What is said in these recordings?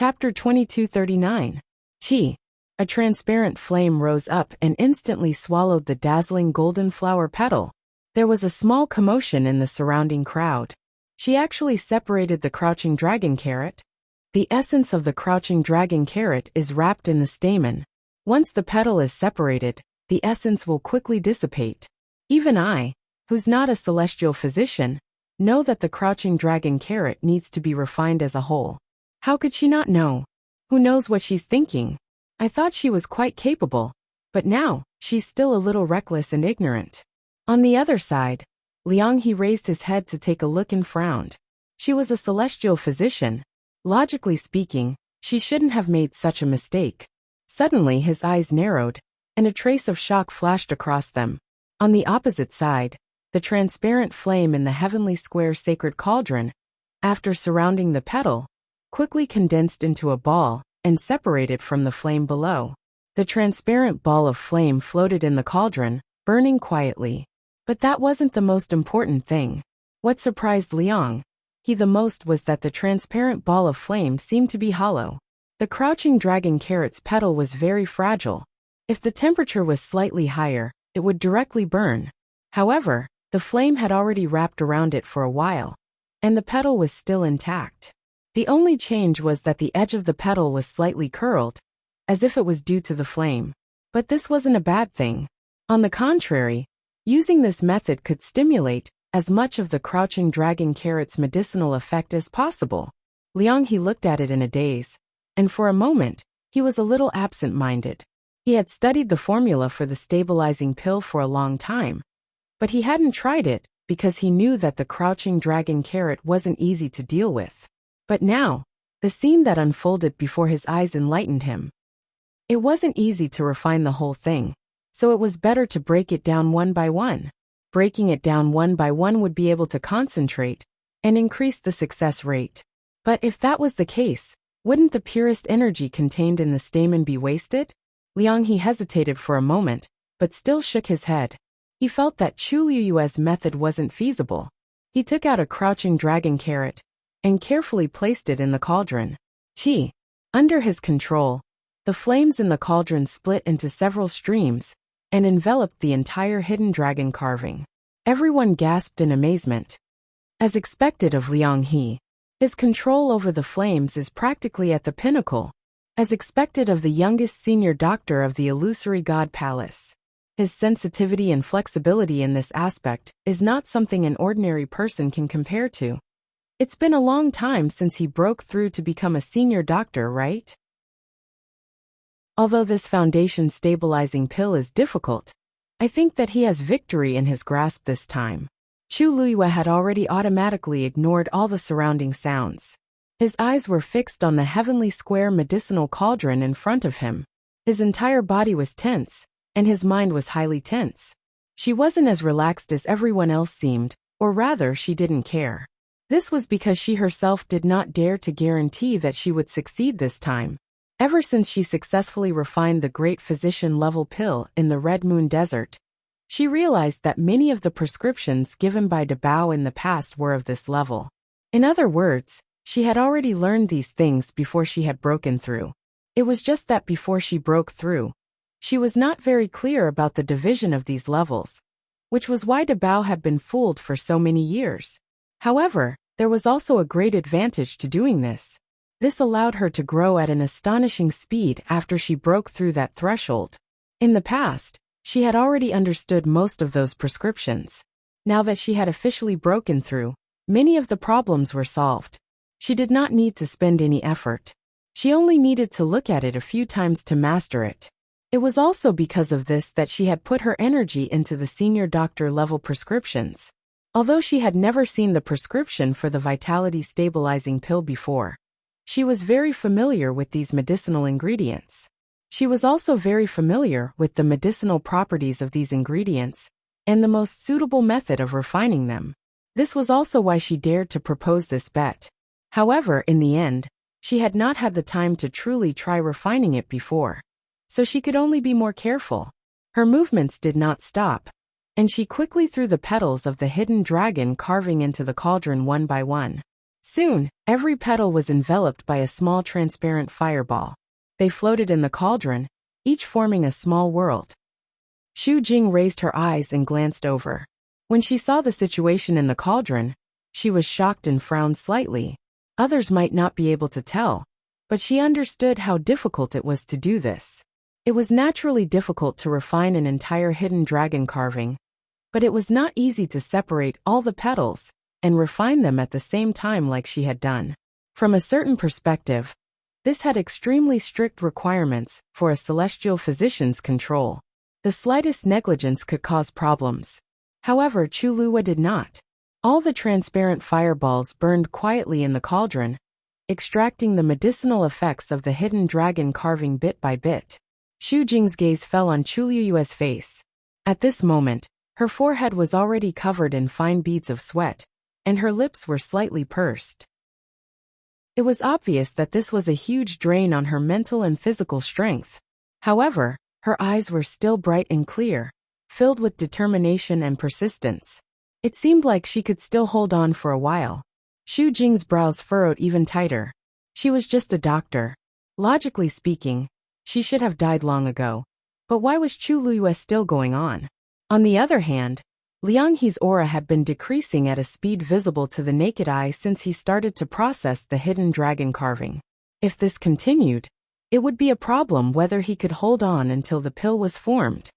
Chapter 2239. Chi. A transparent flame rose up and instantly swallowed the dazzling golden flower petal. There was a small commotion in the surrounding crowd. She actually separated the crouching dragon carrot. The essence of the crouching dragon carrot is wrapped in the stamen. Once the petal is separated, the essence will quickly dissipate. Even I, who's not a celestial physician, know that the crouching dragon carrot needs to be refined as a whole. How could she not know? Who knows what she's thinking? I thought she was quite capable, but now, she's still a little reckless and ignorant. On the other side, Liang He raised his head to take a look and frowned. She was a celestial physician. Logically speaking, she shouldn't have made such a mistake. Suddenly his eyes narrowed, and a trace of shock flashed across them. On the opposite side, the transparent flame in the heavenly square sacred cauldron, after surrounding the petal, quickly condensed into a ball and separated from the flame below. The transparent ball of flame floated in the cauldron, burning quietly. But that wasn't the most important thing. What surprised Liang He the most was that the transparent ball of flame seemed to be hollow. The crouching dragon carrot's petal was very fragile. If the temperature was slightly higher, it would directly burn. However, the flame had already wrapped around it for a while, and the petal was still intact. The only change was that the edge of the petal was slightly curled, as if it was due to the flame. But this wasn't a bad thing. On the contrary, using this method could stimulate as much of the crouching dragon carrot's medicinal effect as possible. Liang He looked at it in a daze, and for a moment, he was a little absent-minded. He had studied the formula for the stabilizing pill for a long time, but he hadn't tried it because he knew that the crouching dragon carrot wasn't easy to deal with. But now, the scene that unfolded before his eyes enlightened him. It wasn't easy to refine the whole thing, so it was better to break it down one by one. Breaking it down one by one would be able to concentrate and increase the success rate. But if that was the case, wouldn't the purest energy contained in the stamen be wasted? Liang He hesitated for a moment, but still shook his head. He felt that Chu Liyue's method wasn't feasible. He took out a crouching dragon carrot and carefully placed it in the cauldron. Chi. Under his control, the flames in the cauldron split into several streams and enveloped the entire hidden dragon carving. Everyone gasped in amazement. As expected of Liang He, his control over the flames is practically at the pinnacle. As expected of the youngest senior doctor of the illusory god palace, his sensitivity and flexibility in this aspect is not something an ordinary person can compare to. It's been a long time since he broke through to become a senior doctor, right? Although this foundation stabilizing pill is difficult, I think that he has victory in his grasp this time. Chu Liyue had already automatically ignored all the surrounding sounds. His eyes were fixed on the heavenly square medicinal cauldron in front of him. His entire body was tense, and his mind was highly tense. She wasn't as relaxed as everyone else seemed, or rather she didn't care. This was because she herself did not dare to guarantee that she would succeed this time. Ever since she successfully refined the great physician-level pill in the Red Moon Desert, she realized that many of the prescriptions given by De Bao in the past were of this level. In other words, she had already learned these things before she had broken through. It was just that before she broke through, she was not very clear about the division of these levels, which was why De Bao had been fooled for so many years. However, there was also a great advantage to doing this. This allowed her to grow at an astonishing speed after she broke through that threshold. In the past, she had already understood most of those prescriptions. Now that she had officially broken through, many of the problems were solved. She did not need to spend any effort. She only needed to look at it a few times to master it. It was also because of this that she had put her energy into the senior doctor level prescriptions. Although she had never seen the prescription for the vitality stabilizing pill before, she was very familiar with these medicinal ingredients. She was also very familiar with the medicinal properties of these ingredients and the most suitable method of refining them. This was also why she dared to propose this bet. However, in the end, she had not had the time to truly try refining it before, so she could only be more careful. Her movements did not stop, and she quickly threw the petals of the hidden dragon carving into the cauldron one by one. Soon, every petal was enveloped by a small transparent fireball. They floated in the cauldron, each forming a small world. Xu Jing raised her eyes and glanced over. When she saw the situation in the cauldron, she was shocked and frowned slightly. Others might not be able to tell, but she understood how difficult it was to do this. It was naturally difficult to refine an entire hidden dragon carving, but it was not easy to separate all the petals and refine them at the same time like she had done. From a certain perspective, this had extremely strict requirements for a celestial physician's control. The slightest negligence could cause problems. However, Chulua did not. All the transparent fireballs burned quietly in the cauldron, extracting the medicinal effects of the hidden dragon carving bit by bit. Xu Jing's gaze fell on Chulua's face. At this moment, her forehead was already covered in fine beads of sweat, and her lips were slightly pursed. It was obvious that this was a huge drain on her mental and physical strength. However, her eyes were still bright and clear, filled with determination and persistence. It seemed like she could still hold on for a while. Xu Jing's brows furrowed even tighter. She was just a doctor. Logically speaking, she should have died long ago. But why was Chulua still going on? On the other hand, Liang He's aura had been decreasing at a speed visible to the naked eye since he started to process the hidden dragon carving. If this continued, it would be a problem whether he could hold on until the pill was formed.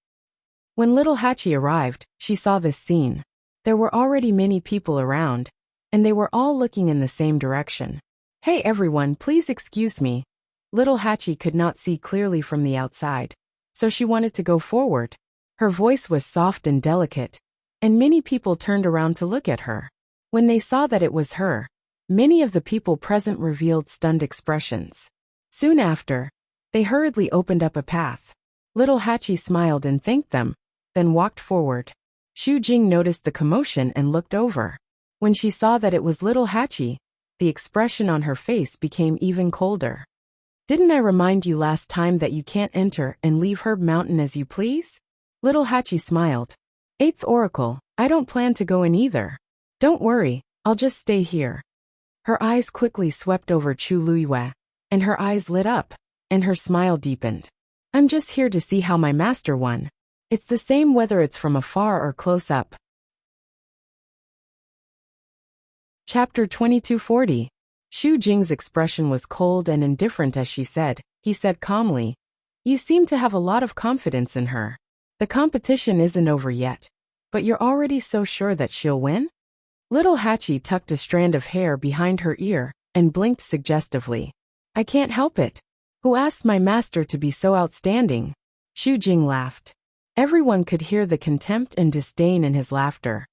When little Hachi arrived, she saw this scene. There were already many people around, and they were all looking in the same direction. "Hey everyone, please excuse me." Little Hachi could not see clearly from the outside, so she wanted to go forward. Her voice was soft and delicate, and many people turned around to look at her. When they saw that it was her, many of the people present revealed stunned expressions. Soon after, they hurriedly opened up a path. Little Hachi smiled and thanked them, then walked forward. Xu Jing noticed the commotion and looked over. When she saw that it was little Hachi, the expression on her face became even colder. "Didn't I remind you last time that you can't enter and leave Herb Mountain as you please?" Little Hachi smiled. "Eighth Oracle, I don't plan to go in either. Don't worry, I'll just stay here." Her eyes quickly swept over Chulua, and her eyes lit up, and her smile deepened. "I'm just here to see how my master won. It's the same whether it's from afar or close up." Chapter 2240. Xu Jing's expression was cold and indifferent as she said. He said calmly, "You seem to have a lot of confidence in her. The competition isn't over yet, but you're already so sure that she'll win?" Little Hachi tucked a strand of hair behind her ear and blinked suggestively. "I can't help it. Who asked my master to be so outstanding?" Xu Jing laughed. Everyone could hear the contempt and disdain in his laughter.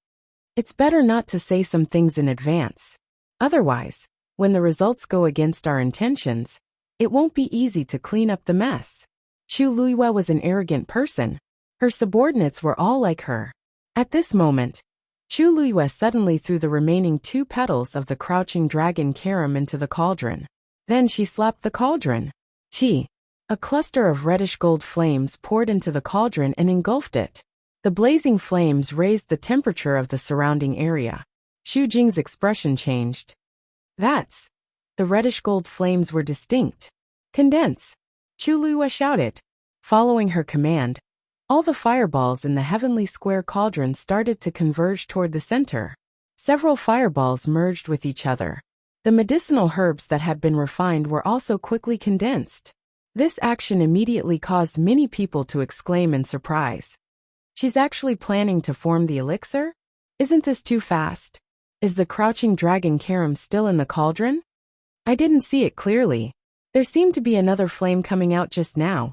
It's better not to say some things in advance. Otherwise, when the results go against our intentions, it won't be easy to clean up the mess. Chulua was an arrogant person. Her subordinates were all like her. At this moment, Chulua suddenly threw the remaining 2 petals of the crouching dragon carom into the cauldron. Then she slapped the cauldron. Chi! A cluster of reddish gold flames poured into the cauldron and engulfed it. The blazing flames raised the temperature of the surrounding area. Xu Jing's expression changed. "That's..." The reddish gold flames were distinct. "Condense!" Chulua shouted. Following her command, all the fireballs in the heavenly square cauldron started to converge toward the center. Several fireballs merged with each other. The medicinal herbs that had been refined were also quickly condensed. This action immediately caused many people to exclaim in surprise. "She's actually planning to form the elixir? Isn't this too fast? Is the crouching dragon carom still in the cauldron? I didn't see it clearly. There seemed to be another flame coming out just now.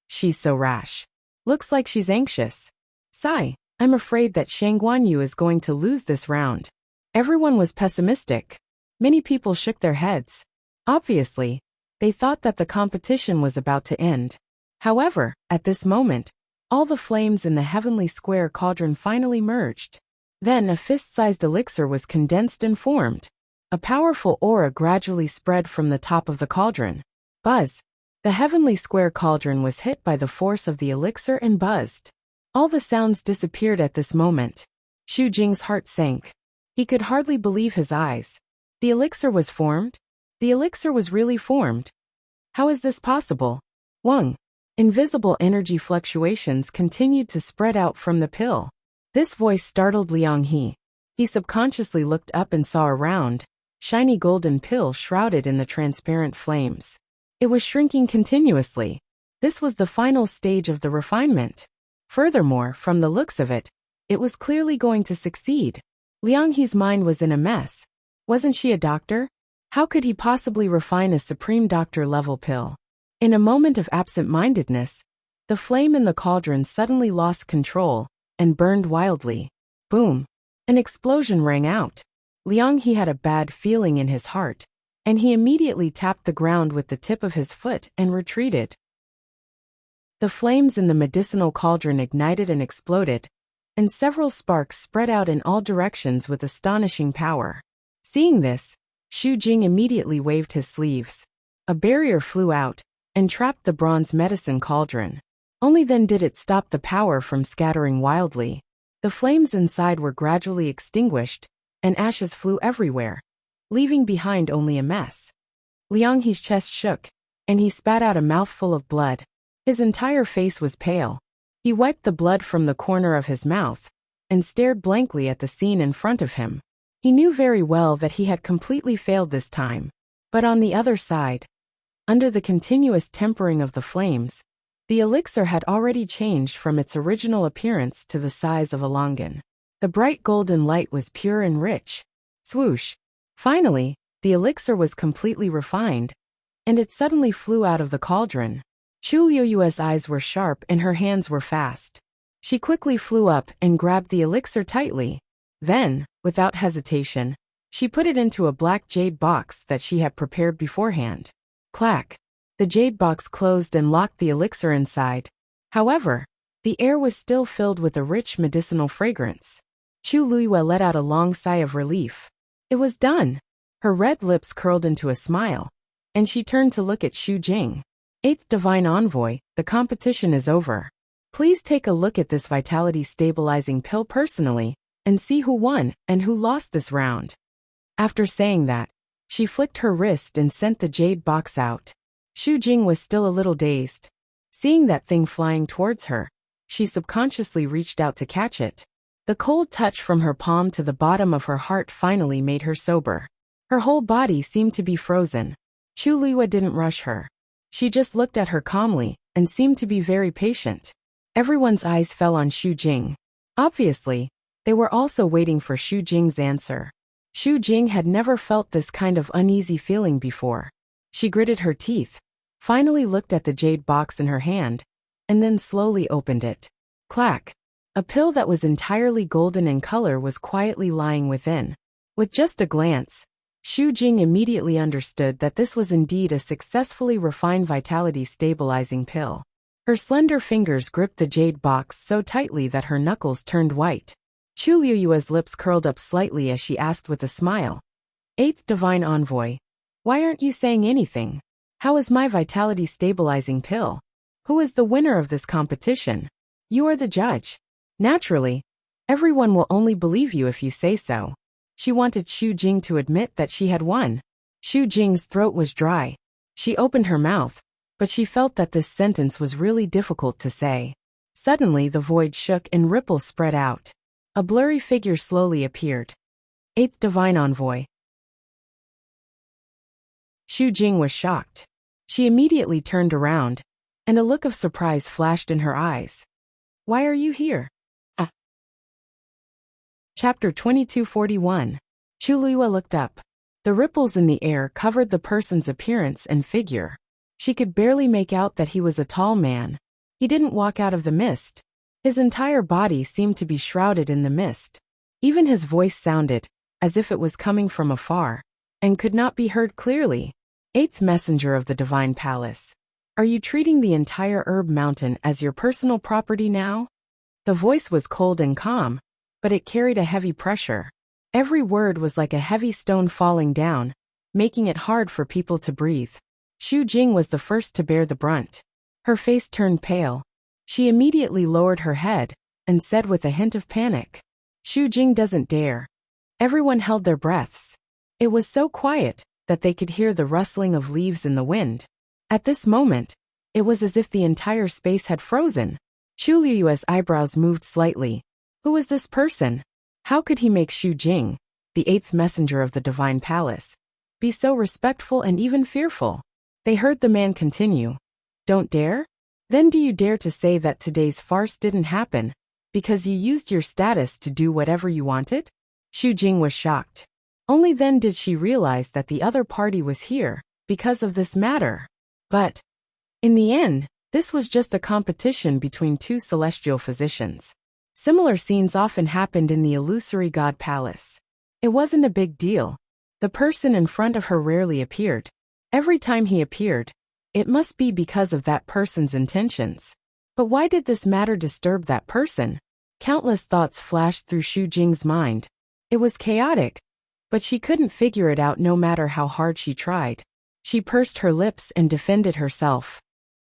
She's so rash. Looks like she's anxious. Sigh, I'm afraid that Shang Guanyu is going to lose this round." Everyone was pessimistic. Many people shook their heads. Obviously, they thought that the competition was about to end. However, at this moment, all the flames in the heavenly square cauldron finally merged. Then a fist-sized elixir was condensed and formed. A powerful aura gradually spread from the top of the cauldron. Buzz! The heavenly square cauldron was hit by the force of the elixir and buzzed. All the sounds disappeared at this moment. Xu Jing's heart sank. He could hardly believe his eyes. The elixir was formed? The elixir was really formed. How is this possible? Wang. Invisible energy fluctuations continued to spread out from the pill. This voice startled Liang He. He subconsciously looked up and saw a round, shiny golden pill shrouded in the transparent flames. It was shrinking continuously. This was the final stage of the refinement. Furthermore, from the looks of it, it was clearly going to succeed. Liang He's mind was in a mess. Wasn't she a doctor? How could he possibly refine a supreme doctor-level pill? In a moment of absent-mindedness, the flame in the cauldron suddenly lost control and burned wildly. Boom! An explosion rang out. Liang He had a bad feeling in his heart, and he immediately tapped the ground with the tip of his foot and retreated. The flames in the medicinal cauldron ignited and exploded, and several sparks spread out in all directions with astonishing power. Seeing this, Xu Jing immediately waved his sleeves. A barrier flew out and trapped the bronze medicine cauldron. Only then did it stop the power from scattering wildly. The flames inside were gradually extinguished, and ashes flew everywhere, leaving behind only a mess. Liang He's chest shook, and he spat out a mouthful of blood. His entire face was pale. He wiped the blood from the corner of his mouth and stared blankly at the scene in front of him. He knew very well that he had completely failed this time. But on the other side, under the continuous tempering of the flames, the elixir had already changed from its original appearance to the size of a longan. The bright golden light was pure and rich. Swoosh! Finally, the elixir was completely refined, and it suddenly flew out of the cauldron. Chu Yueyue's eyes were sharp and her hands were fast. She quickly flew up and grabbed the elixir tightly. Then, without hesitation, she put it into a black jade box that she had prepared beforehand. Clack! The jade box closed and locked the elixir inside. However, the air was still filled with a rich medicinal fragrance. Chu Luiyue let out a long sigh of relief. It was done. Her red lips curled into a smile, and she turned to look at Xu Jing. 8th Divine Envoy, the competition is over. Please take a look at this vitality stabilizing pill personally, and see who won and who lost this round. After saying that, she flicked her wrist and sent the jade box out. Xu Jing was still a little dazed. Seeing that thing flying towards her, she subconsciously reached out to catch it. The cold touch from her palm to the bottom of her heart finally made her sober. Her whole body seemed to be frozen. Chu Luiyue didn't rush her. She just looked at her calmly and seemed to be very patient. Everyone's eyes fell on Xu Jing. Obviously, they were also waiting for Xu Jing's answer. Xu Jing had never felt this kind of uneasy feeling before. She gritted her teeth, finally looked at the jade box in her hand, and then slowly opened it. Clack! A pill that was entirely golden in color was quietly lying within. With just a glance, Xu Jing immediately understood that this was indeed a successfully refined vitality stabilizing pill. Her slender fingers gripped the jade box so tightly that her knuckles turned white. Chu Liyue's lips curled up slightly as she asked with a smile. 8th Divine Envoy, why aren't you saying anything? How is my vitality stabilizing pill? Who is the winner of this competition? You are the judge. Naturally, everyone will only believe you if you say so. She wanted Xu Jing to admit that she had won. Xu Jing's throat was dry. She opened her mouth, but she felt that this sentence was really difficult to say. Suddenly the void shook and ripples spread out. A blurry figure slowly appeared. 8th Divine Envoy. Xu Jing was shocked. She immediately turned around, and a look of surprise flashed in her eyes. Why are you here? Chapter 2241. Chu Luiyue looked up. The ripples in the air covered the person's appearance and figure. She could barely make out that he was a tall man. He didn't walk out of the mist. His entire body seemed to be shrouded in the mist. Even his voice sounded as if it was coming from afar and could not be heard clearly. 8th Messenger of the Divine Palace. Are you treating the entire Herb Mountain as your personal property now? The voice was cold and calm, but it carried a heavy pressure. Every word was like a heavy stone falling down, making it hard for people to breathe. Xu Jing was the first to bear the brunt. Her face turned pale. She immediately lowered her head and said with a hint of panic, Xu Jing doesn't dare. Everyone held their breaths. It was so quiet that they could hear the rustling of leaves in the wind. At this moment, it was as if the entire space had frozen. Xu Liyue's eyebrows moved slightly. Who was this person? How could he make Xu Jing, the eighth messenger of the divine palace, be so respectful and even fearful? They heard the man continue. Don't dare? Then do you dare to say that today's farce didn't happen because you used your status to do whatever you wanted? Xu Jing was shocked. Only then did she realize that the other party was here because of this matter. But in the end, this was just a competition between two celestial physicians. Similar scenes often happened in the illusory god palace. It wasn't a big deal. The person in front of her rarely appeared. Every time he appeared, it must be because of that person's intentions. But why did this matter disturb that person? Countless thoughts flashed through Xu Jing's mind. It was chaotic, but she couldn't figure it out no matter how hard she tried. She pursed her lips and defended herself.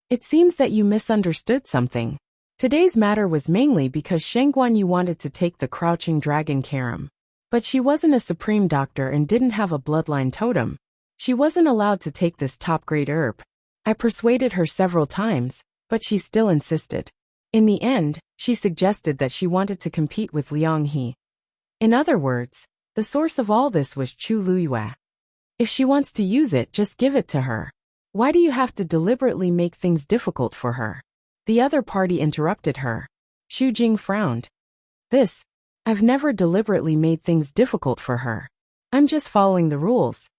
It seems that you misunderstood something. Today's matter was mainly because Sheng Guanyu wanted to take the crouching dragon Karam. But she wasn't a supreme doctor and didn't have a bloodline totem. She wasn't allowed to take this top-grade herb. I persuaded her several times, but she still insisted. In the end, she suggested that she wanted to compete with Liang He. In other words, the source of all this was Chu Liyue. If she wants to use it, just give it to her. Why do you have to deliberately make things difficult for her? The other party interrupted her. Xu Jing frowned. I've never deliberately made things difficult for her. I'm just following the rules.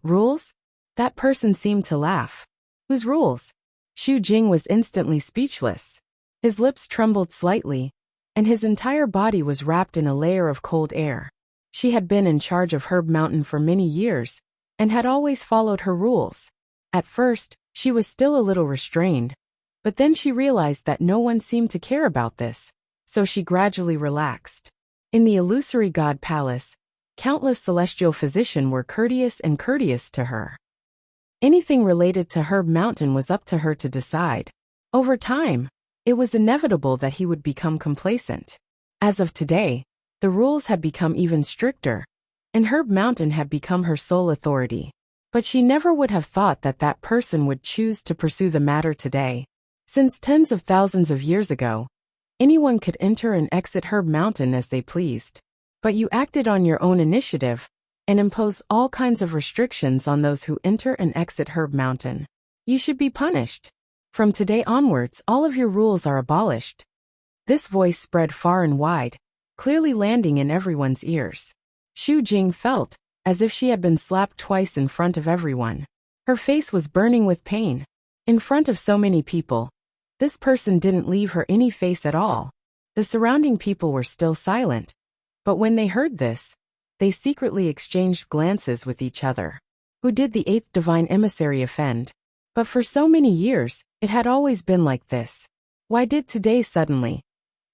Rules? That person seemed to laugh. Whose rules? Xu Jing was instantly speechless. His lips trembled slightly, and his entire body was wrapped in a layer of cold air. She had been in charge of Herb Mountain for many years, and had always followed her rules. At first, she was still a little restrained, but then she realized that no one seemed to care about this, so she gradually relaxed. In the illusory god palace, countless celestial physicians were courteous to her. Anything related to Herb Mountain was up to her to decide. Over time, it was inevitable that he would become complacent. As of today, the rules had become even stricter, and Herb Mountain had become her sole authority. But she never would have thought that that person would choose to pursue the matter today. Since tens of thousands of years ago, anyone could enter and exit Herb Mountain as they pleased. But you acted on your own initiative and imposed all kinds of restrictions on those who enter and exit Herb Mountain. You should be punished. From today onwards, all of your rules are abolished. This voice spread far and wide, clearly landing in everyone's ears. Xu Jing felt as if she had been slapped twice in front of everyone. Her face was burning with pain. In front of so many people, this person didn't leave her any face at all. The surrounding people were still silent, but when they heard this, they secretly exchanged glances with each other. Who did the eighth divine emissary offend? But for so many years, it had always been like this. Why did today suddenly?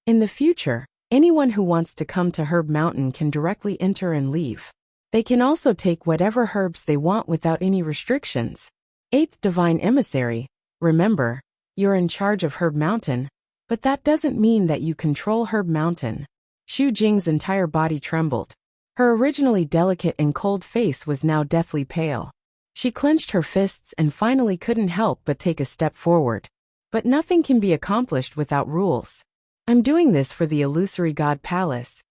In the future, anyone who wants to come to Herb Mountain can directly enter and leave. They can also take whatever herbs they want without any restrictions. Eighth divine emissary, remember, you're in charge of Herb Mountain, but that doesn't mean that you control Herb Mountain. Xu Jing's entire body trembled. Her originally delicate and cold face was now deathly pale. She clenched her fists and finally couldn't help but take a step forward. But nothing can be accomplished without rules. I'm doing this for the illusory god palace.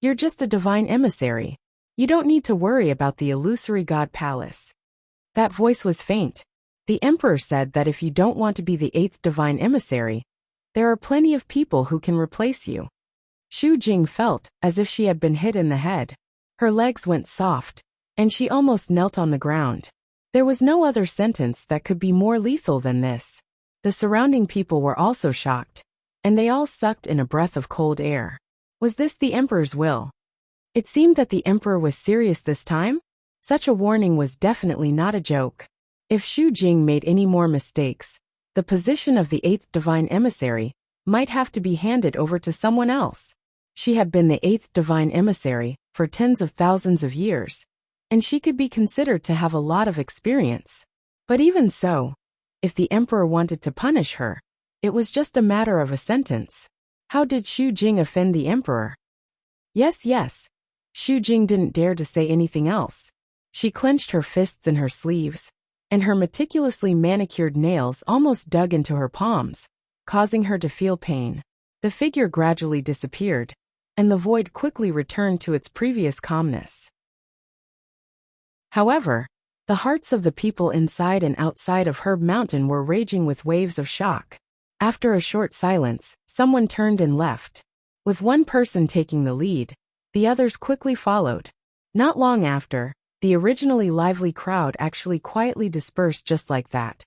You're just a divine emissary. You don't need to worry about the illusory god palace. That voice was faint. The emperor said that if you don't want to be the eighth divine emissary, there are plenty of people who can replace you. Xu Jing felt as if she had been hit in the head. Her legs went soft, and she almost knelt on the ground. There was no other sentence that could be more lethal than this. The surrounding people were also shocked, and they all sucked in a breath of cold air. Was this the emperor's will? It seemed that the emperor was serious this time. Such a warning was definitely not a joke. If Xu Jing made any more mistakes, the position of the eighth divine emissary might have to be handed over to someone else. She had been the eighth divine emissary for tens of thousands of years, and she could be considered to have a lot of experience. But even so, if the emperor wanted to punish her, it was just a matter of a sentence. How did Xu Jing offend the emperor? Yes. Xu Jing didn't dare to say anything else. She clenched her fists in her sleeves, and her meticulously manicured nails almost dug into her palms, causing her to feel pain. The figure gradually disappeared, and the void quickly returned to its previous calmness. However, the hearts of the people inside and outside of Herb Mountain were raging with waves of shock. After a short silence, someone turned and left. With one person taking the lead, the others quickly followed. Not long after, the originally lively crowd actually quietly dispersed just like that.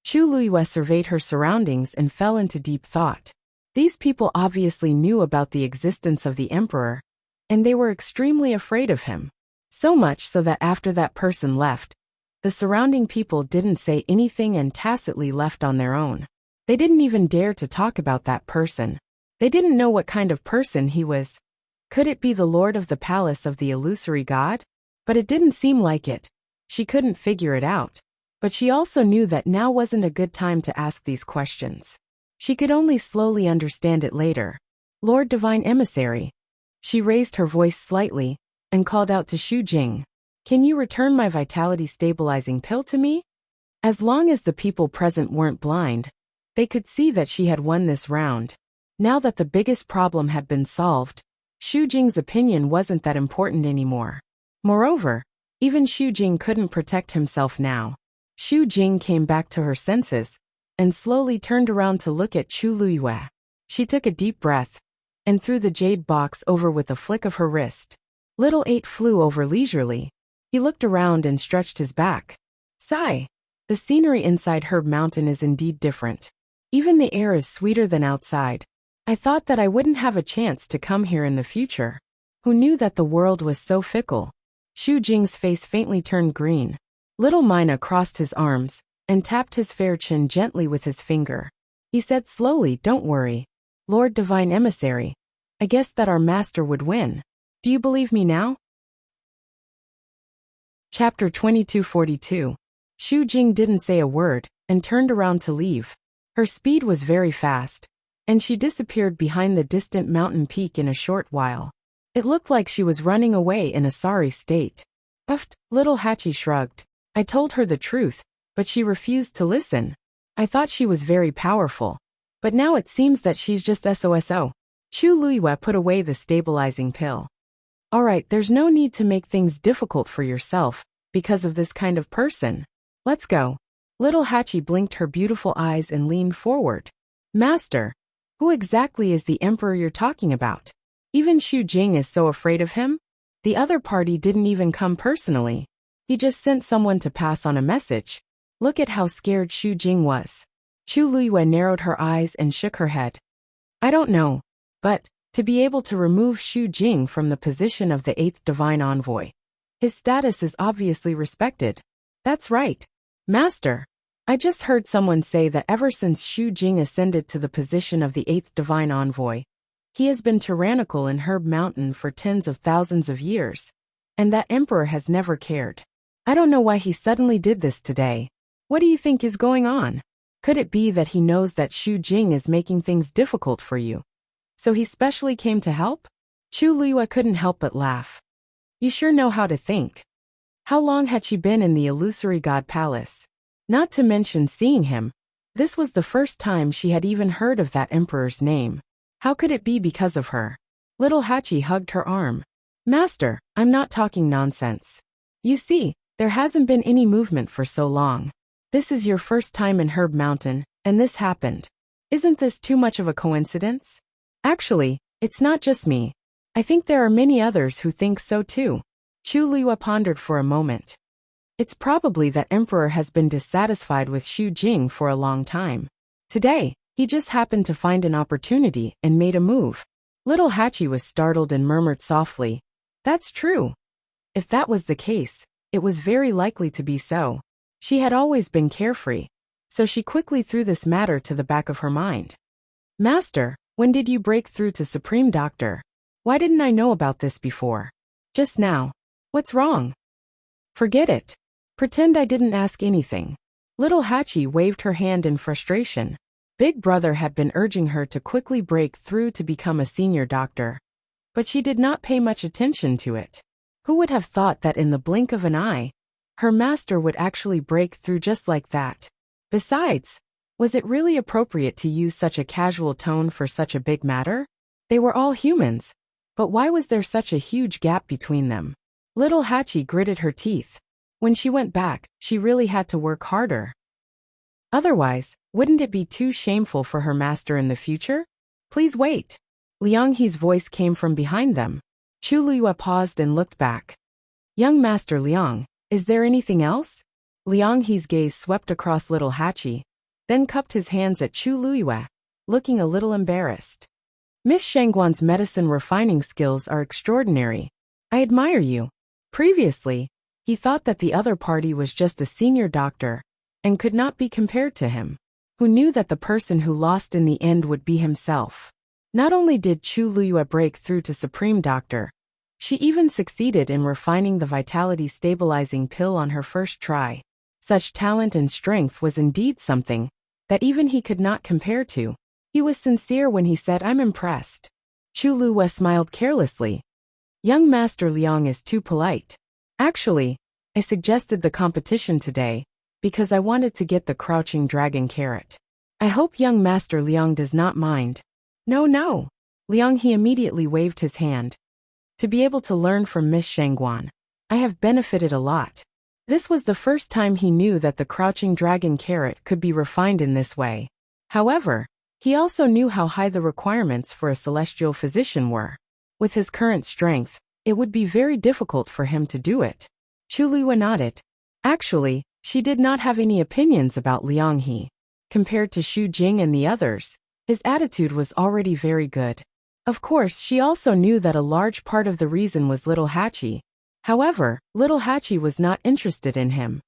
Chu Luiyue surveyed her surroundings and fell into deep thought. These people obviously knew about the existence of the emperor, and they were extremely afraid of him. So much so that after that person left, the surrounding people didn't say anything and tacitly left on their own. They didn't even dare to talk about that person. They didn't know what kind of person he was. Could it be the lord of the palace of the illusory god? But it didn't seem like it. She couldn't figure it out. But she also knew that now wasn't a good time to ask these questions. She could only slowly understand it later. Lord Divine Emissary. She raised her voice slightly and called out to Xu Jing. Can you return my vitality stabilizing pill to me? As long as the people present weren't blind, they could see that she had won this round. Now that the biggest problem had been solved, Xu Jing's opinion wasn't that important anymore. Moreover, even Xu Jing couldn't protect himself now. Xu Jing came back to her senses and slowly turned around to look at Chu Luiyue. She took a deep breath and threw the jade box over with a flick of her wrist. Little 8 flew over leisurely. He looked around and stretched his back. Sigh. The scenery inside Herb Mountain is indeed different. Even the air is sweeter than outside. I thought that I wouldn't have a chance to come here in the future. Who knew that the world was so fickle? Xu Jing's face faintly turned green. Little Mina crossed his arms and tapped his fair chin gently with his finger. He said slowly, "Don't worry, Lord Divine Emissary. I guess that our master would win. Do you believe me now?" Chapter 2242. Xu Jing didn't say a word and turned around to leave. Her speed was very fast, and she disappeared behind the distant mountain peak in a short while. It looked like she was running away in a sorry state. Little Hachi shrugged. I told her the truth, but she refused to listen. I thought she was very powerful, but now it seems that she's just SOSO. Chu Luiyue put away the stabilizing pill. Alright, there's no need to make things difficult for yourself because of this kind of person. Let's go. Little Hachi blinked her beautiful eyes and leaned forward. Master, who exactly is the emperor you're talking about? Even Xu Jing is so afraid of him? The other party didn't even come personally. He just sent someone to pass on a message. Look at how scared Xu Jing was. Chu Luiyue narrowed her eyes and shook her head. I don't know, but to be able to remove Xu Jing from the position of the 8th Divine Envoy. His status is obviously respected. That's right. Master, I just heard someone say that ever since Xu Jing ascended to the position of the 8th Divine Envoy, he has been tyrannical in Herb Mountain for tens of thousands of years, and that emperor has never cared. I don't know why he suddenly did this today. What do you think is going on? Could it be that he knows that Xu Jing is making things difficult for you? So he specially came to help? Chu Luiyue couldn't help but laugh. You sure know how to think. How long had she been in the illusory god palace? Not to mention seeing him. This was the first time she had even heard of that emperor's name. How could it be because of her? Little Hachi hugged her arm. Master, I'm not talking nonsense. You see, there hasn't been any movement for so long. This is your first time in Herb Mountain, and this happened. Isn't this too much of a coincidence? Actually, it's not just me. I think there are many others who think so too. Chu Luiyue pondered for a moment. It's probably that emperor has been dissatisfied with Xu Jing for a long time. Today, he just happened to find an opportunity and made a move. Little Hachi was startled and murmured softly, That's true. If that was the case, it was very likely to be so. She had always been carefree, so she quickly threw this matter to the back of her mind. Master, when did you break through to Supreme Doctor? Why didn't I know about this before? Just now. What's wrong? Forget it. Pretend I didn't ask anything. Little Hachi waved her hand in frustration. Big Brother had been urging her to quickly break through to become a senior doctor, but she did not pay much attention to it. Who would have thought that in the blink of an eye, her master would actually break through just like that? Besides, was it really appropriate to use such a casual tone for such a big matter? They were all humans, but why was there such a huge gap between them? Little Hachi gritted her teeth. When she went back, she really had to work harder. Otherwise, wouldn't it be too shameful for her master in the future? Please wait. Liang He's voice came from behind them. Chu Liyue paused and looked back. Young Master Liang, is there anything else? Liang He's gaze swept across little Hachi, then cupped his hands at Chu Liyue, looking a little embarrassed. Miss Shangguan's medicine refining skills are extraordinary. I admire you. Previously, he thought that the other party was just a senior doctor, and could not be compared to him. Who knew that the person who lost in the end would be himself? Not only did Chu Liyue break through to Supreme Doctor, she even succeeded in refining the vitality stabilizing pill on her first try. Such talent and strength was indeed something that even he could not compare to. He was sincere when he said, "I'm impressed." Chu Liyue smiled carelessly. Young Master Liang is too polite. Actually, I suggested the competition today because I wanted to get the crouching dragon carrot. I hope young Master Liang does not mind. No. Liang He immediately waved his hand. To be able to learn from Miss Shangguan, I have benefited a lot. This was the first time he knew that the crouching dragon carrot could be refined in this way. However, he also knew how high the requirements for a celestial physician were. With his current strength, it would be very difficult for him to do it. Chu Liyue nodded. Actually, she did not have any opinions about Liang He. Compared to Xu Jing and the others, his attitude was already very good. Of course, she also knew that a large part of the reason was little Hachi. However, little Hachi was not interested in him.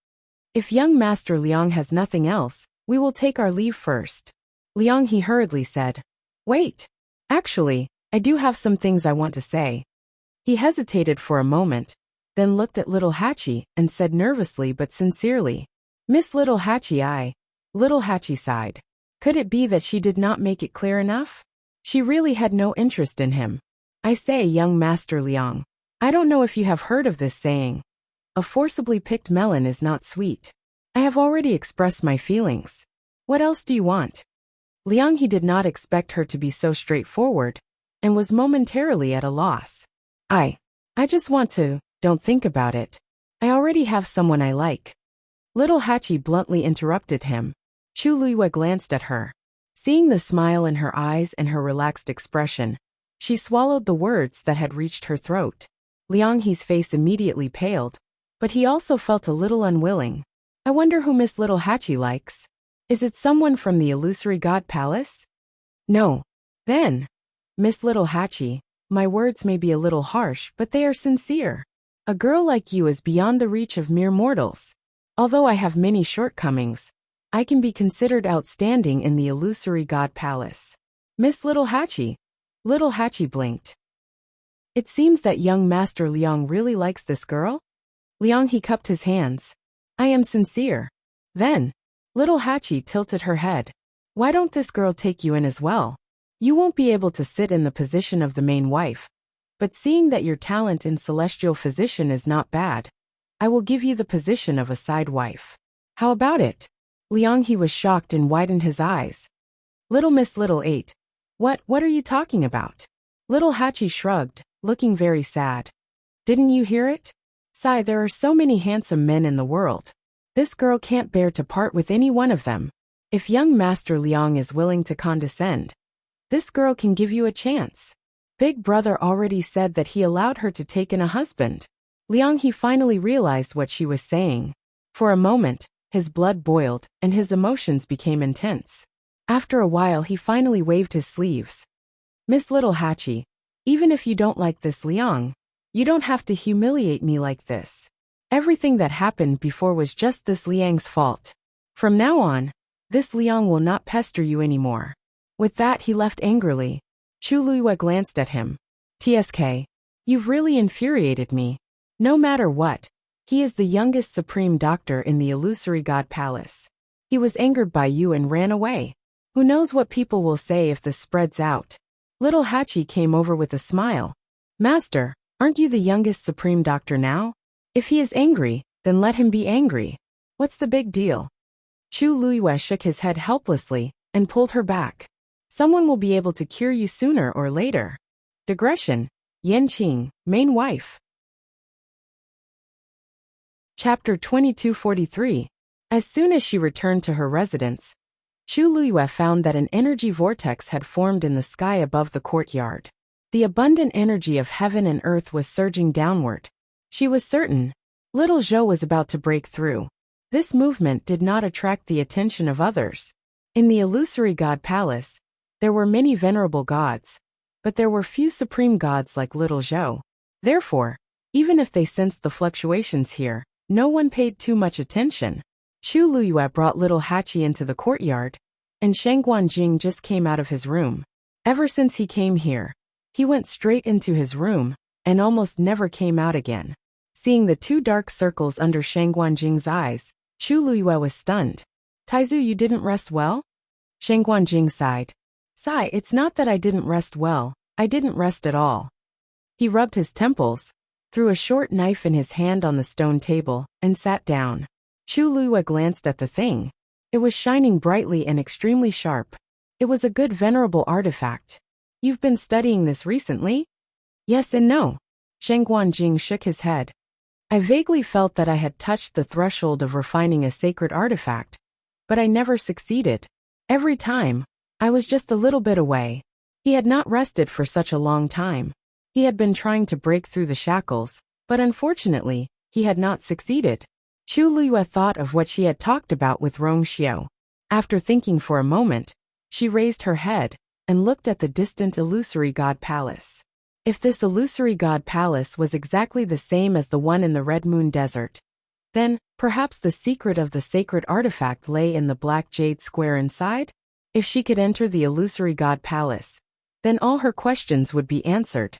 If young Master Liang has nothing else, we will take our leave first. Liang He hurriedly said. Wait. Actually, I do have some things I want to say. He hesitated for a moment, then looked at little Hachi and said nervously but sincerely, Miss Little Hachi. Little Hachi sighed. Could it be that she did not make it clear enough? She really had no interest in him. I say, young Master Liang, I don't know if you have heard of this saying. A forcibly picked melon is not sweet. I have already expressed my feelings. What else do you want? Liang He did not expect her to be so straightforward, and was momentarily at a loss. I just want to, don't think about it. I already have someone I like. Little Hachi bluntly interrupted him. Chu Liyue glanced at her. Seeing the smile in her eyes and her relaxed expression, she swallowed the words that had reached her throat. Liang He's face immediately paled, but he also felt a little unwilling. I wonder who Miss Little Hachi likes. Is it someone from the illusory god palace? No. Then, Miss Little Hachi, my words may be a little harsh, but they are sincere. A girl like you is beyond the reach of mere mortals. Although I have many shortcomings, I can be considered outstanding in the illusory god palace. Miss Little Hachi. Little Hachi blinked. It seems that young Master Liang really likes this girl? Liang He cupped his hands. I am sincere. Then, Little Hachi tilted her head. Why don't this girl take you in as well? You won't be able to sit in the position of the main wife. But seeing that your talent in celestial physician is not bad, I will give you the position of a side wife. How about it? Liang He was shocked and widened his eyes. Little Miss Little 8. What are you talking about? Little Hachi shrugged, looking very sad. Didn't you hear it? Sai, there are so many handsome men in the world. This girl can't bear to part with any one of them. If young Master Liang is willing to condescend, this girl can give you a chance. Big Brother already said that he allowed her to take in a husband. Liang He finally realized what she was saying. For a moment, his blood boiled and his emotions became intense. After a while he finally waved his sleeves. Miss Little Hachi, even if you don't like this Liang, you don't have to humiliate me like this. Everything that happened before was just this Liang's fault. From now on, this Liang will not pester you anymore. With that he left angrily. Chu Liyue glanced at him. TSK. You've really infuriated me. No matter what, he is the youngest supreme doctor in the illusory god palace. He was angered by you and ran away. Who knows what people will say if this spreads out. Little Hachi came over with a smile. Master, Aren't you the youngest Supreme Doctor now? If he is angry, then let him be angry. What's the big deal? Chu Luiyue shook his head helplessly and pulled her back. Someone will be able to cure you sooner or later. Digression. Yanqing, main wife. Chapter 2243. As soon as she returned to her residence, Chu Luiyue found that an energy vortex had formed in the sky above the courtyard. The abundant energy of heaven and earth was surging downward. She was certain little Zhou was about to break through. This movement did not attract the attention of others. In the illusory god palace, there were many venerable gods, but there were few supreme gods like little Zhou. Therefore, even if they sensed the fluctuations here, no one paid too much attention. Chu Luiyue brought little Hachi into the courtyard, and Shang Guanjing just came out of his room. Ever since he came here, he went straight into his room, and almost never came out again. Seeing the two dark circles under Shang Guanjing's eyes, Chu Luiyue was stunned. Taizu, you didn't rest well? Shang Guanjing sighed. Sigh, it's not that I didn't rest well, I didn't rest at all. He rubbed his temples, threw a short knife in his hand on the stone table, and sat down. Chu Luiyue glanced at the thing. It was shining brightly and extremely sharp. It was a good venerable artifact. You've been studying this recently? Yes and no. Shang Guanjing shook his head. I vaguely felt that I had touched the threshold of refining a sacred artifact, but I never succeeded. Every time, I was just a little bit away. He had not rested for such a long time. He had been trying to break through the shackles, but unfortunately, he had not succeeded. Chu Luiyue thought of what she had talked about with Rong Xiao. After thinking for a moment, she raised her head and looked at the distant illusory god palace. If this illusory god palace was exactly the same as the one in the Red Moon Desert, then perhaps the secret of the sacred artifact lay in the black jade square inside? If she could enter the illusory god palace, then all her questions would be answered.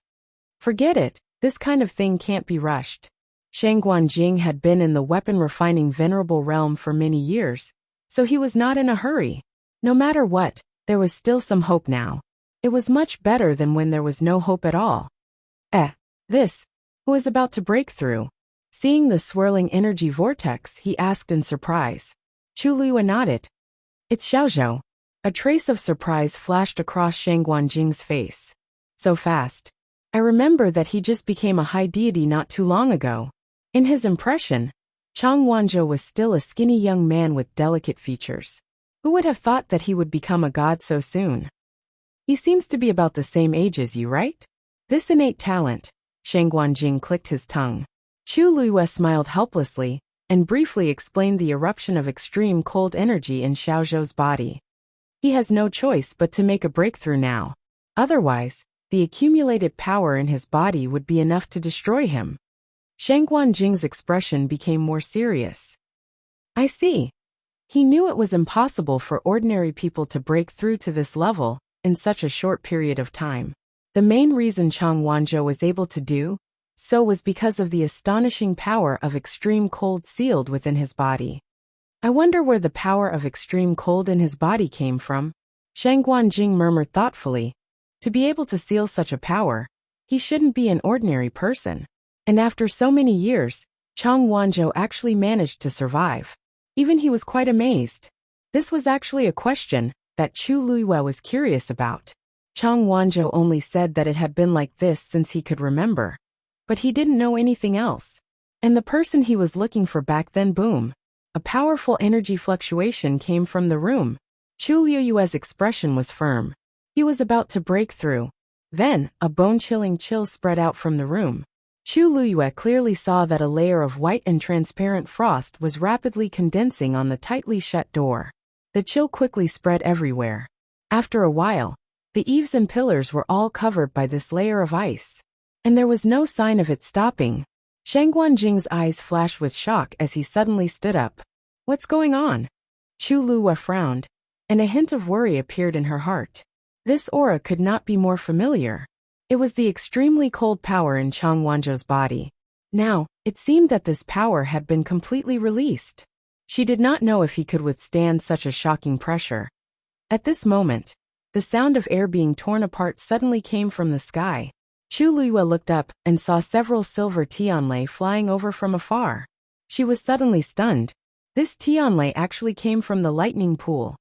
Forget it, this kind of thing can't be rushed. Shang Guanjing had been in the weapon-refining venerable realm for many years, so he was not in a hurry. No matter what, there was still some hope now. It was much better than when there was no hope at all. This, who is about to break through? Seeing the swirling energy vortex, he asked in surprise. Chu Luiyue nodded. It's Xiaozhou. A trace of surprise flashed across Shang Guanjing's face. So fast. I remember that he just became a high deity not too long ago. In his impression, Chang Wanzhou was still a skinny young man with delicate features. Who would have thought that he would become a god so soon? He seems to be about the same age as you, right? This innate talent. Shang Guanjing clicked his tongue. Chu Luiyue smiled helplessly and briefly explained the eruption of extreme cold energy in Xiaozhou's body. He has no choice but to make a breakthrough now. Otherwise, the accumulated power in his body would be enough to destroy him. Shang Guanjing's expression became more serious. I see. He knew it was impossible for ordinary people to break through to this level in such a short period of time. The main reason Chang Wanzhou was able to do so was because of the astonishing power of extreme cold sealed within his body. I wonder where the power of extreme cold in his body came from. Shang Guanjing murmured thoughtfully. To be able to seal such a power, he shouldn't be an ordinary person. And after so many years, Chang Wanzhou actually managed to survive. Even he was quite amazed. This was actually a question that Chu Luiyue was curious about. Chang Wanzhou only said that it had been like this since he could remember. But he didn't know anything else. And the person he was looking for back then, boom. A powerful energy fluctuation came from the room. Chu Luiyue's expression was firm. He was about to break through. Then, a bone-chilling chill spread out from the room. Chu Luiyue clearly saw that a layer of white and transparent frost was rapidly condensing on the tightly shut door. The chill quickly spread everywhere. After a while, the eaves and pillars were all covered by this layer of ice. And there was no sign of it stopping. Shang Guanjing's eyes flashed with shock as he suddenly stood up. What's going on? Chu Luiyue frowned, and a hint of worry appeared in her heart. This aura could not be more familiar. It was the extremely cold power in Chang Wanzhou's body. Now, it seemed that this power had been completely released. She did not know if he could withstand such a shocking pressure. At this moment, the sound of air being torn apart suddenly came from the sky. Chu Luiyue looked up and saw several silver tianlei flying over from afar. She was suddenly stunned. This tianlei actually came from the lightning pool.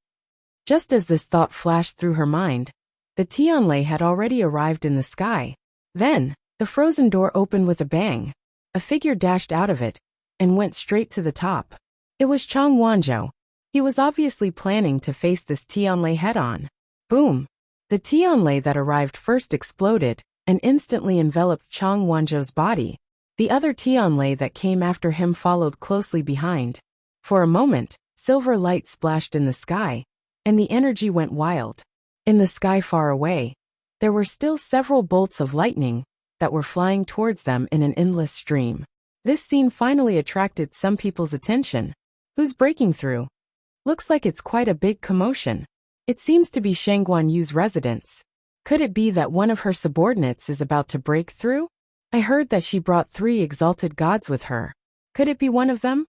Just as this thought flashed through her mind, the tianlei had already arrived in the sky. Then, the frozen door opened with a bang. A figure dashed out of it and went straight to the top. It was Chang Wanzhou. He was obviously planning to face this tianlei head-on. Boom! The tianlei that arrived first exploded and instantly enveloped Chang Wanzhou's body. The other tianlei that came after him followed closely behind. For a moment, silver light splashed in the sky, and the energy went wild. In the sky far away, there were still several bolts of lightning that were flying towards them in an endless stream. This scene finally attracted some people's attention. Who's breaking through? Looks like it's quite a big commotion. It seems to be Shang Guanyu's residence. Could it be that one of her subordinates is about to break through? I heard that she brought 3 exalted gods with her. Could it be one of them?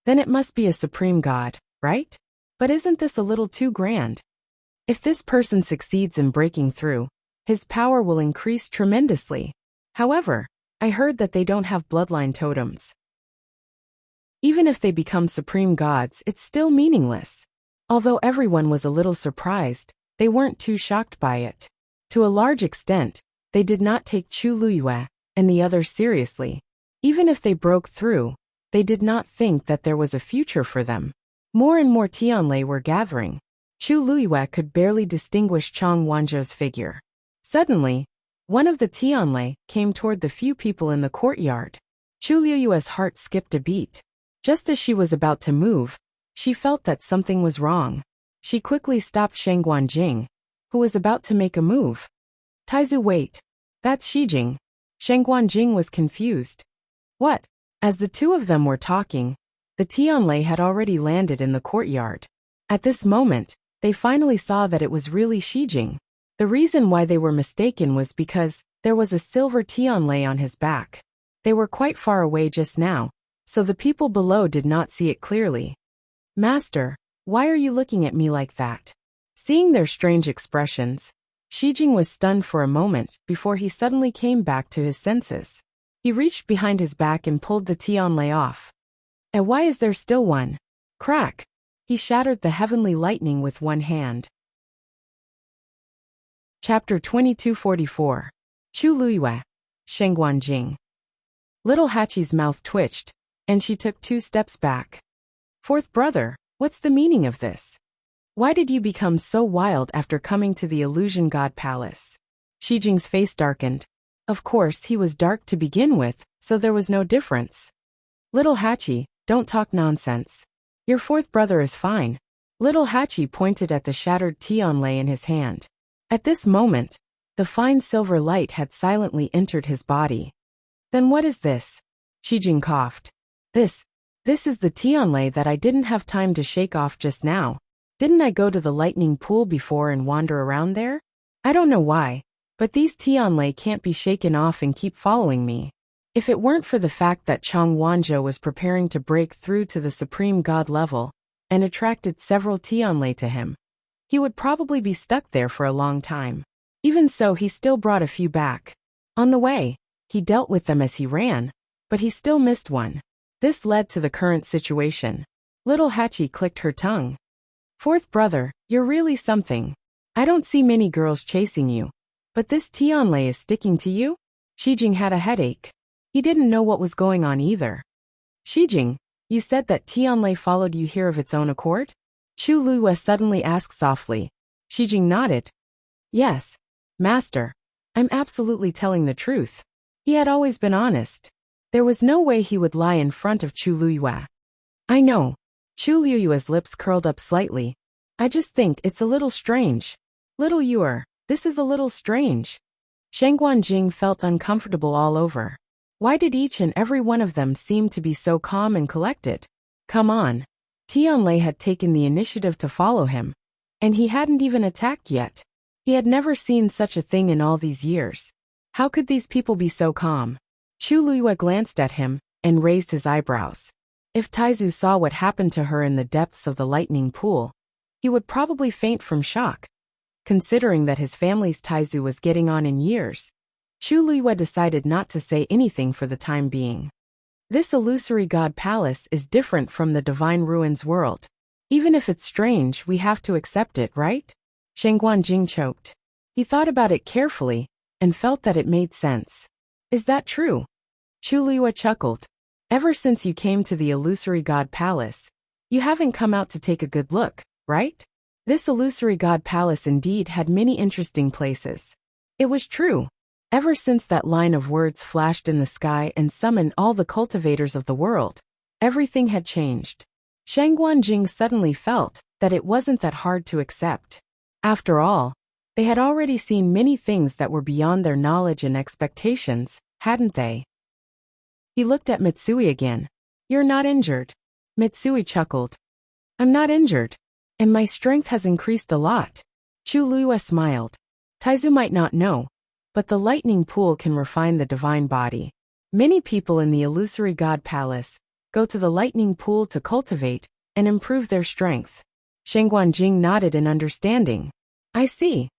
Then it must be a supreme god, right? But isn't this a little too grand? If this person succeeds in breaking through, his power will increase tremendously. However, I heard that they don't have bloodline totems. Even if they become supreme gods, it's still meaningless. Although everyone was a little surprised, they weren't too shocked by it. To a large extent, they did not take Chu Luiyue and the others seriously. Even if they broke through, they did not think that there was a future for them. More and more tianlei were gathering. Chu Luiyue could barely distinguish Chang Wanzhou's figure. Suddenly, one of the tianlei came toward the few people in the courtyard. Chu Luiyue's heart skipped a beat. Just as she was about to move, she felt that something was wrong. She quickly stopped Shang Guanjing, who was about to make a move. Taizu, wait. That's Shijing. Shang Guanjing was confused. What? As the two of them were talking, the tianlei had already landed in the courtyard. At this moment, they finally saw that it was really Shijing. The reason why they were mistaken was because there was a silver tianlei on his back. They were quite far away just now, so the people below did not see it clearly. Master, why are you looking at me like that? Seeing their strange expressions, Shijing was stunned for a moment before he suddenly came back to his senses. He reached behind his back and pulled the tianlei off. And why is there still one? Crack! He shattered the heavenly lightning with one hand. Chapter 2244. Chu Luiyue, Shang Guanjing. Little Hachi's mouth twitched, and she took 2 steps back. Fourth brother, what's the meaning of this? Why did you become so wild after coming to the Illusion God Palace? Shijing's face darkened. Of course, he was dark to begin with, so there was no difference. Little Hachi, don't talk nonsense. Your fourth brother is fine. Little Hachi pointed at the shattered tianlei in his hand. At this moment, the fine silver light had silently entered his body. Then what is this? Shijing coughed. This is the tianlei that I didn't have time to shake off just now. Didn't I go to the lightning pool before and wander around there? I don't know why, but these tianlei can't be shaken off and keep following me. If it weren't for the fact that Chang Wanzhou was preparing to break through to the supreme god level and attracted several tianlei to him, he would probably be stuck there for a long time. Even so, he still brought a few back. On the way, he dealt with them as he ran, but he still missed one. This led to the current situation. Little Hachi clicked her tongue. Fourth brother, you're really something. I don't see many girls chasing you, but this tianlei is sticking to you? Shijing had a headache. He didn't know what was going on either. Shijing, you said that tianlei followed you here of its own accord? Chu Luiyue suddenly asked softly. Shijing nodded. Yes, master. I'm absolutely telling the truth. He had always been honest. There was no way he would lie in front of Chu Luiyue. I know. Chu Luiyue's lips curled up slightly. I just think it's a little strange. Little Yuer, this is a little strange. Shang Guanjing felt uncomfortable all over. Why did each and every one of them seem to be so calm and collected? Come on. Tianlei had taken the initiative to follow him, and he hadn't even attacked yet. He had never seen such a thing in all these years. How could these people be so calm? Chu Luiyue glanced at him and raised his eyebrows. If Taizu saw what happened to her in the depths of the lightning pool, he would probably faint from shock. Considering that his family's Taizu was getting on in years, Chu Luiyue decided not to say anything for the time being. This illusory god palace is different from the divine ruins world. Even if it's strange, we have to accept it, right? Shen Guanjing choked. He thought about it carefully and felt that it made sense. Is that true? Chu Luiyue chuckled. Ever since you came to the illusory god palace, you haven't come out to take a good look, right? This illusory god palace indeed had many interesting places. It was true. Ever since that line of words flashed in the sky and summoned all the cultivators of the world, everything had changed. Shen Guanjing suddenly felt that it wasn't that hard to accept. After all, they had already seen many things that were beyond their knowledge and expectations, hadn't they? He looked at Mitsui again. You're not injured. Mitsui chuckled. I'm not injured. And my strength has increased a lot. Chu Luiyue smiled. Taizu might not know, but the lightning pool can refine the divine body. Many people in the illusory god palace go to the lightning pool to cultivate and improve their strength. Shen Guanjing nodded in understanding. I see.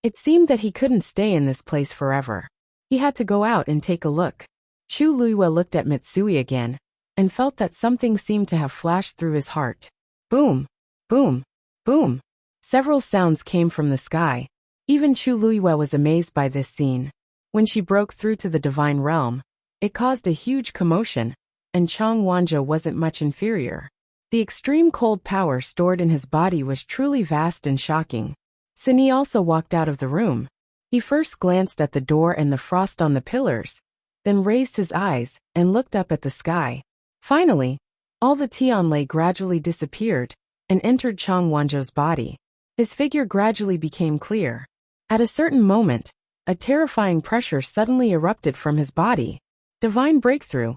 It seemed that he couldn't stay in this place forever. He had to go out and take a look. Chu Luiyue looked at Mitsui again and felt that something seemed to have flashed through his heart. Boom, boom, boom. Several sounds came from the sky. Even Chu Luiyue was amazed by this scene. When she broke through to the divine realm, it caused a huge commotion, and Chang Wanzhou wasn't much inferior. The extreme cold power stored in his body was truly vast and shocking. Sini also walked out of the room. He first glanced at the door and the frost on the pillars, then raised his eyes and looked up at the sky. Finally, all the Tianlei gradually disappeared and entered Chang Wanzhou's body. His figure gradually became clear. At a certain moment, a terrifying pressure suddenly erupted from his body. Divine breakthrough.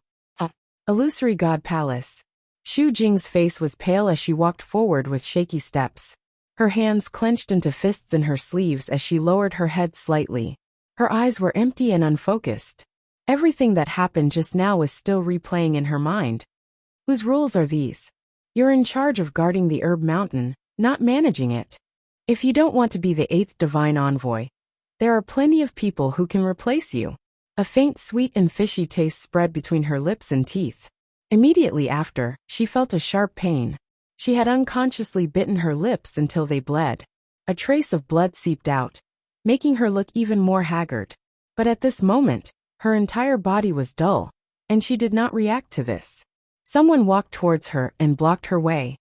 Illusory God Palace. Xu Jing's face was pale as she walked forward with shaky steps. Her hands clenched into fists in her sleeves as she lowered her head slightly. Her eyes were empty and unfocused. Everything that happened just now was still replaying in her mind. Whose rules are these? You're in charge of guarding the Herb Mountain, not managing it. If you don't want to be the 8th divine envoy, there are plenty of people who can replace you. A faint sweet and fishy taste spread between her lips and teeth. Immediately after, she felt a sharp pain. She had unconsciously bitten her lips until they bled. A trace of blood seeped out, making her look even more haggard. But at this moment, her entire body was dull, and she did not react to this. Someone walked towards her and blocked her way.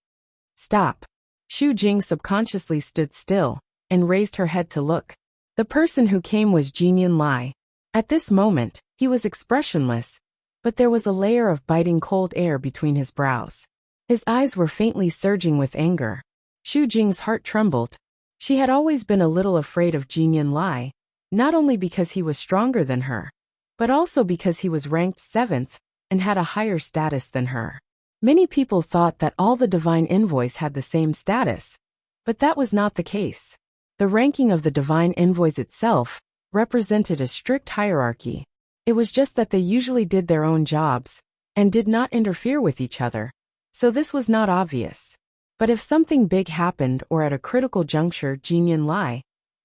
Stop. Xu Jing subconsciously stood still and raised her head to look. The person who came was Jinyan Lai. At this moment, he was expressionless, but there was a layer of biting cold air between his brows. His eyes were faintly surging with anger. Xu Jing's heart trembled. She had always been a little afraid of Jinyan Lai, not only because he was stronger than her, but also because he was ranked 7th and had a higher status than her. Many people thought that all the divine envoys had the same status, but that was not the case. The ranking of the divine envoys itself represented a strict hierarchy. It was just that they usually did their own jobs and did not interfere with each other, so this was not obvious. But if something big happened or at a critical juncture, Jinyan Lai,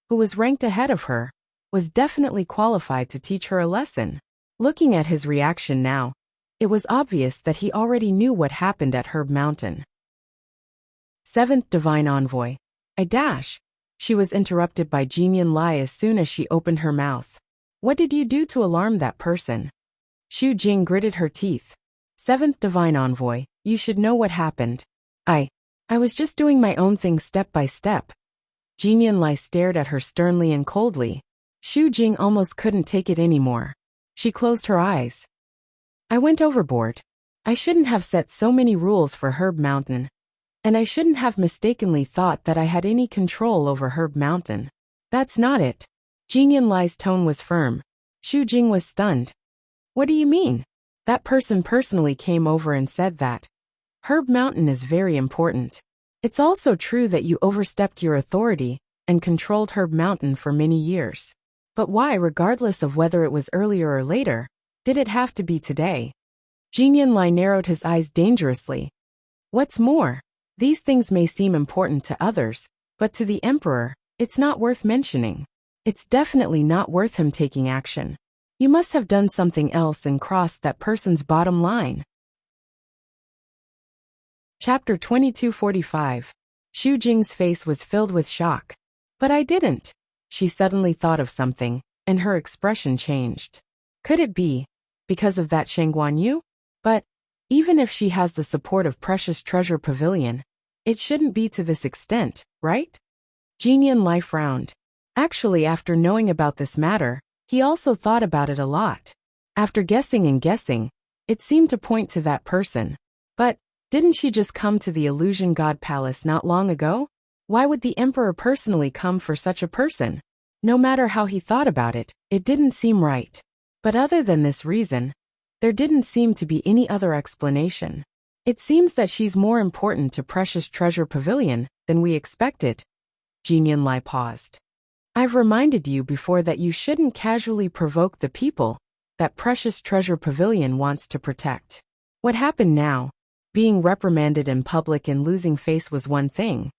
who was ranked ahead of her, was definitely qualified to teach her a lesson. Looking at his reaction now, it was obvious that he already knew what happened at Herb Mountain. 7th Divine Envoy. She was interrupted by Jinyan Lai as soon as she opened her mouth. What did you do to alarm that person? Xu Jing gritted her teeth. 7th Divine Envoy, you should know what happened. I was just doing my own thing step by step. Jinyan Lai stared at her sternly and coldly. Xu Jing almost couldn't take it anymore. She closed her eyes. I went overboard. I shouldn't have set so many rules for Herb Mountain. And I shouldn't have mistakenly thought that I had any control over Herb Mountain. That's not it. Jinyan Lai's tone was firm. Xu Jing was stunned. What do you mean? That person personally came over and said that. Herb Mountain is very important. It's also true that you overstepped your authority and controlled Herb Mountain for many years. But why, regardless of whether it was earlier or later, did it have to be today? Jinyan Lai narrowed his eyes dangerously. What's more, these things may seem important to others, but to the emperor, it's not worth mentioning. It's definitely not worth him taking action. You must have done something else and crossed that person's bottom line. Chapter 2245. Xu Jing's face was filled with shock. But I didn't. She suddenly thought of something, and her expression changed. Could it be because of that Shangguan Yu? But even if she has the support of Precious Treasure Pavilion, it shouldn't be to this extent, right? Jinian Lai frowned. Actually, after knowing about this matter, he also thought about it a lot. After guessing and guessing, it seemed to point to that person. But didn't she just come to the Illusion God Palace not long ago? Why would the Emperor personally come for such a person? No matter how he thought about it, it didn't seem right. But other than this reason, there didn't seem to be any other explanation. It seems that she's more important to Precious Treasure Pavilion than we expected. Jinian Lai paused. I've reminded you before that you shouldn't casually provoke the people that Precious Treasure Pavilion wants to protect. What happened now? Being reprimanded in public and losing face was one thing.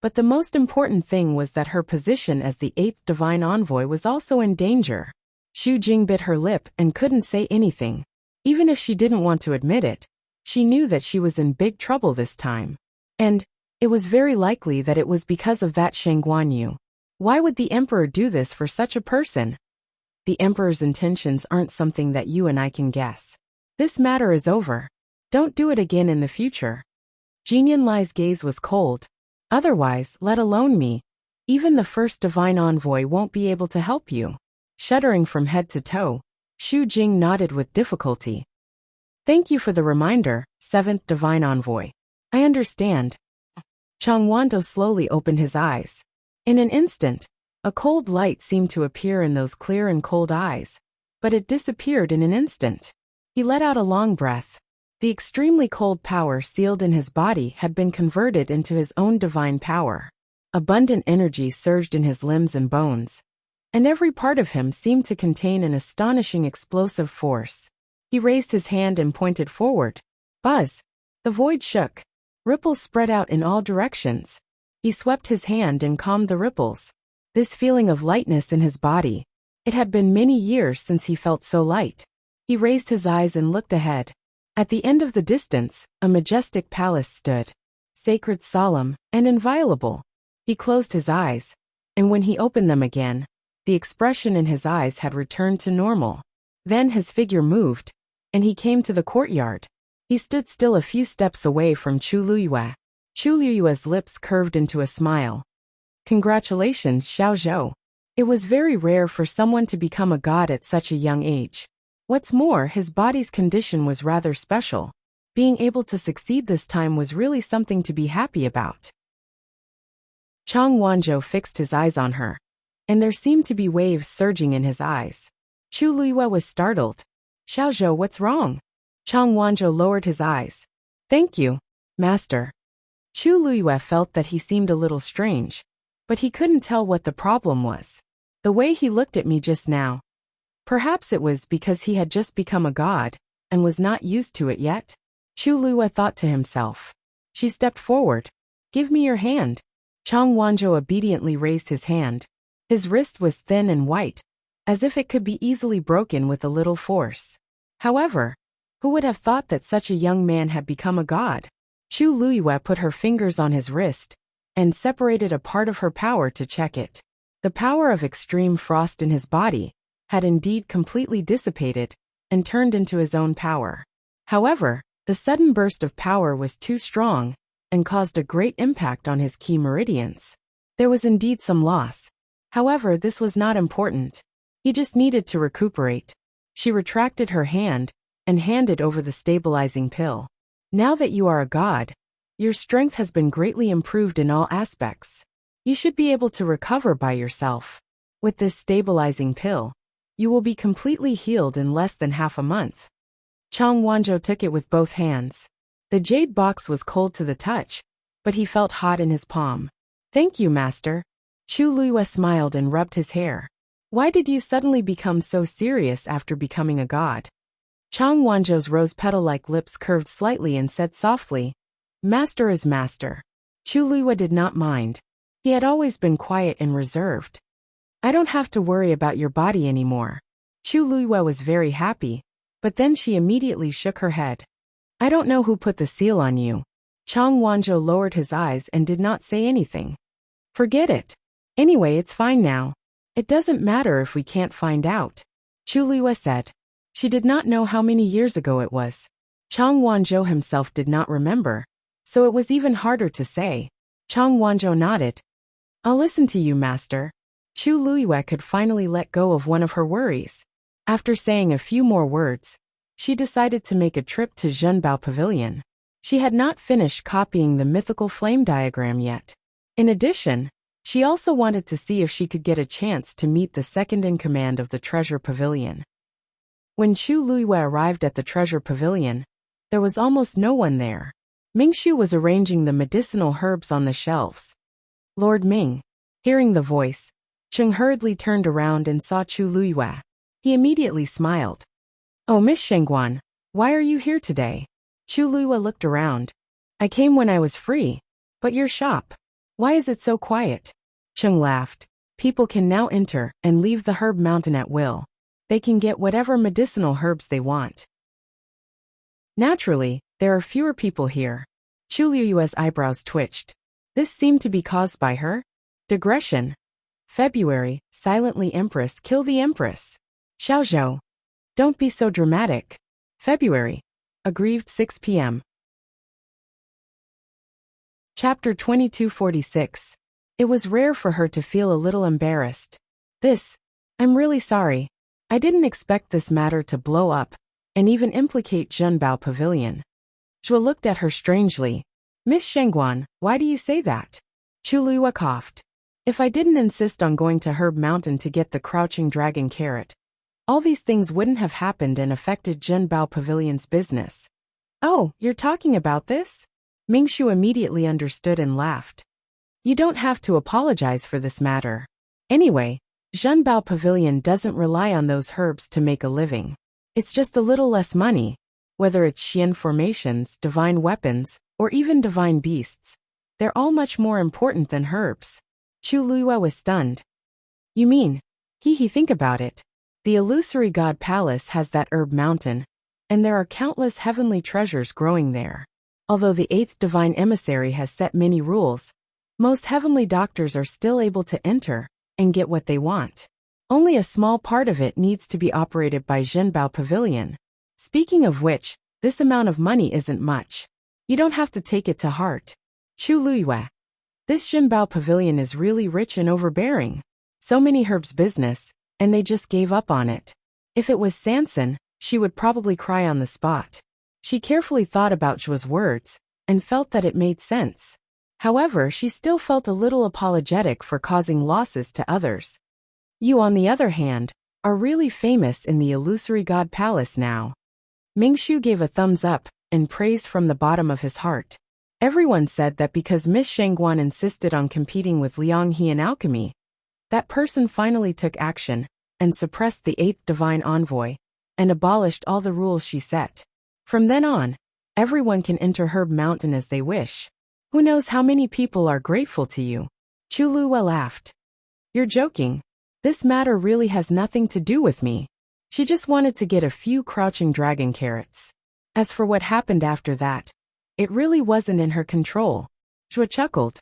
But the most important thing was that her position as the 8th Divine Envoy was also in danger. Xu Jing bit her lip and couldn't say anything. Even if she didn't want to admit it, she knew that she was in big trouble this time. And it was very likely that it was because of that Shangguan Yu. Why would the Emperor do this for such a person? The Emperor's intentions aren't something that you and I can guess. This matter is over. Don't do it again in the future. Jinian Lai's gaze was cold. Otherwise, let alone me, even the first Divine Envoy won't be able to help you. Shuddering from head to toe, Xu Jing nodded with difficulty. Thank you for the reminder, 7th Divine Envoy. I understand. Chang Wanto slowly opened his eyes. In an instant, a cold light seemed to appear in those clear and cold eyes, but it disappeared in an instant. He let out a long breath. The extremely cold power sealed in his body had been converted into his own divine power. Abundant energy surged in his limbs and bones, and every part of him seemed to contain an astonishing explosive force. He raised his hand and pointed forward. Buzz! The void shook. Ripples spread out in all directions. He swept his hand and calmed the ripples. This feeling of lightness in his body. It had been many years since he felt so light. He raised his eyes and looked ahead. At the end of the distance, a majestic palace stood. Sacred, solemn, and inviolable. He closed his eyes, and when he opened them again, the expression in his eyes had returned to normal. Then his figure moved, and he came to the courtyard. He stood still a few steps away from Chu Luyue. Chu Luyue's lips curved into a smile. Congratulations, Xiao Zhou. It was very rare for someone to become a god at such a young age. What's more, his body's condition was rather special. Being able to succeed this time was really something to be happy about. Chang Wanzhou fixed his eyes on her, and there seemed to be waves surging in his eyes. Chu Luyue was startled. Xiao Zhou, what's wrong? Chang Wanzhou lowered his eyes. Thank you, Master. Chu Luyue felt that he seemed a little strange, but he couldn't tell what the problem was. The way he looked at me just now. Perhaps it was because he had just become a god, and was not used to it yet. Chu Luyue thought to himself. She stepped forward. Give me your hand. Chang Wanzhou obediently raised his hand. His wrist was thin and white, as if it could be easily broken with a little force. However, who would have thought that such a young man had become a god? Chu Luyue put her fingers on his wrist, and separated a part of her power to check it. The power of extreme frost in his body had indeed completely dissipated, and turned into his own power. However, the sudden burst of power was too strong, and caused a great impact on his key meridians. There was indeed some loss. However, this was not important. He just needed to recuperate. She retracted her hand, and handed over the stabilizing pill. Now that you are a god, your strength has been greatly improved in all aspects. You should be able to recover by yourself. With this stabilizing pill, you will be completely healed in less than half a month. Chang Wanzhou took it with both hands. The jade box was cold to the touch, but he felt hot in his palm. Thank you, Master. Chu Luyue smiled and rubbed his hair. Why did you suddenly become so serious after becoming a god? Chang Wanzhou's rose petal-like lips curved slightly and said softly, Master is master. Chu Luyue did not mind. He had always been quiet and reserved. I don't have to worry about your body anymore. Chu Luiyue was very happy, but then she immediately shook her head. I don't know who put the seal on you. Chang Wanzhou lowered his eyes and did not say anything. Forget it. Anyway, it's fine now. It doesn't matter if we can't find out, Chu Luiyue said. She did not know how many years ago it was. Chang Wanzhou himself did not remember, so it was even harder to say. Chang Wanzhou nodded. I'll listen to you, master. Chu Luiyue could finally let go of one of her worries. After saying a few more words, she decided to make a trip to Zhenbao Pavilion. She had not finished copying the mythical flame diagram yet. In addition, she also wanted to see if she could get a chance to meet the second-in-command of the Treasure Pavilion. When Chu Luiyue arrived at the Treasure Pavilion, there was almost no one there. Mingxu was arranging the medicinal herbs on the shelves. Lord Ming, hearing the voice, Cheng hurriedly turned around and saw Chu Luiyue. He immediately smiled. Oh, Miss Shengguan, why are you here today? Chu Luiyue looked around. I came when I was free. But your shop, why is it so quiet? Cheng laughed. People can now enter and leave the herb mountain at will. They can get whatever medicinal herbs they want. Naturally, there are fewer people here. Chu Luiyue's eyebrows twitched. This seemed to be caused by her digression. February, silently Empress kill the Empress. Xiaozhou. Don't be so dramatic. February. Aggrieved 6 p.m. Chapter 2246. It was rare for her to feel a little embarrassed. I'm really sorry. I didn't expect this matter to blow up and even implicate Zhenbao Pavilion. Zhuo looked at her strangely. Miss Shengguan, why do you say that? Chu Luiyue coughed. If I didn't insist on going to Herb Mountain to get the crouching dragon carrot, all these things wouldn't have happened and affected Zhenbao Pavilion's business. Oh, you're talking about this? Mingxu immediately understood and laughed. You don't have to apologize for this matter. Anyway, Zhenbao Pavilion doesn't rely on those herbs to make a living. It's just a little less money. Whether it's Xian formations, divine weapons, or even divine beasts, they're all much more important than herbs. Chu Luiyue was stunned. You mean? Think about it. The illusory god palace has that herb mountain, and there are countless heavenly treasures growing there. Although the 8th divine emissary has set many rules, most heavenly doctors are still able to enter and get what they want. Only a small part of it needs to be operated by Zhenbao Pavilion. Speaking of which, this amount of money isn't much. You don't have to take it to heart. Chu Luiyue. This Zhenbao Pavilion is really rich and overbearing. So many herbs business, and they just gave up on it. If it was Sanson, she would probably cry on the spot. She carefully thought about Zhuo's words and felt that it made sense. However, she still felt a little apologetic for causing losses to others. You, on the other hand, are really famous in the illusory god palace now. Mingxu gave a thumbs up and praised from the bottom of his heart. Everyone said that because Miss Shengguan insisted on competing with Liang He in alchemy, that person finally took action and suppressed the 8th divine envoy and abolished all the rules she set. From then on, everyone can enter Herb Mountain as they wish. Who knows how many people are grateful to you? Chu Luiyue laughed. You're joking. This matter really has nothing to do with me. She just wanted to get a few crouching dragon carrots. As for what happened after that, it really wasn't in her control. Zhuo chuckled.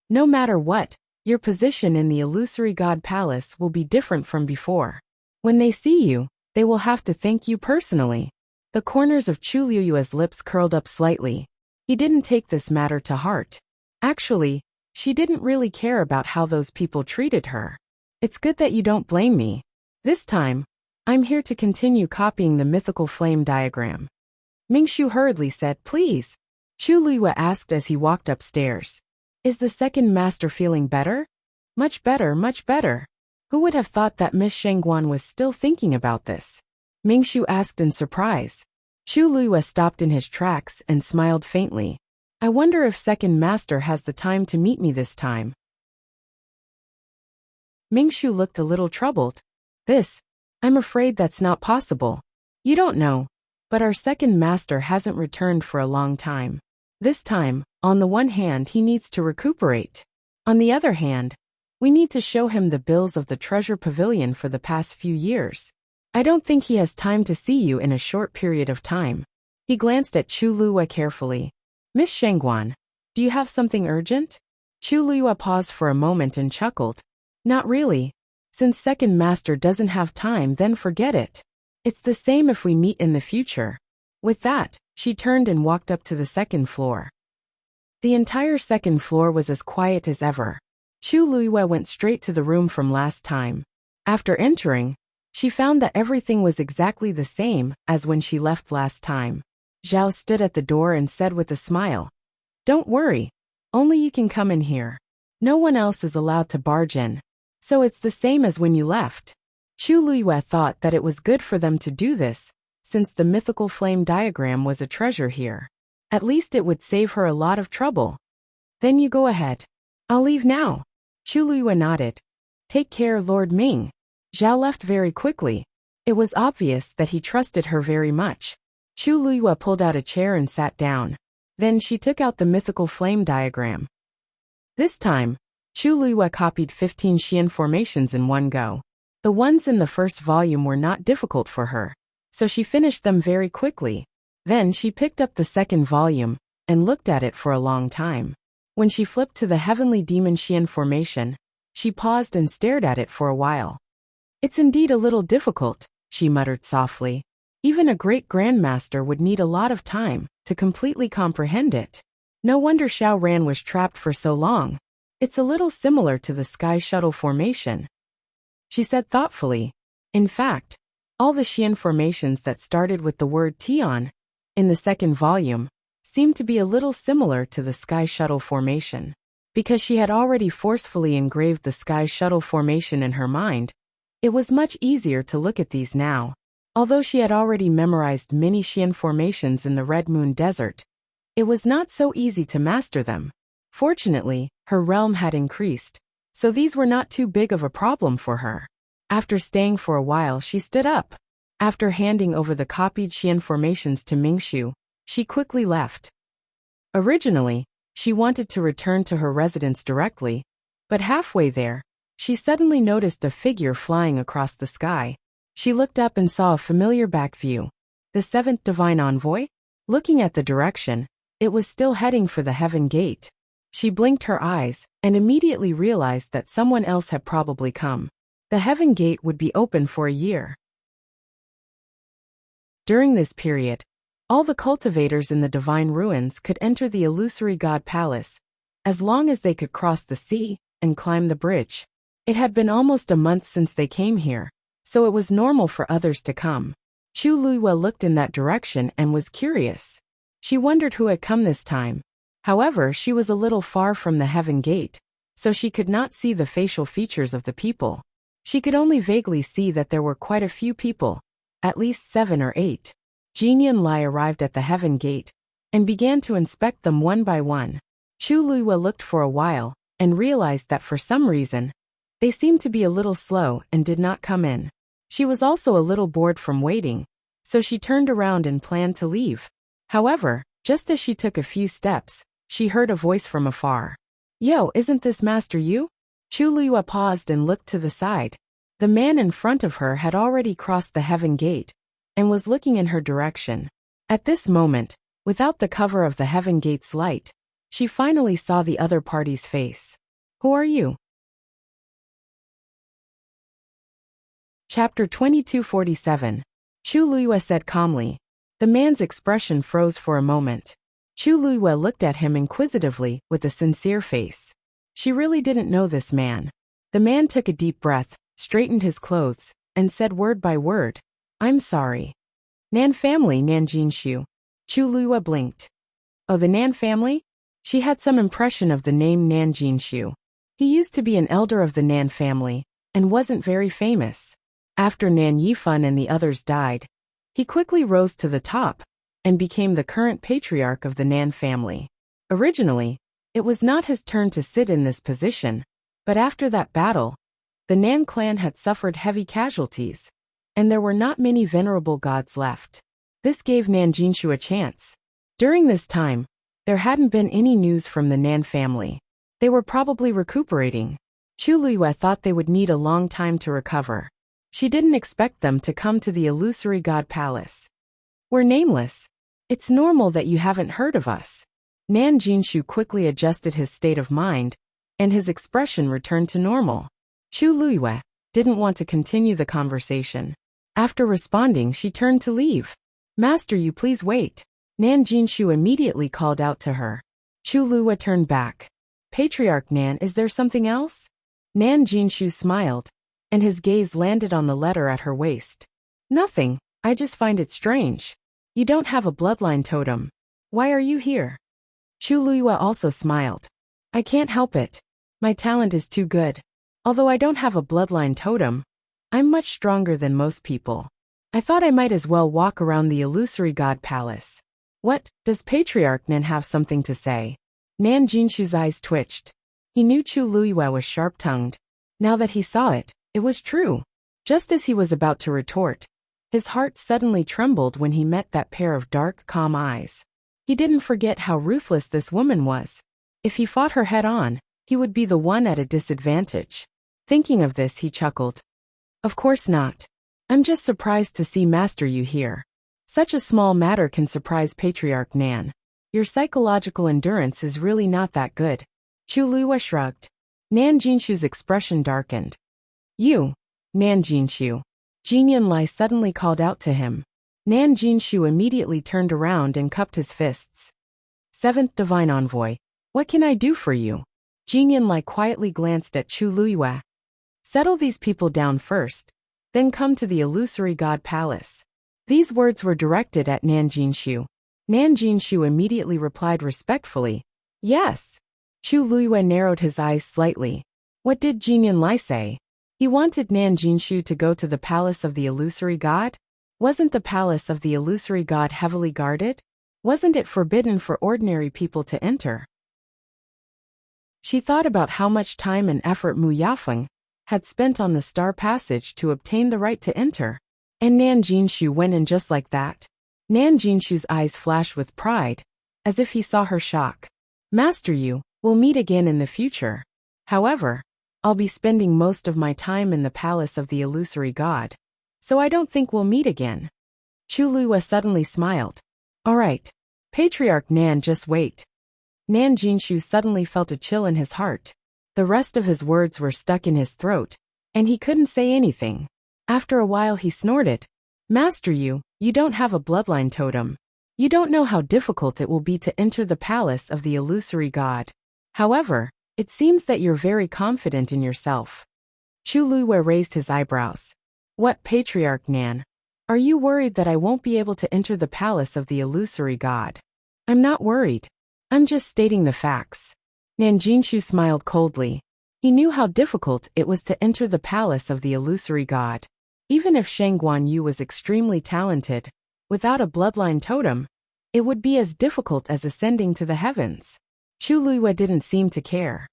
No matter what, your position in the illusory god palace will be different from before. When they see you, they will have to thank you personally. The corners of Chu Luiyue's lips curled up slightly. He didn't take this matter to heart. Actually, she didn't really care about how those people treated her. It's good that you don't blame me. This time, I'm here to continue copying the mythical flame diagram. Mingxu hurriedly said, please. Chu Luiyue asked as he walked upstairs. Is the second master feeling better? Much better, much better. Who would have thought that Miss Shengguan was still thinking about this? Mingxu asked in surprise. Chu Luiyue stopped in his tracks and smiled faintly. I wonder if second master has the time to meet me this time. Mingxu looked a little troubled. I'm afraid that's not possible. You don't know, but our second master hasn't returned for a long time. This time, on the one hand, he needs to recuperate. On the other hand, We need to show him the bills of the treasure pavilion for the past few years. I don't think he has time to see you in a short period of time. He glanced at Chu Luwa carefully. Miss Shangguan, do you have something urgent? Chu Luwa paused for a moment and chuckled. Not really. Since second master doesn't have time, then forget it. It's the same if we meet in the future. With that, she turned and walked up to the second floor. The entire second floor was as quiet as ever. Chu Luwa went straight to the room from last time. After entering, she found that everything was exactly the same as when she left last time. Zhao stood at the door and said with a smile, "Don't worry, only you can come in here. No one else is allowed to barge in. So it's the same as when you left." Chu Luwa thought that it was good for them to do this, since the mythical flame diagram was a treasure here. At least it would save her a lot of trouble. "Then you go ahead. I'll leave now." Chu Luwa nodded. "Take care, Lord Ming." Zhao left very quickly. It was obvious that he trusted her very much. Chu Luwa pulled out a chair and sat down. Then she took out the mythical flame diagram. This time, Chu Luwa copied 15 Xian formations in one go. The ones in the first volume were not difficult for her, so she finished them very quickly. Then she picked up the second volume and looked at it for a long time. When she flipped to the Heavenly Demon Xian formation, she paused and stared at it for a while. "It's indeed a little difficult," she muttered softly. "Even a great grandmaster would need a lot of time to completely comprehend it. No wonder Xiao Ran was trapped for so long. It's a little similar to the Sky Shuttle formation," she said thoughtfully. In fact, all the Xian formations that started with the word Tian in the second volume seemed to be a little similar to the Sky Shuttle formation. Because she had already forcefully engraved the Sky Shuttle formation in her mind, it was much easier to look at these now. Although she had already memorized many Xian formations in the Red Moon Desert, it was not so easy to master them. Fortunately, her realm had increased, so these were not too big of a problem for her. After staying for a while, she stood up. After handing over the copied Xian formations to Mingshu, she quickly left. Originally, she wanted to return to her residence directly, but halfway there, she suddenly noticed a figure flying across the sky. She looked up and saw a familiar back view. The seventh divine envoy? Looking at the direction, it was still heading for the Heaven Gate. She blinked her eyes and immediately realized that someone else had probably come. The Heaven Gate would be open for a year. During this period, all the cultivators in the Divine Ruins could enter the illusory God Palace, as long as they could cross the sea and climb the bridge. It had been almost a month since they came here, so it was normal for others to come. Chu Luwa looked in that direction and was curious. She wondered who had come this time. However, she was a little far from the Heaven Gate, so she could not see the facial features of the people. She could only vaguely see that there were quite a few people, at least 7 or 8. Jin Yunlai arrived at the Heaven Gate and began to inspect them one by one. Chu Luwa looked for a while and realized that for some reason, they seemed to be a little slow and did not come in. She was also a little bored from waiting, so she turned around and planned to leave. However, just as she took a few steps, she heard a voice from afar. "Yo, isn't this Master Yu?" Chu Luwa paused and looked to the side. The man in front of her had already crossed the Heaven Gate and was looking in her direction. At this moment, without the cover of the Heaven Gate's light, she finally saw the other party's face. "Who are you?" Chapter 2247. Chu Luwa said calmly. The man's expression froze for a moment. Chu Luwa looked at him inquisitively with a sincere face. She really didn't know this man. The man took a deep breath, straightened his clothes, and said word by word, "I'm sorry." "Nan family, Nan Jinshu." Chu Luwa blinked. "Oh, the Nan family?" She had some impression of the name Nan Jinshu. He used to be an elder of the Nan family, and wasn't very famous. After Nan Yifan and the others died, he quickly rose to the top and became the current patriarch of the Nan family. Originally, it was not his turn to sit in this position, but after that battle, the Nan clan had suffered heavy casualties, and there were not many venerable gods left. This gave Nan Jinshu a chance. During this time, there hadn't been any news from the Nan family. They were probably recuperating. Chu Luiyue thought they would need a long time to recover. She didn't expect them to come to the illusory god palace. We're nameless. It's normal that you haven't heard of us. Nan Jinshu quickly adjusted his state of mind, and his expression returned to normal. Chu Luiyue didn't want to continue the conversation. After responding, she turned to leave. Master, you please wait. Nan Jinshu immediately called out to her. Chu Luiyue turned back. Patriarch Nan, is there something else? Nan Jinshu smiled, and his gaze landed on the letter at her waist. Nothing, I just find it strange. You don't have a bloodline totem. Why are you here? Chu Luiyue also smiled. I can't help it. My talent is too good. Although I don't have a bloodline totem, I'm much stronger than most people. I thought I might as well walk around the illusory god palace. What, does Patriarch Nan have something to say? Nan Jinshu's eyes twitched. He knew Chu Luiyue was sharp-tongued. Now that he saw it, it was true. Just as he was about to retort, his heart suddenly trembled when he met that pair of dark, calm eyes. He didn't forget how ruthless this woman was. If he fought her head-on, he would be the one at a disadvantage. Thinking of this, he chuckled. Of course not. I'm just surprised to see Master you here. Such a small matter can surprise Patriarch Nan. Your psychological endurance is really not that good. Chu Luiyue shrugged. Nan Jinshu's expression darkened. You, Nan Jinshu. Jin Yunlai suddenly called out to him. Nan Jinshu immediately turned around and cupped his fists. Seventh Divine Envoy, what can I do for you? Jin Yunlai quietly glanced at Chu Luiyue. Settle these people down first, then come to the illusory god palace. These words were directed at Nan Jinshu. Nan Jinshu immediately replied respectfully, yes. Chu Luiyue narrowed his eyes slightly. What did Jin Yunlai say? He wanted Nan Jinshu to go to the palace of the illusory god? Wasn't the palace of the illusory god heavily guarded? Wasn't it forbidden for ordinary people to enter? She thought about how much time and effort Mu Yafeng had spent on the star passage to obtain the right to enter. And Nan Jinshu went in just like that. Nan Jinshu's eyes flashed with pride, as if he saw her shock. Master you, we'll meet again in the future. However, I'll be spending most of my time in the palace of the illusory god, so I don't think we'll meet again. Chu Luiyue suddenly smiled. All right. Patriarch Nan, just wait. Nan Jinshu suddenly felt a chill in his heart. The rest of his words were stuck in his throat, and he couldn't say anything. After a while he snorted. Master you don't have a bloodline totem. You don't know how difficult it will be to enter the palace of the illusory god. However, it seems that you're very confident in yourself. Chu Luiyue raised his eyebrows. What, Patriarch Nan? Are you worried that I won't be able to enter the palace of the illusory god? I'm not worried. I'm just stating the facts. Nan Jinshu smiled coldly. He knew how difficult it was to enter the palace of the illusory god. Even if Shang Guanyu was extremely talented, without a bloodline totem, it would be as difficult as ascending to the heavens. Chu Luiyue didn't seem to care.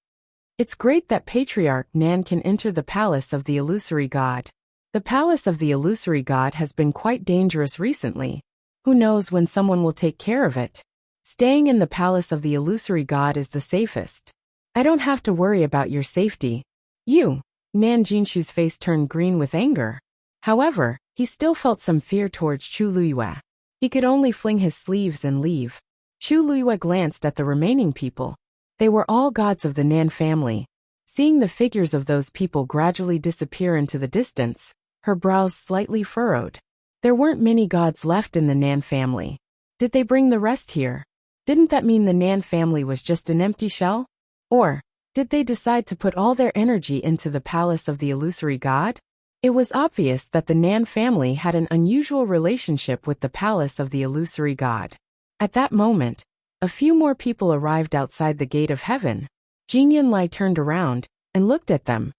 It's great that Patriarch Nan can enter the palace of the illusory god. The palace of the illusory god has been quite dangerous recently. Who knows when someone will take care of it? Staying in the palace of the illusory god is the safest. I don't have to worry about your safety. You, Nan Jinshu's face turned green with anger. However, he still felt some fear towards Chu Luiyue. He could only fling his sleeves and leave. Chu Luiyue glanced at the remaining people. They were all gods of the Nan family. Seeing the figures of those people gradually disappear into the distance, her brows slightly furrowed. There weren't many gods left in the Nan family. Did they bring the rest here? Didn't that mean the Nan family was just an empty shell? Or, did they decide to put all their energy into the palace of the illusory god? It was obvious that the Nan family had an unusual relationship with the palace of the illusory god. At that moment, a few more people arrived outside the gate of heaven. Jin Yunlai turned around and looked at them.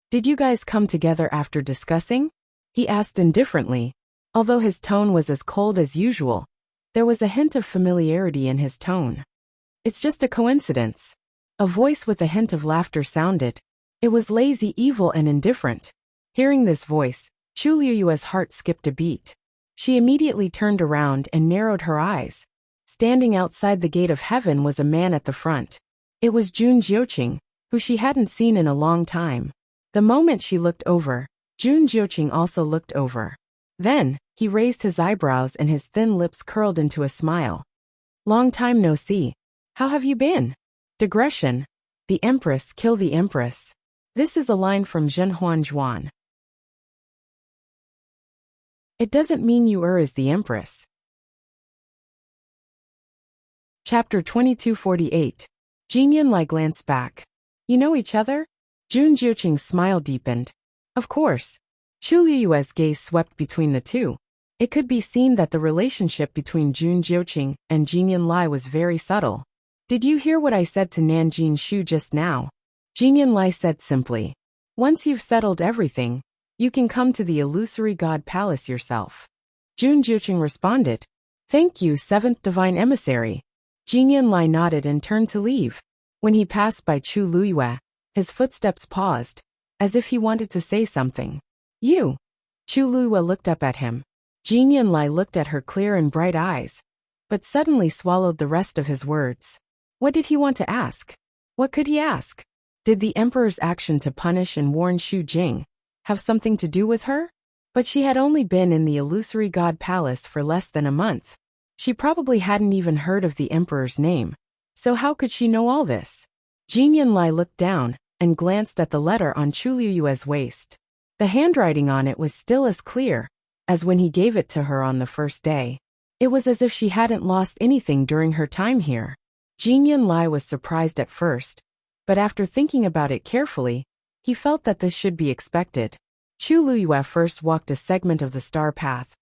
Did you guys come together after discussing? He asked indifferently. Although his tone was as cold as usual, there was a hint of familiarity in his tone. It's just a coincidence. A voice with a hint of laughter sounded. It was lazy, evil, and indifferent. Hearing this voice, Chu Luiyue's heart skipped a beat. She immediately turned around and narrowed her eyes. Standing outside the gate of heaven was a man at the front. It was Jun Jiuqing, who she hadn't seen in a long time. The moment she looked over, Jun Jiuqing also looked over. Then, he raised his eyebrows and his thin lips curled into a smile. Long time no see. How have you been? Digression. The Empress kill the Empress. This is a line from Zhenhuan Zhuan. It doesn't mean you is the Empress. Chapter 2248. Jin Yunlai glanced back. You know each other? Jun Jiuqing's smile deepened. Of course. Chu Liyue's gaze swept between the two. It could be seen that the relationship between Jun Jiuqing and Jin Yunlai was very subtle. Did you hear what I said to Nanjin Shu just now? Jin Yunlai said simply. Once you've settled everything, you can come to the illusory god palace yourself. Jun Jiuqing responded. Thank you, seventh divine emissary. Jin Yunlai nodded and turned to leave. When he passed by Chu Liyue, his footsteps paused, as if he wanted to say something. You. Chu Liyue looked up at him. Jin Yunlai looked at her clear and bright eyes, but suddenly swallowed the rest of his words. What did he want to ask? What could he ask? Did the emperor's action to punish and warn Xu Jing have something to do with her? But she had only been in the illusory god palace for less than a month. She probably hadn't even heard of the emperor's name. So how could she know all this? Jin Yunlai looked down and glanced at the letter on Chu Liyue's waist. The handwriting on it was still as clear as when he gave it to her on the first day. It was as if she hadn't lost anything during her time here. Jin Yunlai was surprised at first, but after thinking about it carefully, he felt that this should be expected. Chu Liyue first walked a segment of the star path,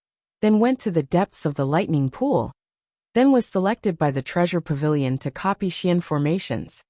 then went to the depths of the lightning pool, then was selected by the treasure pavilion to copy Xian formations.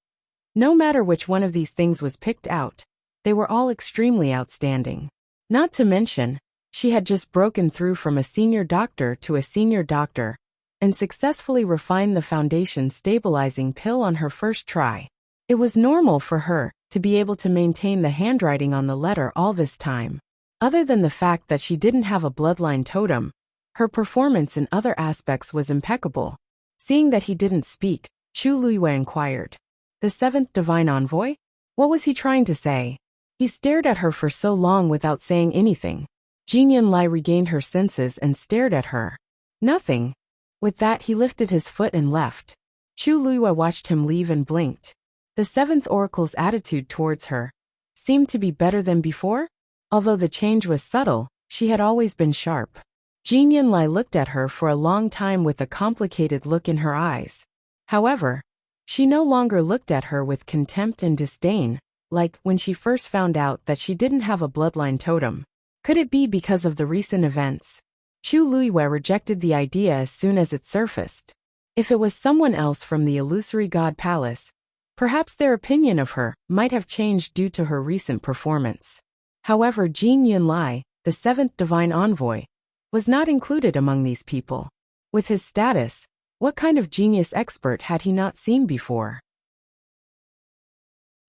No matter which one of these things was picked out, they were all extremely outstanding. Not to mention, she had just broken through from a senior doctor to a senior doctor, and successfully refined the foundation stabilizing pill on her first try. It was normal for her to be able to maintain the handwriting on the letter all this time. Other than the fact that she didn't have a bloodline totem, her performance in other aspects was impeccable. Seeing that he didn't speak, Chu Liyue inquired. The seventh divine envoy? What was he trying to say? He stared at her for so long without saying anything. Jin Yunlai regained her senses and stared at her. Nothing. With that he lifted his foot and left. Chu Liyue watched him leave and blinked. The seventh oracle's attitude towards her seemed to be better than before. Although the change was subtle, she had always been sharp. Jin Yunlai looked at her for a long time with a complicated look in her eyes. However, she no longer looked at her with contempt and disdain, like when she first found out that she didn't have a bloodline totem. Could it be because of the recent events? Chu Liyue rejected the idea as soon as it surfaced. If it was someone else from the illusory god palace, perhaps their opinion of her might have changed due to her recent performance. However, Jin Yunlai, the seventh divine envoy, was not included among these people. With his status, what kind of genius expert had he not seen before?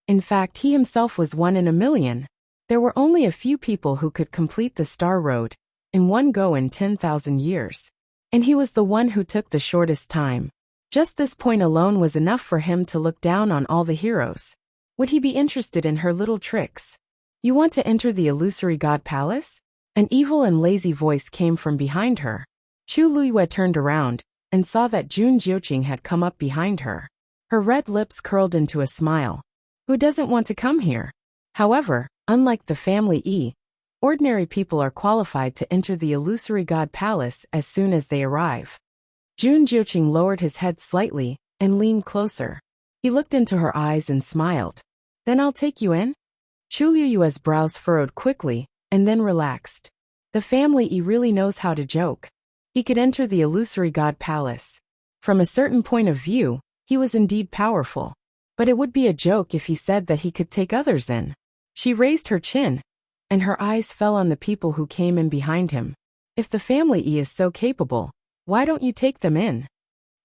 In fact, he himself was one in a million. There were only a few people who could complete the Star Road in one go in 10,000 years. And he was the one who took the shortest time. Just this point alone was enough for him to look down on all the heroes. Would he be interested in her little tricks? You want to enter the illusory god palace? An evil and lazy voice came from behind her. Chu Liyue turned around and saw that Jun Jiuqing had come up behind her. Her red lips curled into a smile. Who doesn't want to come here? However, unlike the family E, ordinary people are qualified to enter the illusory god palace as soon as they arrive. Jun Jiuqing lowered his head slightly and leaned closer. He looked into her eyes and smiled. Then I'll take you in? Chu Liyue's brows furrowed quickly and then relaxed. The family E really knows how to joke. He could enter the illusory god palace. From a certain point of view, he was indeed powerful. But it would be a joke if he said that he could take others in. She raised her chin, and her eyes fell on the people who came in behind him. If the family E is so capable, why don't you take them in?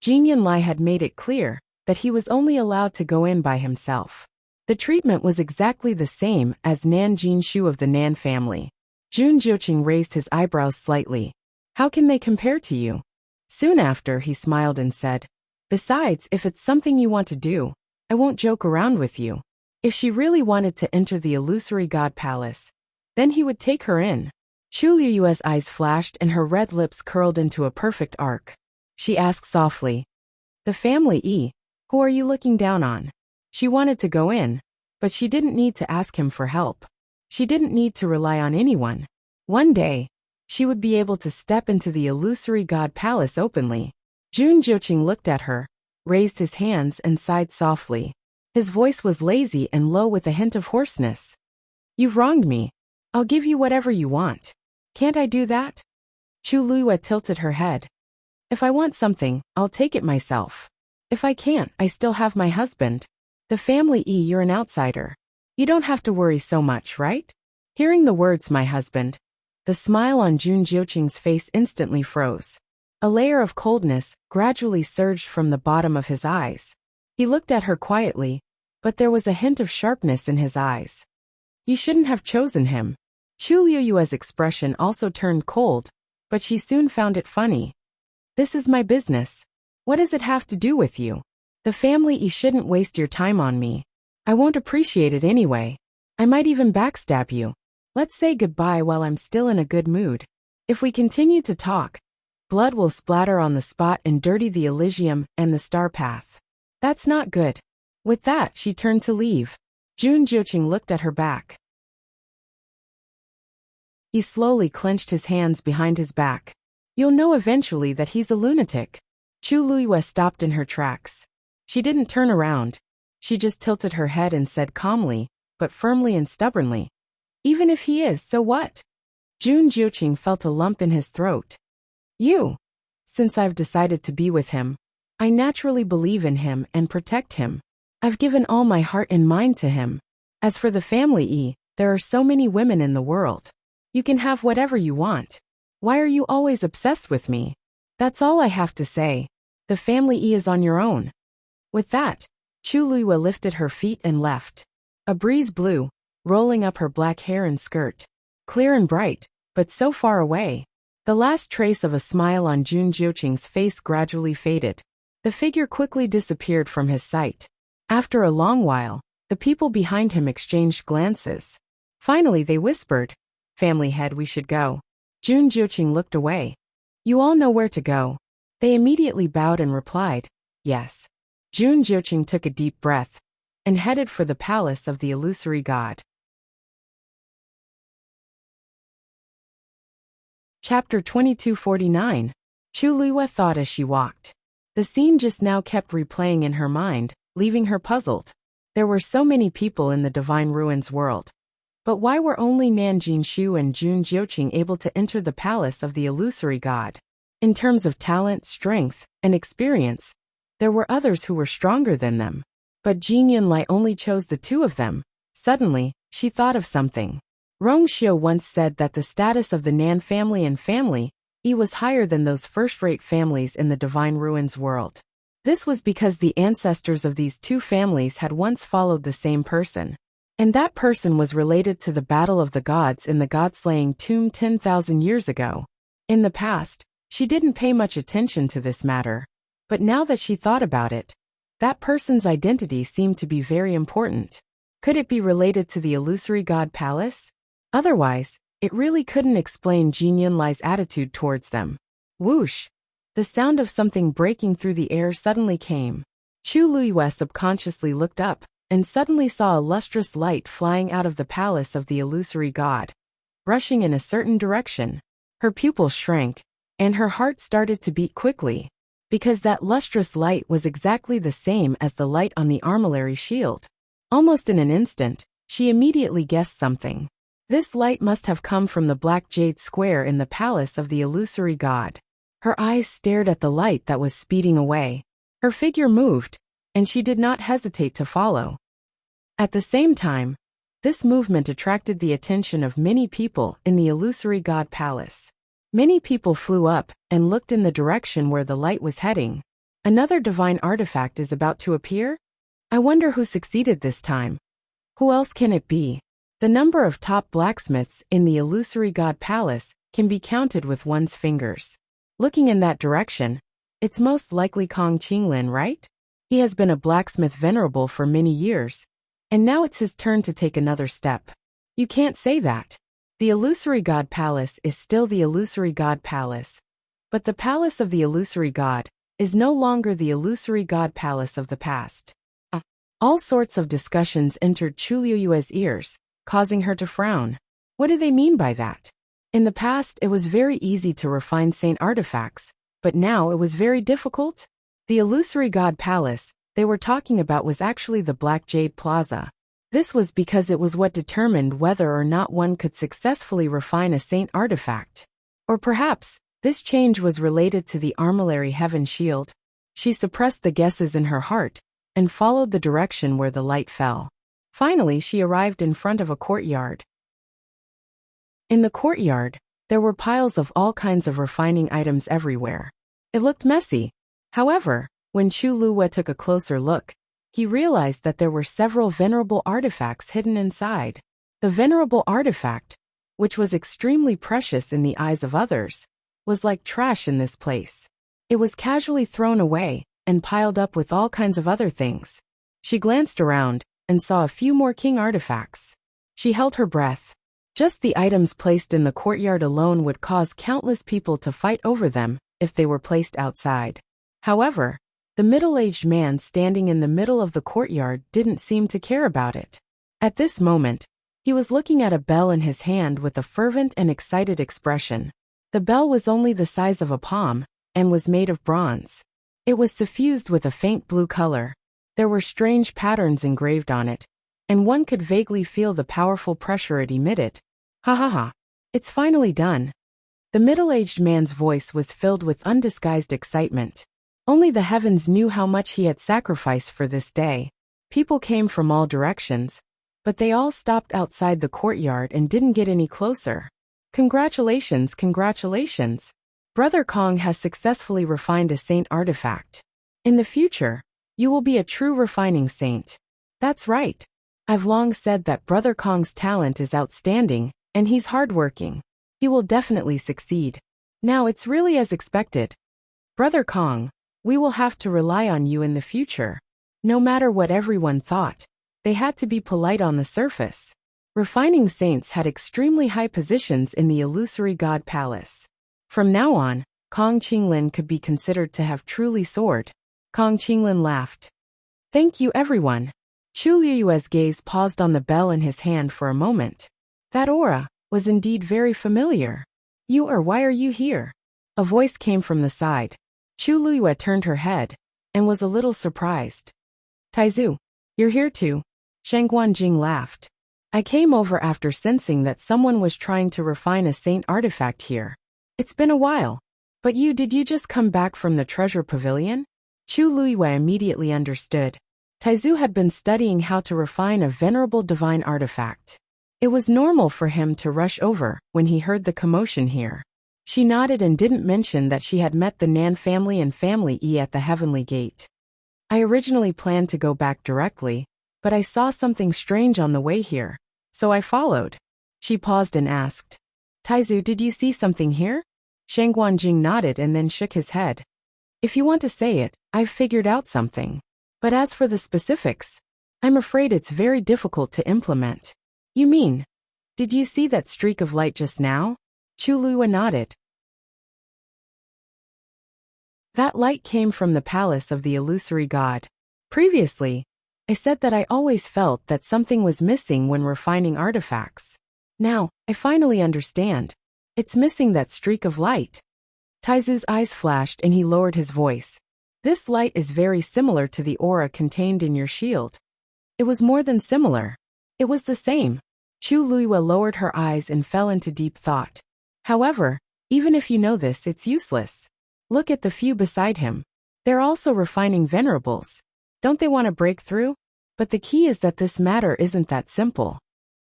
Jin Yunlai had made it clear that he was only allowed to go in by himself. The treatment was exactly the same as Nan Jinshu of the Nan family. Jun Jiuqing raised his eyebrows slightly. How can they compare to you? Soon after, he smiled and said, Besides, if it's something you want to do, I won't joke around with you. If she really wanted to enter the illusory god palace, then he would take her in. Chu Liyue's eyes flashed and her red lips curled into a perfect arc. She asked softly, "The family E, who are you looking down on?" She wanted to go in, but she didn't need to ask him for help. She didn't need to rely on anyone. One day, she would be able to step into the illusory god palace openly. Jun Jiuqing looked at her, raised his hands and sighed softly. His voice was lazy and low with a hint of hoarseness. "You've wronged me. I'll give you whatever you want. Can't I do that?" Chu Liyue tilted her head. "If I want something, I'll take it myself. If I can't, I still have my husband. The family E, you're an outsider. You don't have to worry so much, right?" Hearing the words "my husband," the smile on Jun Jiuqing's face instantly froze. A layer of coldness gradually surged from the bottom of his eyes. He looked at her quietly, but there was a hint of sharpness in his eyes. "You shouldn't have chosen him." Chu Liyue's expression also turned cold, but she soon found it funny. "This is my business. What does it have to do with you? The family E shouldn't waste your time on me. I won't appreciate it anyway. I might even backstab you. Let's say goodbye while I'm still in a good mood. If we continue to talk, blood will splatter on the spot and dirty the Elysium and the star path. That's not good." With that, she turned to leave. Jun Jiuqing looked at her back. He slowly clenched his hands behind his back. "You'll know eventually that he's a lunatic." Chu Liyue stopped in her tracks. She didn't turn around. She just tilted her head and said calmly, but firmly and stubbornly, "Even if he is, so what?" Jun Jiuqing felt a lump in his throat. Since I've decided to be with him, I naturally believe in him and protect him. I've given all my heart and mind to him. As for the family E, there are so many women in the world. You can have whatever you want. Why are you always obsessed with me? That's all I have to say. The family E is on your own." With that, Chu Liyue lifted her feet and left. A breeze blew, rolling up her black hair and skirt. Clear and bright, but so far away. The last trace of a smile on Jun Jiuqing's face gradually faded. The figure quickly disappeared from his sight. After a long while, the people behind him exchanged glances. Finally they whispered, "Family head, we should go." Jun Jiuqing looked away. "You all know where to go." They immediately bowed and replied, "Yes." Jun Jiuqing took a deep breath and headed for the palace of the illusory god. Chapter 2249. Chu Liyue thought as she walked. The scene just now kept replaying in her mind, leaving her puzzled. There were so many people in the Divine Ruins world. But why were only Nan Jinshu and Jun Jiuqing able to enter the palace of the illusory god? In terms of talent, strength, and experience, there were others who were stronger than them. But Jin Yunlai only chose the two of them. Suddenly, she thought of something. Rong Xiu once said that the status of the Nan family and family E was higher than those first-rate families in the Divine Ruins world. This was because the ancestors of these two families had once followed the same person. And that person was related to the Battle of the Gods in the God-slaying tomb 10,000 years ago. In the past, she didn't pay much attention to this matter. But now that she thought about it, that person's identity seemed to be very important. Could it be related to the illusory god palace? Otherwise, it really couldn't explain Jin Yunlai's attitude towards them. Whoosh! The sound of something breaking through the air suddenly came. Chu Liyue subconsciously looked up and suddenly saw a lustrous light flying out of the palace of the illusory god, rushing in a certain direction. Her pupils shrank, and her heart started to beat quickly, because that lustrous light was exactly the same as the light on the armillary shield. Almost in an instant, she immediately guessed something. This light must have come from the black jade square in the palace of the illusory god. Her eyes stared at the light that was speeding away. Her figure moved, and she did not hesitate to follow. At the same time, this movement attracted the attention of many people in the illusory god palace. Many people flew up and looked in the direction where the light was heading. Another divine artifact is about to appear? I wonder who succeeded this time. Who else can it be? The number of top blacksmiths in the illusory god palace can be counted with one's fingers. Looking in that direction, it's most likely Kong Qinglin, right? He has been a blacksmith venerable for many years, And now it's his turn to take another step. You can't say that. The illusory god palace is still the illusory god palace. But the palace of the illusory god is no longer the illusory god palace of the past. All sorts of discussions entered Chu Liyue's ears, causing her to frown. What do they mean by that? In the past, it was very easy to refine saint artifacts, but now it was very difficult? The illusory god palace they were talking about was actually the Black Jade Plaza. This was because it was what determined whether or not one could successfully refine a saint artifact. Or perhaps, this change was related to the armillary heaven shield. She suppressed the guesses in her heart and followed the direction where the light fell. Finally, she arrived in front of a courtyard. In the courtyard, there were piles of all kinds of refining items everywhere. It looked messy. However, when Chu Liyue took a closer look, he realized that there were several venerable artifacts hidden inside. The venerable artifact, which was extremely precious in the eyes of others, was like trash in this place. It was casually thrown away and piled up with all kinds of other things. She glanced around and saw a few more king artifacts. She held her breath. Just the items placed in the courtyard alone would cause countless people to fight over them if they were placed outside. However, the middle-aged man standing in the middle of the courtyard didn't seem to care about it. At this moment, he was looking at a bell in his hand with a fervent and excited expression. The bell was only the size of a palm and was made of bronze. It was suffused with a faint blue color. There were strange patterns engraved on it, and one could vaguely feel the powerful pressure it emitted. Ha ha ha. It's finally done. The middle-aged man's voice was filled with undisguised excitement. Only the heavens knew how much he had sacrificed for this day. People came from all directions, but they all stopped outside the courtyard and didn't get any closer. Congratulations, congratulations. Brother Kong has successfully refined a saint artifact. In the future, you will be a true refining saint. That's right. I've long said that Brother Kong's talent is outstanding, and he's hardworking. He will definitely succeed. Now it's really as expected. Brother Kong, we will have to rely on you in the future. No matter what everyone thought, they had to be polite on the surface. Refining saints had extremely high positions in the illusory god palace. From now on, Kong Qinglin could be considered to have truly soared. Kong Qinglin laughed. Thank you, everyone. Chu Liyue's gaze paused on the bell in his hand for a moment. That aura was indeed very familiar. Why are you here? A voice came from the side. Chu Liyue turned her head and was a little surprised. Taizu, you're here too? Shang Guanjing laughed. I came over after sensing that someone was trying to refine a saint artifact here. It's been a while. But did you just come back from the treasure pavilion? Chu Liyue immediately understood. Taizu had been studying how to refine a venerable divine artifact. It was normal for him to rush over when he heard the commotion here. She nodded and didn't mention that she had met the Nan family and Family E at the Heavenly Gate. I originally planned to go back directly, but I saw something strange on the way here, so I followed. She paused and asked, Taizu, did you see something here? Shang Guanjing nodded and then shook his head. If you want to say it, I've figured out something. But as for the specifics, I'm afraid it's very difficult to implement. You mean, did you see that streak of light just now? Chu Liyue nodded. That light came from the palace of the illusory god. Previously, I said that I always felt that something was missing when refining artifacts. Now, I finally understand. It's missing that streak of light. Taizu's eyes flashed and he lowered his voice. This light is very similar to the aura contained in your shield. It was more than similar. It was the same. Chu Liyue lowered her eyes and fell into deep thought. However, even if you know this, it's useless. Look at the few beside him. They're also refining venerables. Don't they want to break through? But the key is that this matter isn't that simple.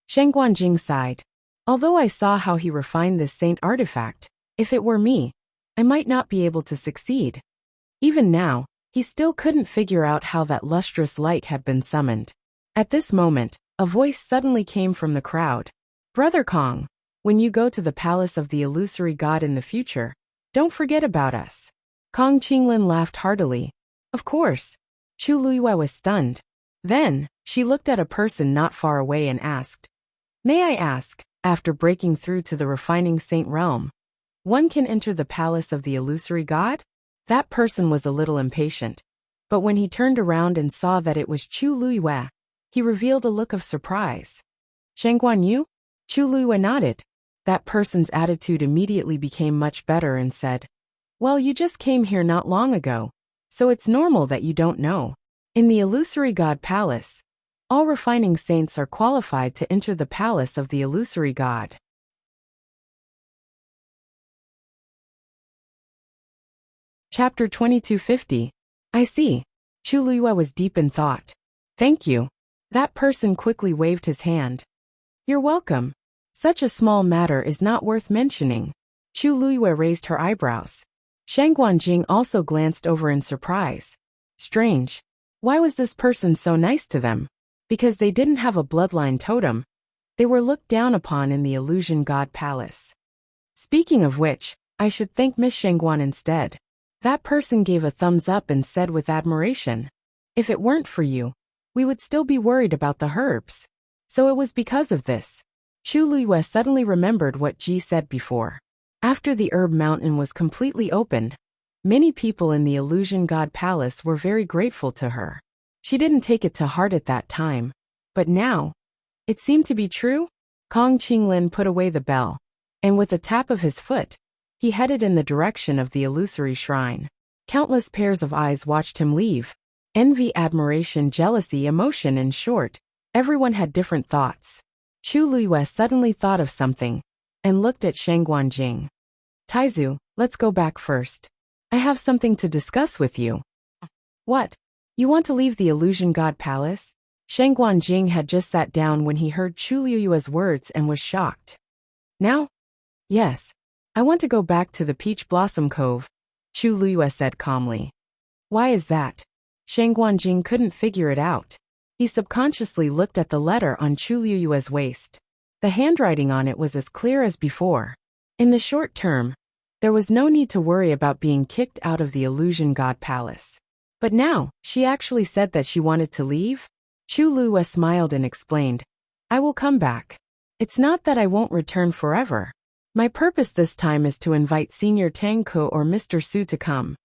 Shang Guanjing sighed. Although I saw how he refined this saint artifact, if it were me, I might not be able to succeed. Even now, he still couldn't figure out how that lustrous light had been summoned. At this moment, a voice suddenly came from the crowd. Brother Kong, when you go to the palace of the illusory god in the future, don't forget about us. Kong Qinglin laughed heartily. Of course. Chu Liyue was stunned. Then, She looked at a person not far away and asked, "May I ask, after breaking through to the refining saint realm, one can enter the palace of the illusory god?" That person was a little impatient, but when he turned around and saw that it was Chu Luiyue, he revealed a look of surprise. "Shangguan Yu?" Chu Luiyue nodded. That person's attitude immediately became much better and said, "Well, you just came here not long ago, so it's normal that you don't know. In the illusory god palace, all refining saints are qualified to enter the palace of the illusory god." Chapter 2250. I see. Chu Luiyue was deep in thought. "Thank you." That person quickly waved his hand. "You're welcome. Such a small matter is not worth mentioning." Chu Luiyue raised her eyebrows. Shangguan Jing also glanced over in surprise. Strange. Why was this person so nice to them? Because they didn't have a bloodline totem. They were looked down upon in the illusion god palace. Speaking of which, I should thank Miss Shangguan instead. That person gave a thumbs up and said with admiration, "If it weren't for you, we would still be worried about the herbs." So it was because of this. Chu Luiyue suddenly remembered what Ji said before. After the herb mountain was completely opened, many people in the illusion god palace were very grateful to her. She didn't take it to heart at that time, but now, it seemed to be true. Kong Qinglin put away the bell, and with a tap of his foot, he headed in the direction of the illusory shrine. Countless pairs of eyes watched him leave. Envy, admiration, jealousy, emotion, in short, everyone had different thoughts. Chu Luiyue suddenly thought of something, and looked at Shangguan Jing. "Taizu, let's go back first. I have something to discuss with you." "What? You want to leave the illusion god palace?" Shangguan Jing had just sat down when he heard Chu Luiyue's words and was shocked. "Now?" "Yes. I want to go back to the Peach Blossom Cove," Chu Luiyue said calmly. "Why is that?" Shangguan Jing couldn't figure it out. He subconsciously looked at the letter on Chu Luiyue's waist. The handwriting on it was as clear as before. In the short term, there was no need to worry about being kicked out of the illusion god palace. But now, she actually said that she wanted to leave? Chu Luiyue smiled and explained, "I will come back. It's not that I won't return forever. My purpose this time is to invite Senior Tang Ke or Mr. Su to come."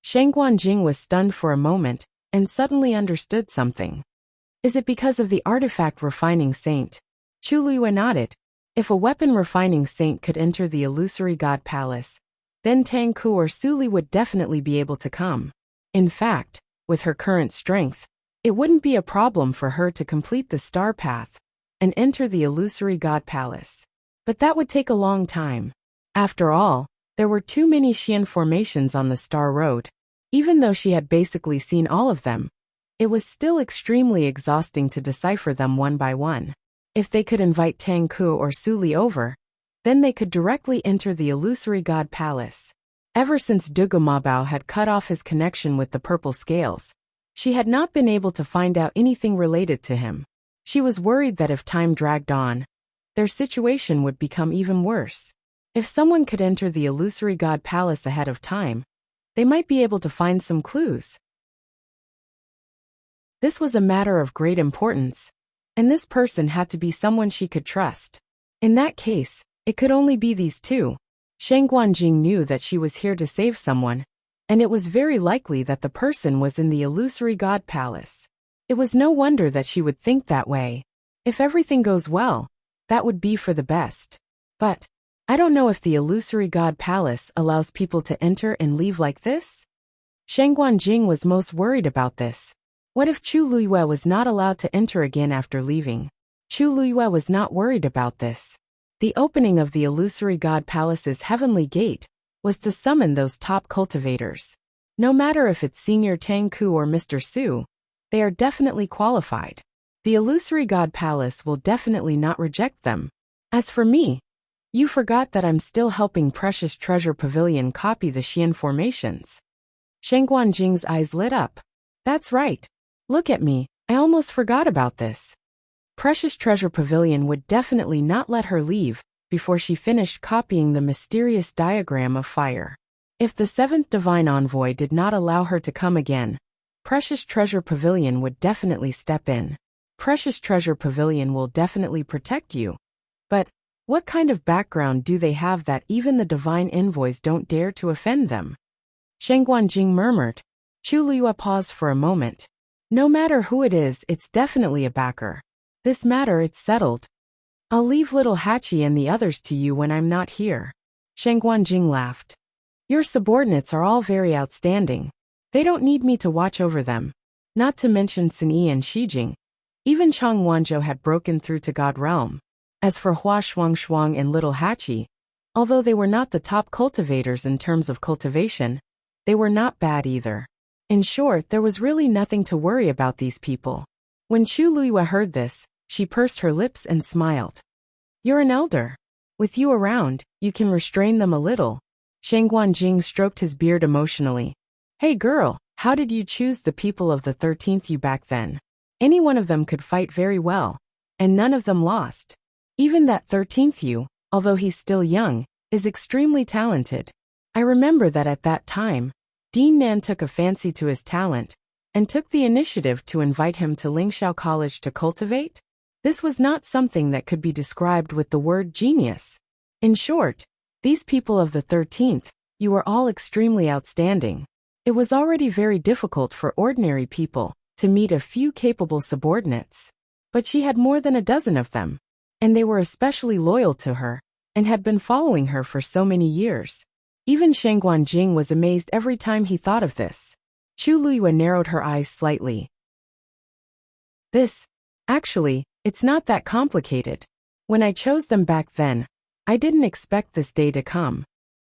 Shangguan Jing was stunned for a moment, and suddenly understood something. "Is it because of the artifact refining saint?" Chu Luiyue nodded. If a weapon refining saint could enter the illusory god palace, then Tang Ke or Su Li would definitely be able to come. In fact, with her current strength, it wouldn't be a problem for her to complete the star path and enter the illusory god palace. But that would take a long time. After all, there were too many Xian formations on the Star Road. Even though she had basically seen all of them, it was still extremely exhausting to decipher them one by one. If they could invite Tang Ke or Su Li over, then they could directly enter the illusory god palace. Ever since Dugu Mabao had cut off his connection with the purple scales, she had not been able to find out anything related to him. She was worried that if time dragged on, their situation would become even worse. If someone could enter the illusory god palace ahead of time, they might be able to find some clues. This was a matter of great importance, and this person had to be someone she could trust. In that case, it could only be these two. Shangguan Jing knew that she was here to save someone, and it was very likely that the person was in the illusory god palace. It was no wonder that she would think that way. If everything goes well, that would be for the best. But I don't know if the illusory god palace allows people to enter and leave like this. Shangguan Jing was most worried about this. What if Chu Luiyue was not allowed to enter again after leaving? Chu Luiyue was not worried about this. The opening of the illusory god palace's heavenly gate was to summon those top cultivators. No matter if it's Senior Tang Ke or Mr. Su, they are definitely qualified. The illusory god palace will definitely not reject them. As for me, you forgot that I'm still helping Precious Treasure Pavilion copy the Xian formations. Shangguan Jing's eyes lit up. That's right. Look at me, I almost forgot about this. Precious Treasure Pavilion would definitely not let her leave before she finished copying the mysterious diagram of fire. If the seventh divine envoy did not allow her to come again, Precious Treasure Pavilion would definitely step in. Precious Treasure Pavilion will definitely protect you. But what kind of background do they have that even the divine envoys don't dare to offend them? Shang Guanjing murmured. Chu Liyue paused for a moment. No matter who it is, it's definitely a backer. This matter, it's settled. I'll leave little Hachi and the others to you when I'm not here. Shang Guanjing laughed. Your subordinates are all very outstanding. They don't need me to watch over them. Not to mention Sun Yi and Xijing. Even Chang Wanzhou had broken through to God Realm. As for Hua Shuangshuang and little Hachi, although they were not the top cultivators in terms of cultivation, they were not bad either. In short, there was really nothing to worry about these people. When Chu Liyue heard this, she pursed her lips and smiled. You're an elder. With you around, you can restrain them a little. Shang Guanjing stroked his beard emotionally. Hey girl, how did you choose the people of the 13th you back then? Any one of them could fight very well, and none of them lost. Even that 13th you, although he's still young, is extremely talented. I remember that at that time, Dean Nan took a fancy to his talent, and took the initiative to invite him to Lingxiao College to cultivate. This was not something that could be described with the word genius. In short, these people of the 13th, you were all extremely outstanding. It was already very difficult for ordinary people to meet a few capable subordinates. But she had more than a dozen of them, and they were especially loyal to her, and had been following her for so many years. Even Shang Guanjing was amazed every time he thought of this. Chu Liyue narrowed her eyes slightly. Actually, it's not that complicated. When I chose them back then, I didn't expect this day to come.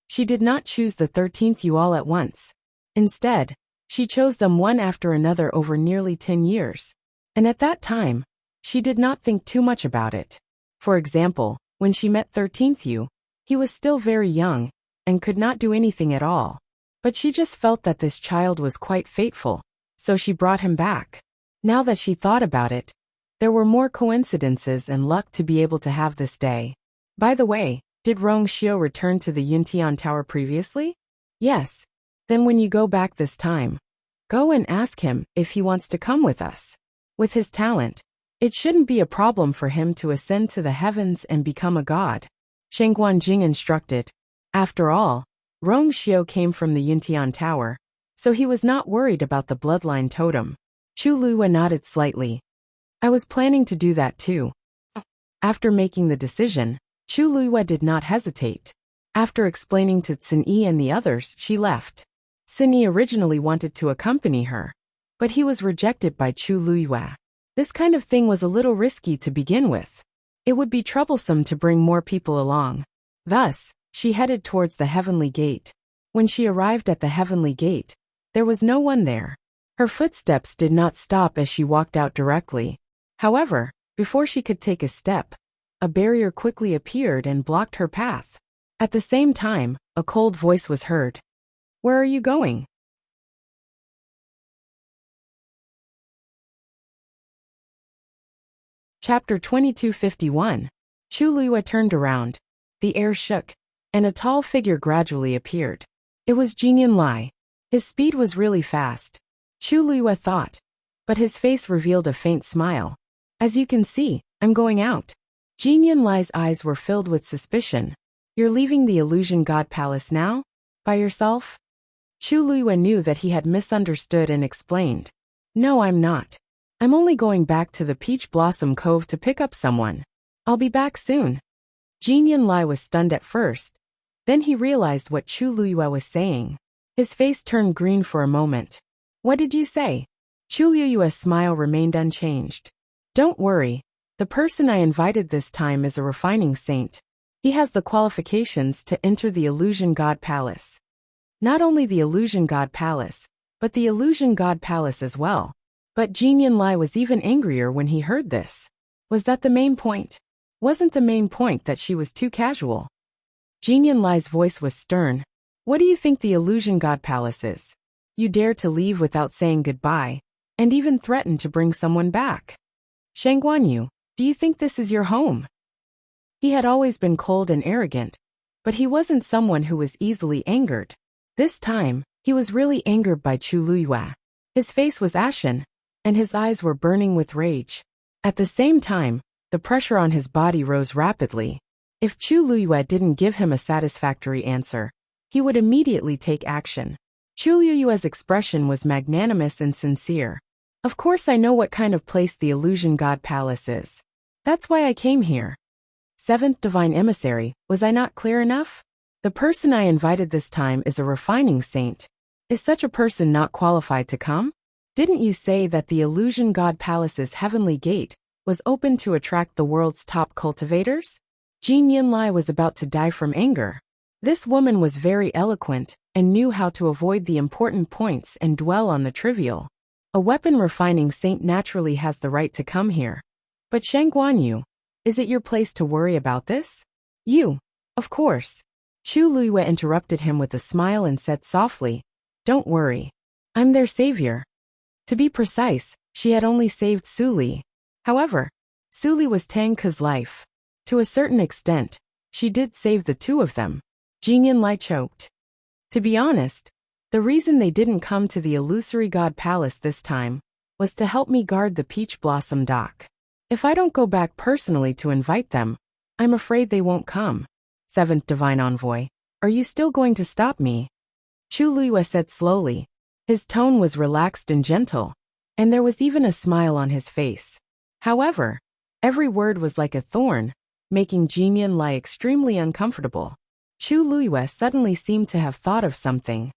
She did not choose the 13th you all at once. Instead, she chose them one after another over nearly 10 years. And at that time, she did not think too much about it. For example, when she met 13th you, he was still very young, and could not do anything at all. But she just felt that this child was quite fateful, so she brought him back. Now that she thought about it, there were more coincidences and luck to be able to have this day. By the way, did Rong Xiu return to the Yuntian Tower previously? Yes. Then when you go back this time, go and ask him if he wants to come with us. With his talent, it shouldn't be a problem for him to ascend to the heavens and become a god. Shang Guanjing instructed. After all, Rong Xiu came from the Yuntian Tower, so he was not worried about the bloodline totem. Chu Liyue nodded slightly. I was planning to do that too. After making the decision, Chu Liyue did not hesitate. After explaining to Sun Yi and the others, she left. Sun Yi originally wanted to accompany her, but he was rejected by Chu Liyue. This kind of thing was a little risky to begin with. It would be troublesome to bring more people along. Thus, she headed towards the heavenly gate. When she arrived at the heavenly gate, there was no one there. Her footsteps did not stop as she walked out directly. However, before she could take a step, a barrier quickly appeared and blocked her path. At the same time, a cold voice was heard. Where are you going? Chapter 2251. Chu Liyue turned around. The air shook, and a tall figure gradually appeared. It was Jinian Lai. His speed was really fast. Chu Liyue thought, but his face revealed a faint smile. As you can see, I'm going out. Jinian Lai's eyes were filled with suspicion. You're leaving the Illusion God Palace now? By yourself? Chu Liyue knew that he had misunderstood and explained. No, I'm not. I'm only going back to the Peach Blossom Cove to pick up someone. I'll be back soon. Jinian Lai was stunned at first. Then he realized what Chu Liyue was saying. His face turned green for a moment. What did you say? Chu Liyue's smile remained unchanged. Don't worry. The person I invited this time is a refining saint. He has the qualifications to enter the Illusion God Palace. Not only the Illusion God Palace, but the Illusion God Palace as well. But Jinian Lai was even angrier when he heard this. Was that the main point? Wasn't the main point that she was too casual? Jinian Lai's voice was stern. What do you think the Illusion God Palace is? You dare to leave without saying goodbye, and even threaten to bring someone back. Shang Guanyu, do you think this is your home? He had always been cold and arrogant, but he wasn't someone who was easily angered. This time, he was really angered by Chu Liyue. His face was ashen, and his eyes were burning with rage. At the same time, the pressure on his body rose rapidly. If Chu Luyue didn't give him a satisfactory answer, he would immediately take action. Chu Luyue's expression was magnanimous and sincere. Of course I know what kind of place the Illusion God Palace is. That's why I came here. Seventh Divine Emissary, was I not clear enough? The person I invited this time is a refining saint. Is such a person not qualified to come? Didn't you say that the Illusion God Palace's heavenly gate was open to attract the world's top cultivators? Jin Yinlai was about to die from anger. This woman was very eloquent and knew how to avoid the important points and dwell on the trivial. A weapon refining saint naturally has the right to come here. But Shang Guanyu, is it your place to worry about this? You, of course. Chu Luyue interrupted him with a smile and said softly, "Don't worry. I'm their savior." To be precise, she had only saved Su Li. However, Su Li was Tang Ke's life. To a certain extent, she did save the two of them. Jin Yinlai choked. To be honest, the reason they didn't come to the Illusory God Palace this time was to help me guard the Peach Blossom Dock. If I don't go back personally to invite them, I'm afraid they won't come. Seventh Divine Envoy, are you still going to stop me? Chu Luyue said slowly. His tone was relaxed and gentle, and there was even a smile on his face. However, every word was like a thorn, making Jin Yinlai extremely uncomfortable. Chu Luyue suddenly seemed to have thought of something.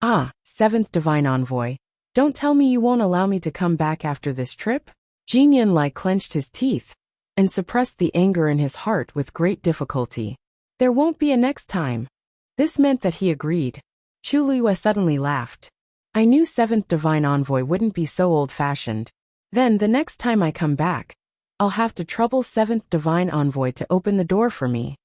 Ah, Seventh Divine Envoy, don't tell me you won't allow me to come back after this trip? Jin Yinlai clenched his teeth and suppressed the anger in his heart with great difficulty. There won't be a next time. This meant that he agreed. Chu Luyue suddenly laughed. I knew Seventh Divine Envoy wouldn't be so old-fashioned. Then the next time I come back, I'll have to trouble Seventh Divine Envoy to open the door for me.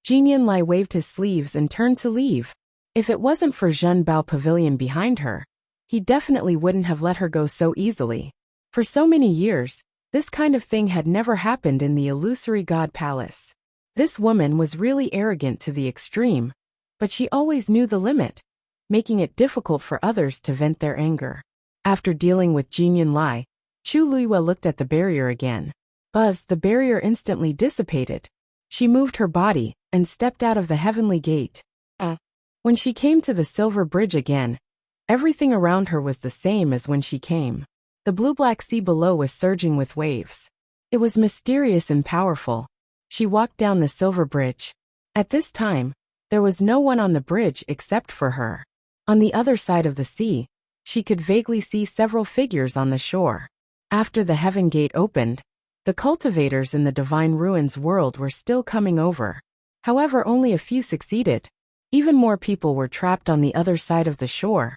Jin Yinlai waved his sleeves and turned to leave. If it wasn't for Zhen Bao Pavilion behind her, he definitely wouldn't have let her go so easily. For so many years, this kind of thing had never happened in the Illusory God Palace. This woman was really arrogant to the extreme, but she always knew the limit, making it difficult for others to vent their anger. After dealing with Jin Yinlai, Chu Luyue looked at the barrier again. Buzz, the barrier instantly dissipated. She moved her body and stepped out of the heavenly gate. When she came to the silver bridge again, everything around her was the same as when she came. The blue-black sea below was surging with waves. It was mysterious and powerful. She walked down the silver bridge. At this time, there was no one on the bridge except for her. On the other side of the sea, she could vaguely see several figures on the shore. After the heaven gate opened, the cultivators in the Divine Ruins world were still coming over. However, only a few succeeded. Even more people were trapped on the other side of the shore,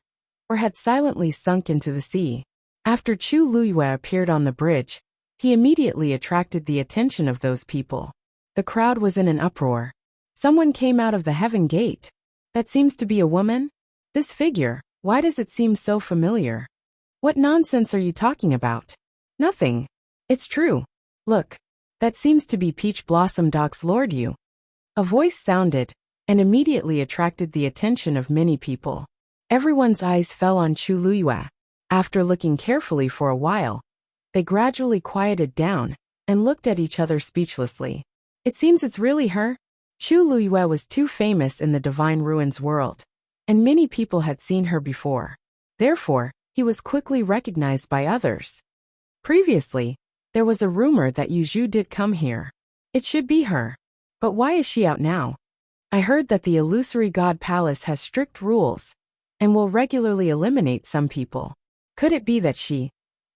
or had silently sunk into the sea. After Chu Luyue appeared on the bridge, he immediately attracted the attention of those people. The crowd was in an uproar. Someone came out of the heaven gate. That seems to be a woman? This figure, why does it seem so familiar? What nonsense are you talking about? Nothing. It's true. Look, that seems to be Peach Blossom Dock's Lord Yu. A voice sounded, and immediately attracted the attention of many people. Everyone's eyes fell on Chu Luyue. After looking carefully for a while, they gradually quieted down and looked at each other speechlessly. It seems it's really her. Chu Luyue was too famous in the Divine Ruins world, and many people had seen her before. Therefore, he was quickly recognized by others. Previously, there was a rumor that Yu Zhu did come here. It should be her. But why is she out now? I heard that the Illusory God Palace has strict rules and will regularly eliminate some people. Could it be that she?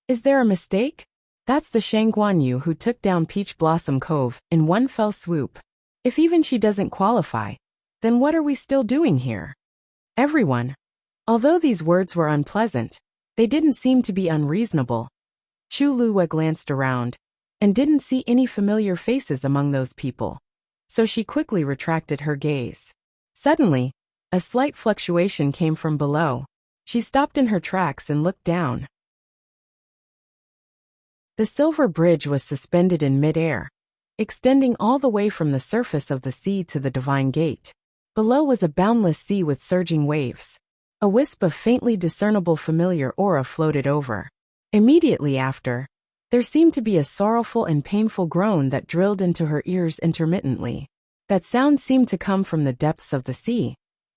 Is there a mistake? That's the Shang Guanyu who took down Peach Blossom Cove in one fell swoop. If even she doesn't qualify, then what are we still doing here? Everyone. Although these words were unpleasant, they didn't seem to be unreasonable. Chu Luyue glanced around and didn't see any familiar faces among those people. So she quickly retracted her gaze. Suddenly, a slight fluctuation came from below. She stopped in her tracks and looked down. The silver bridge was suspended in mid-air, extending all the way from the surface of the sea to the Divine Gate. Below was a boundless sea with surging waves. A wisp of faintly discernible familiar aura floated over. Immediately after, there seemed to be a sorrowful and painful groan that drilled into her ears intermittently. That sound seemed to come from the depths of the sea,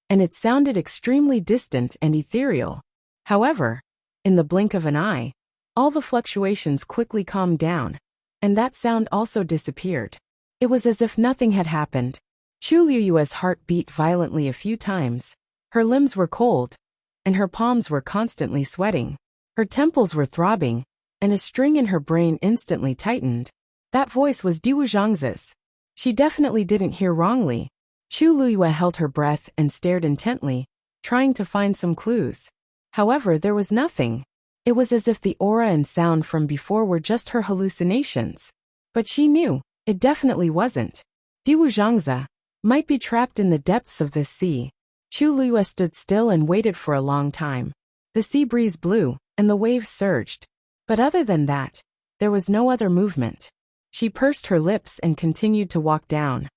and it sounded extremely distant and ethereal. However, in the blink of an eye, all the fluctuations quickly calmed down, and that sound also disappeared. It was as if nothing had happened. Chu Liyue's heart beat violently a few times. Her limbs were cold, and her palms were constantly sweating. Her temples were throbbing, and a string in her brain instantly tightened. That voice was Diwu Zhangzi's. She definitely didn't hear wrongly. Chu Liyue held her breath and stared intently, trying to find some clues. However, there was nothing. It was as if the aura and sound from before were just her hallucinations. But she knew, it definitely wasn't. Diwu Zhangzi might be trapped in the depths of this sea. Chu Liyue stood still and waited for a long time. The sea breeze blew, and the waves surged. But other than that, there was no other movement. She pursed her lips and continued to walk down.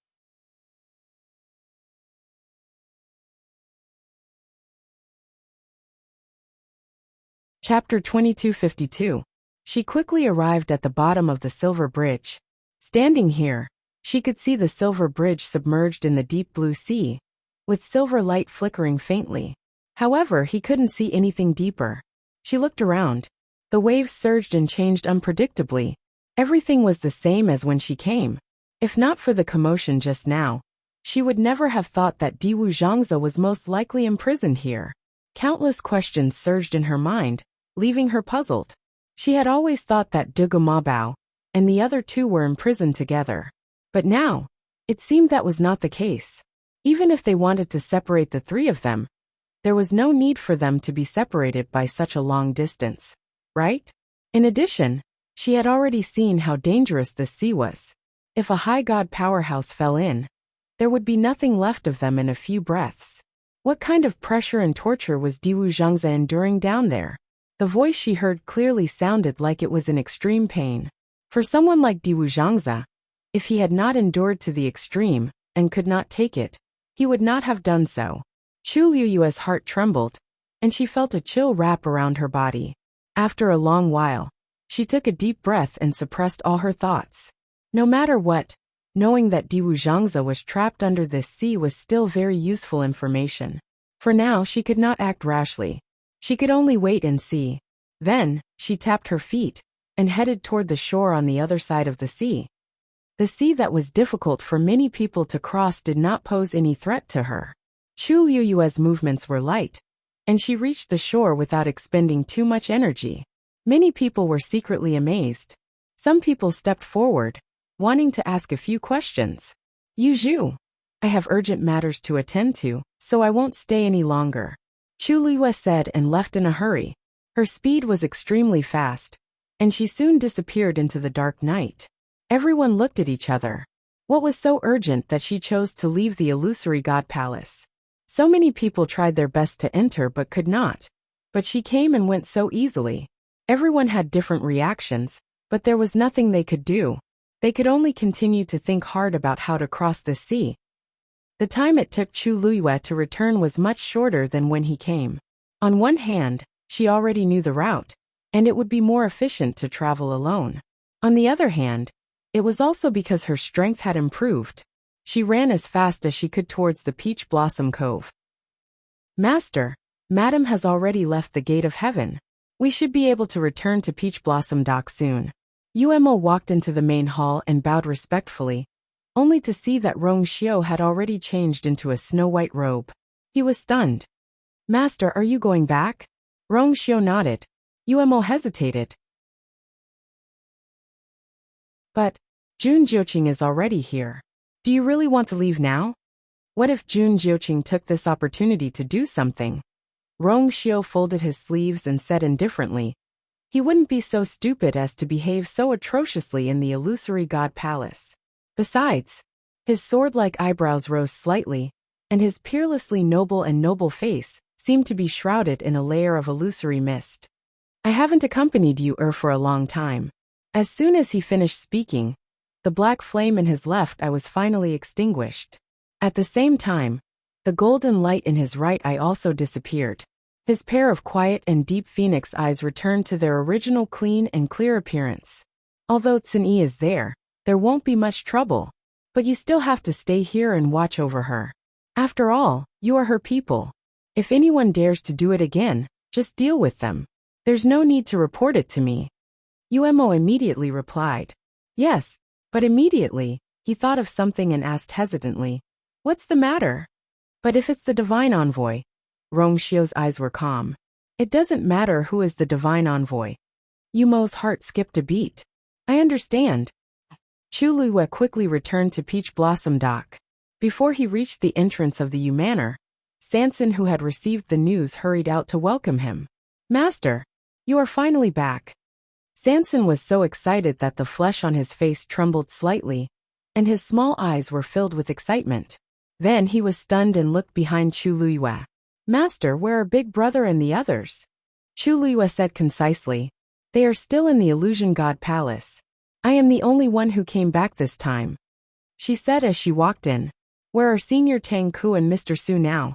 Chapter 2252. She quickly arrived at the bottom of the silver bridge. Standing here, she could see the silver bridge submerged in the deep blue sea, with silver light flickering faintly. However, he couldn't see anything deeper. She looked around. The waves surged and changed unpredictably. Everything was the same as when she came. If not for the commotion just now, she would never have thought that Diwu Zhangzi was most likely imprisoned here. Countless questions surged in her mind, leaving her puzzled. She had always thought that Dugu Mabao and the other two were imprisoned together. But now, it seemed that was not the case. Even if they wanted to separate the three of them, there was no need for them to be separated by such a long distance, right? In addition, she had already seen how dangerous this sea was. If a high god powerhouse fell in, there would be nothing left of them in a few breaths. What kind of pressure and torture was Diwu Zhangzi enduring down there? The voice she heard clearly sounded like it was in extreme pain. For someone like Diwu Zhangzi, if he had not endured to the extreme and could not take it, he would not have done so. Chu Liyue's heart trembled, and she felt a chill wrap around her body. After a long while, she took a deep breath and suppressed all her thoughts. No matter what, knowing that Diwu Zhangzi was trapped under this sea was still very useful information. For now, she could not act rashly. She could only wait and see. Then, she tapped her feet and headed toward the shore on the other side of the sea. The sea that was difficult for many people to cross did not pose any threat to her. Chu Liyue's movements were light, and she reached the shore without expending too much energy. Many people were secretly amazed. Some people stepped forward, wanting to ask a few questions. Yu Zhu, I have urgent matters to attend to, so I won't stay any longer, Chu Liyue said and left in a hurry. Her speed was extremely fast, and she soon disappeared into the dark night. Everyone looked at each other. What was so urgent that she chose to leave the illusory god palace? So many people tried their best to enter but could not. But she came and went so easily. Everyone had different reactions, but there was nothing they could do. They could only continue to think hard about how to cross the sea. The time it took Chu Liyue to return was much shorter than when he came. On one hand, she already knew the route, and it would be more efficient to travel alone. On the other hand, it was also because her strength had improved. She ran as fast as she could towards the Peach Blossom Cove. Master, Madam has already left the Gate of Heaven. We should be able to return to Peach Blossom Dock soon. Yuemo walked into the main hall and bowed respectfully, only to see that Rong Xiao had already changed into a snow-white robe. He was stunned. Master, are you going back? Rong Xiao nodded. Yuemo hesitated. But, Jun Jiuqing is already here. Do you really want to leave now? What if Jun Jiuqing took this opportunity to do something? Rong Xiao folded his sleeves and said indifferently, he wouldn't be so stupid as to behave so atrociously in the illusory god palace. Besides, his sword-like eyebrows rose slightly, and his peerlessly noble face seemed to be shrouded in a layer of illusory mist. I haven't accompanied you for a long time. As soon as he finished speaking, the black flame in his left eye was finally extinguished. At the same time, the golden light in his right eye also disappeared. His pair of quiet and deep phoenix eyes returned to their original clean and clear appearance. Although Tsun-yi is there won't be much trouble. But you still have to stay here and watch over her. After all, you are her people. If anyone dares to do it again, just deal with them. There's no need to report it to me. Uemo immediately replied. Yes, but immediately, he thought of something and asked hesitantly, what's the matter? But if it's the divine envoy. Rongshio's eyes were calm. It doesn't matter who is the divine envoy. Umo's heart skipped a beat. I understand. Chulue quickly returned to Peach Blossom Dock. Before he reached the entrance of the U Manor, Sanson, who had received the news, hurried out to welcome him. Master, you are finally back. Sanson was so excited that the flesh on his face trembled slightly, and his small eyes were filled with excitement. Then he was stunned and looked behind Chulue. Master, where are Big Brother and the others? Chulue said concisely. They are still in the Illusion God Palace. I am the only one who came back this time. She said as she walked in. Where are Senior Tang Ku and Mr. Su now?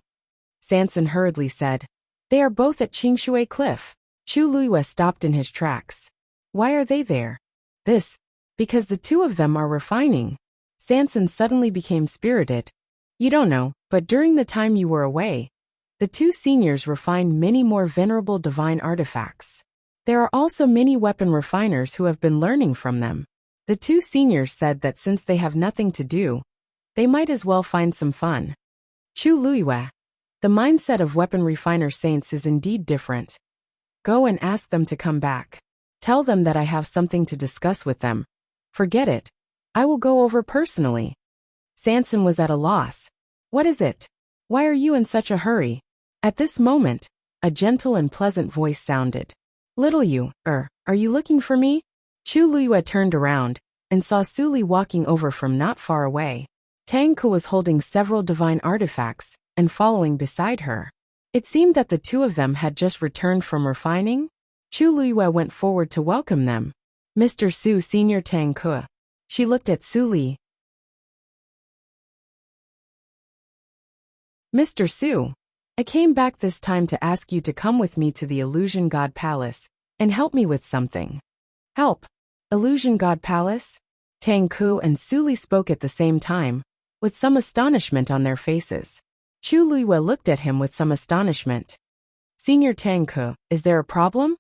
Sanson hurriedly said. They are both at Qingshui Cliff. Chulue stopped in his tracks. Why are they there? Because the two of them are refining. Sanson suddenly became spirited. You don't know, but during the time you were away, the two seniors refined many more venerable divine artifacts. There are also many weapon refiners who have been learning from them. The two seniors said that since they have nothing to do, they might as well find some fun. Chulue. The mindset of weapon refiner saints is indeed different. Go and ask them to come back. Tell them that I have something to discuss with them. Forget it. I will go over personally. Sanson was at a loss. What is it? Why are you in such a hurry? At this moment, a gentle and pleasant voice sounded. Little you, are you looking for me? Chulue turned around and saw Suli walking over from not far away. Tang Ku was holding several divine artifacts and following beside her. It seemed that the two of them had just returned from refining. Chulue went forward to welcome them. Mr. Su, Senior Tang Ku. She looked at Suli. Mr. Su, I came back this time to ask you to come with me to the Illusion God Palace and help me with something. Help? Illusion God Palace? Tang Ku and Suli spoke at the same time, with some astonishment on their faces. Chulue looked at him with some astonishment. Senior Tang Ku, is there a problem?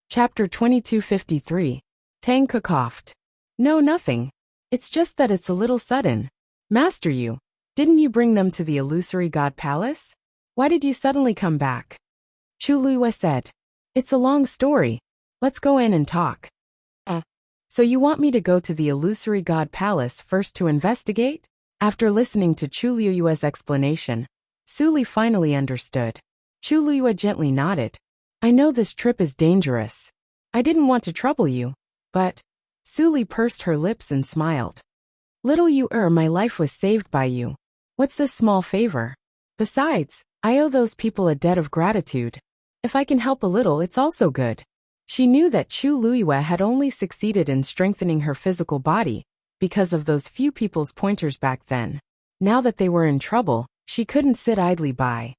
Chapter 2253. Tang Ku coughed. No, nothing. It's just that it's a little sudden. Master, didn't you bring them to the Illusory God Palace? Why did you suddenly come back? Chulue said. It's a long story. Let's go in and talk. So you want me to go to the Illusory God Palace first to investigate? After listening to Chulue's explanation, Suli finally understood. Chulue gently nodded. I know this trip is dangerous. I didn't want to trouble you, but... Suli pursed her lips and smiled. Little you, my life was saved by you. What's this small favor? Besides, I owe those people a debt of gratitude. If I can help a little, it's also good. She knew that Chulue had only succeeded in strengthening her physical body because of those few people's pointers back then. Now that they were in trouble, she couldn't sit idly by.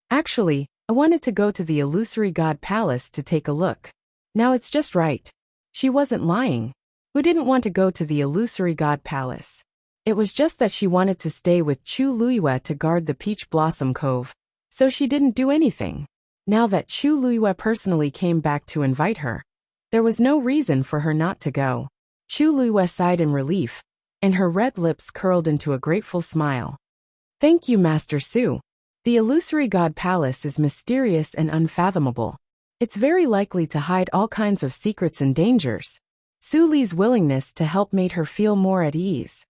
Actually, I wanted to go to the Illusory God Palace to take a look. Now it's just right. She wasn't lying. Who didn't want to go to the Illusory God Palace? It was just that she wanted to stay with Chulue to guard the Peach Blossom Cove, so she didn't do anything. Now that Chulue personally came back to invite her, there was no reason for her not to go. Chulue sighed in relief, and her red lips curled into a grateful smile. Thank you, Master Su. The Illusory God Palace is mysterious and unfathomable. It's very likely to hide all kinds of secrets and dangers. Suli's willingness to help made her feel more at ease.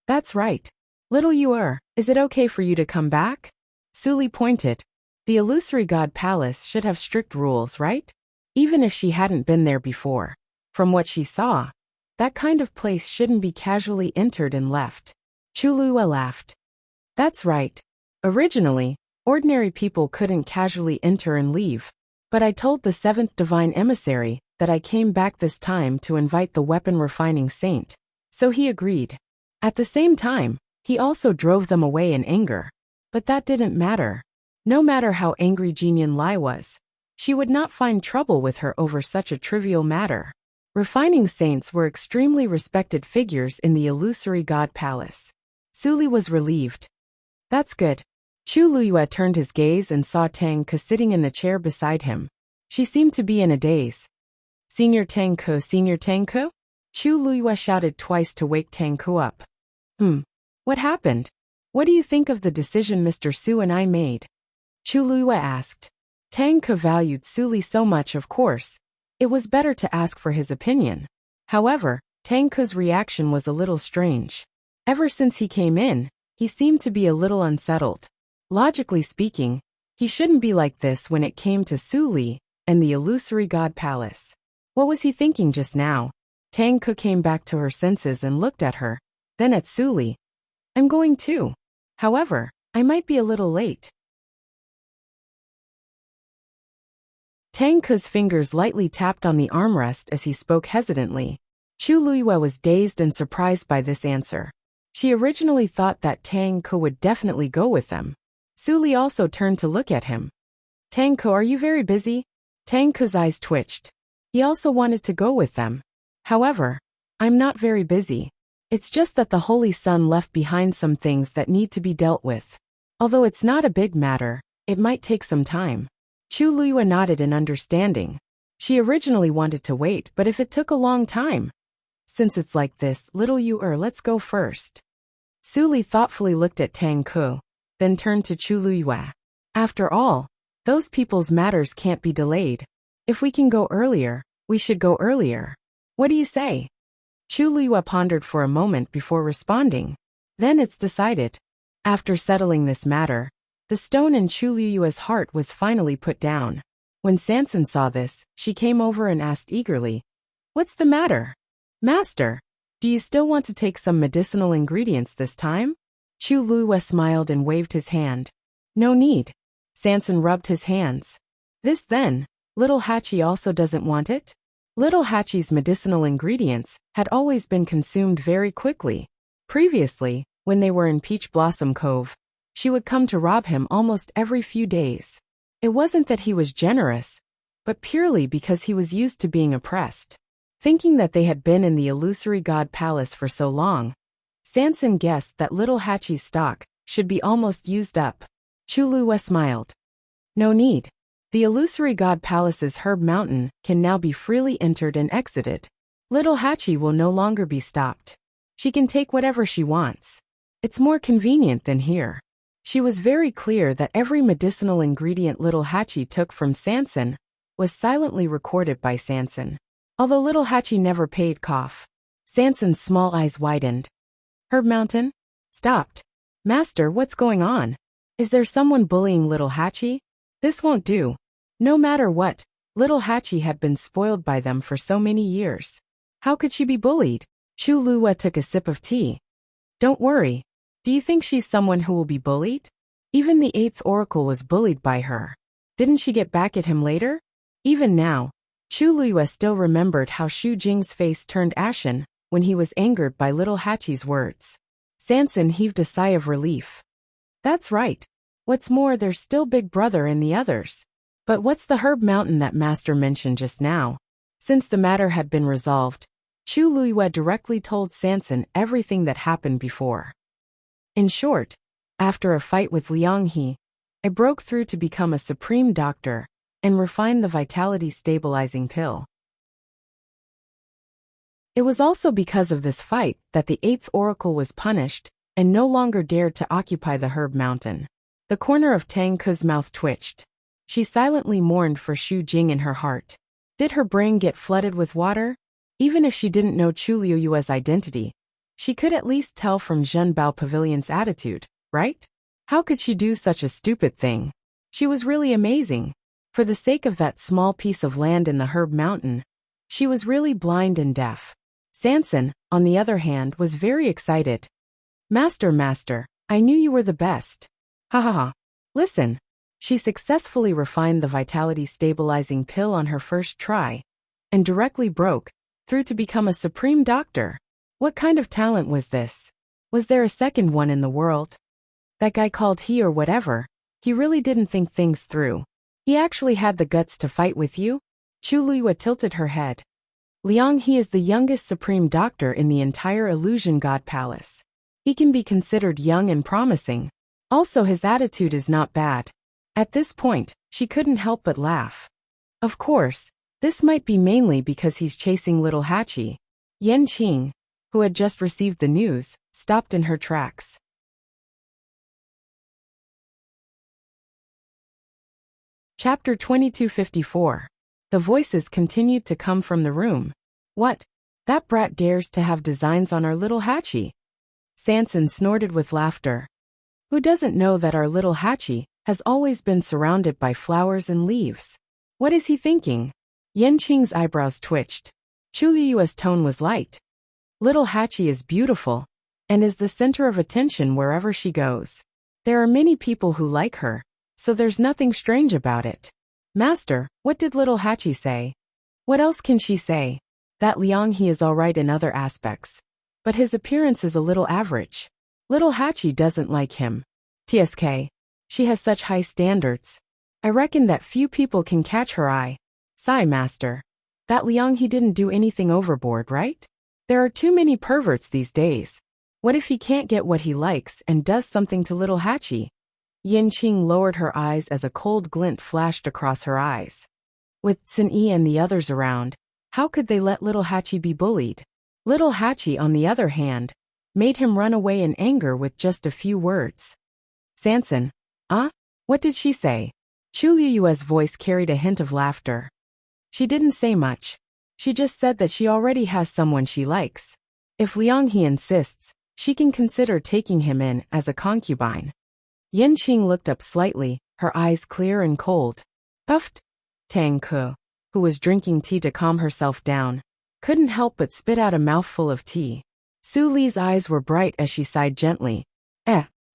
That's right. Little you, is it okay for you to come back? Suli pointed. The Illusory God Palace should have strict rules, right? Even if she hadn't been there before. From what she saw, that kind of place shouldn't be casually entered and left. Chulue laughed. That's right. Originally, ordinary people couldn't casually enter and leave. But I told the seventh divine emissary that I came back this time to invite the weapon refining saint. So he agreed. At the same time, He also drove them away in anger. But that didn't matter. No matter how angry Jinyan Lai was, she would not find trouble with her over such a trivial matter. Refining saints were extremely respected figures in the illusory god palace. Suli was relieved. That's good. Chu Luyue turned his gaze and saw Tang Ke sitting in the chair beside him. She seemed to be in a daze. Senior Tang Ke, Senior Tang Ke? Chu Luyue shouted twice to wake Tang Ke up. What happened? What do you think of the decision Mr. Su and I made? Chu Luyue asked. Tang Ke valued Suli so much, of course. It was better to ask for his opinion. However, Tang Ke's reaction was a little strange. Ever since he came in, he seemed to be a little unsettled. Logically speaking, he shouldn't be like this when it came to Suli and the illusory god palace. What was he thinking just now? Tang Ke came back to her senses and looked at her, then at Suli. I'm going too. However, I might be a little late. Tang Ke's fingers lightly tapped on the armrest as he spoke hesitantly. Chu Luyue was dazed and surprised by this answer. She originally thought that Tang Ke would definitely go with them. Suli also turned to look at him. Tang Ke, are you very busy? Tang Ke's eyes twitched. He also wanted to go with them. However, I'm not very busy. It's just that the Holy Sun left behind some things that need to be dealt with. Although it's not a big matter, it might take some time. Chu Luyue nodded in understanding. She originally wanted to wait, but if it took a long time. Since it's like this, little let's go first. Suli thoughtfully looked at Tang Ke, then turned to Chu Luyue. After all, those people's matters can't be delayed. If we can go earlier, we should go earlier. What do you say? Chu Luyue pondered for a moment before responding. Then it's decided. After settling this matter, the stone in Chu Luyue's heart was finally put down. When Sansan saw this, she came over and asked eagerly, "What's the matter? Master, do you still want to take some medicinal ingredients this time?" Chu Luyue smiled and waved his hand. "No need." Sansan rubbed his hands. "This then, little Hachi also doesn't want it?" Little Hachi's medicinal ingredients had always been consumed very quickly. Previously, when they were in Peach Blossom Cove, she would come to rob him almost every few days. It wasn't that he was generous, but purely because he was used to being oppressed. Thinking that they had been in the illusory god palace for so long, Sansan guessed that little Hachi's stock should be almost used up. Chu Luyue smiled. "No need. The illusory god palace's herb mountain can now be freely entered and exited. Little Hachi will no longer be stopped. She can take whatever she wants. It's more convenient than here." She was very clear that every medicinal ingredient little Hachi took from Sansan was silently recorded by Sansan. Although little Hachi never paid cough. Sansan's small eyes widened. "Herb Mountain?" Stopped. "Master, what's going on? Is there someone bullying little Hachi? This won't do." No matter what, little Hachi had been spoiled by them for so many years. How could she be bullied? Chu Luyue took a sip of tea. "Don't worry. Do you think she's someone who will be bullied? Even the 8th Oracle was bullied by her. Didn't she get back at him later?" Even now, Chu Luyue still remembered how Xu Jing's face turned ashen when he was angered by little Hachi's words. Sansan heaved a sigh of relief. "That's right. What's more, there's still Big Brother and the others. But what's the herb mountain that Master mentioned just now?" Since the matter had been resolved, Chu Luyue directly told Sansan everything that happened before. In short, after a fight with Liang He, I broke through to become a supreme doctor and refine the vitality stabilizing pill. It was also because of this fight that the 8th Oracle was punished and no longer dared to occupy the herb mountain. The corner of Tang Ke's mouth twitched. She silently mourned for Xu Jing in her heart. Did her brain get flooded with water? Even if she didn't know Chu Luyue's identity, she could at least tell from Zhen Bao Pavilion's attitude, right? How could she do such a stupid thing? She was really amazing. For the sake of that small piece of land in the herb mountain, she was really blind and deaf. Sansan, on the other hand, was very excited. Master, I knew you were the best. Ha ha ha. Listen. She successfully refined the vitality stabilizing pill on her first try, and directly broke through to become a supreme doctor. What kind of talent was this? Was there a second one in the world? That guy called he or whatever, he really didn't think things through. He actually had the guts to fight with you? Chu Luiyue tilted her head. Liang He is the youngest supreme doctor in the entire Illusion God Palace. He can be considered young and promising. Also his attitude is not bad. At this point, she couldn't help but laugh. Of course, this might be mainly because he's chasing little Hachi. Yan Qing, who had just received the news, stopped in her tracks. Chapter 2254. The voices continued to come from the room. What? That brat dares to have designs on our little Hachi. Sanson snorted with laughter. Who doesn't know that our little Hachi has always been surrounded by flowers and leaves? What is he thinking? Yan Qing's eyebrows twitched. Chu Liyue's tone was light. Little Hachi is beautiful, and is the center of attention wherever she goes. There are many people who like her, so there's nothing strange about it. Master, what did little Hachi say? What else can she say? That Liang He is alright in other aspects, but his appearance is a little average. Little Hachi doesn't like him. TSK. She has such high standards. I reckon that few people can catch her eye. Sigh, master. That Liang He didn't do anything overboard, right? There are too many perverts these days. What if he can't get what he likes and does something to little Hachi? Yan Qing lowered her eyes as a cold glint flashed across her eyes. With Sun Yi and the others around, how could they let little Hachi be bullied? Little Hachi, on the other hand, made him run away in anger with just a few words. Sanson, what did she say? Chu Liyue's voice carried a hint of laughter. She didn't say much. She just said that she already has someone she likes. If Liang He insists, she can consider taking him in as a concubine. Yan Qing looked up slightly, her eyes clear and cold. Puffed. Tang Ke, who was drinking tea to calm herself down, couldn't help but spit out a mouthful of tea. Su Li's eyes were bright as she sighed gently.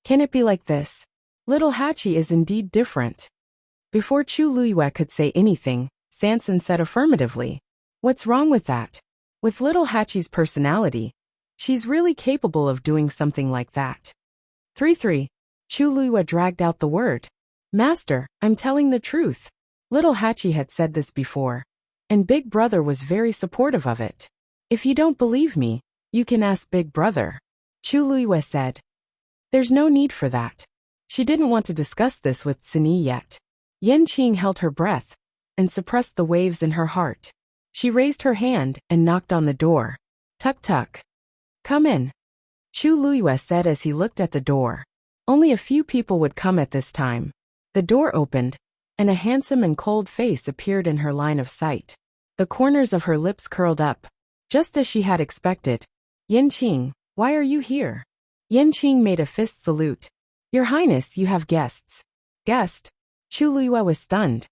Can it be like this? Little Hachi is indeed different. Before Chu Liyue could say anything, Sanson said affirmatively. What's wrong with that? With little Hachi's personality, she's really capable of doing something like that. 3-3. Chu Liyue dragged out the word. Master, I'm telling the truth. Little Hachi had said this before, and Big Brother was very supportive of it. If you don't believe me, you can ask Big Brother. Chu Liyue said. There's no need for that. She didn't want to discuss this with Sun Yi yet. Yan Qing held her breath and suppressed the waves in her heart. She raised her hand and knocked on the door. Tuk tuk. Come in. Chu Liyue said as he looked at the door. Only a few people would come at this time. The door opened, and a handsome and cold face appeared in her line of sight. The corners of her lips curled up, just as she had expected. Yan Qing, why are you here? Yan Qing made a fist salute. Your Highness, you have guests. Guest? Chu Liyue was stunned.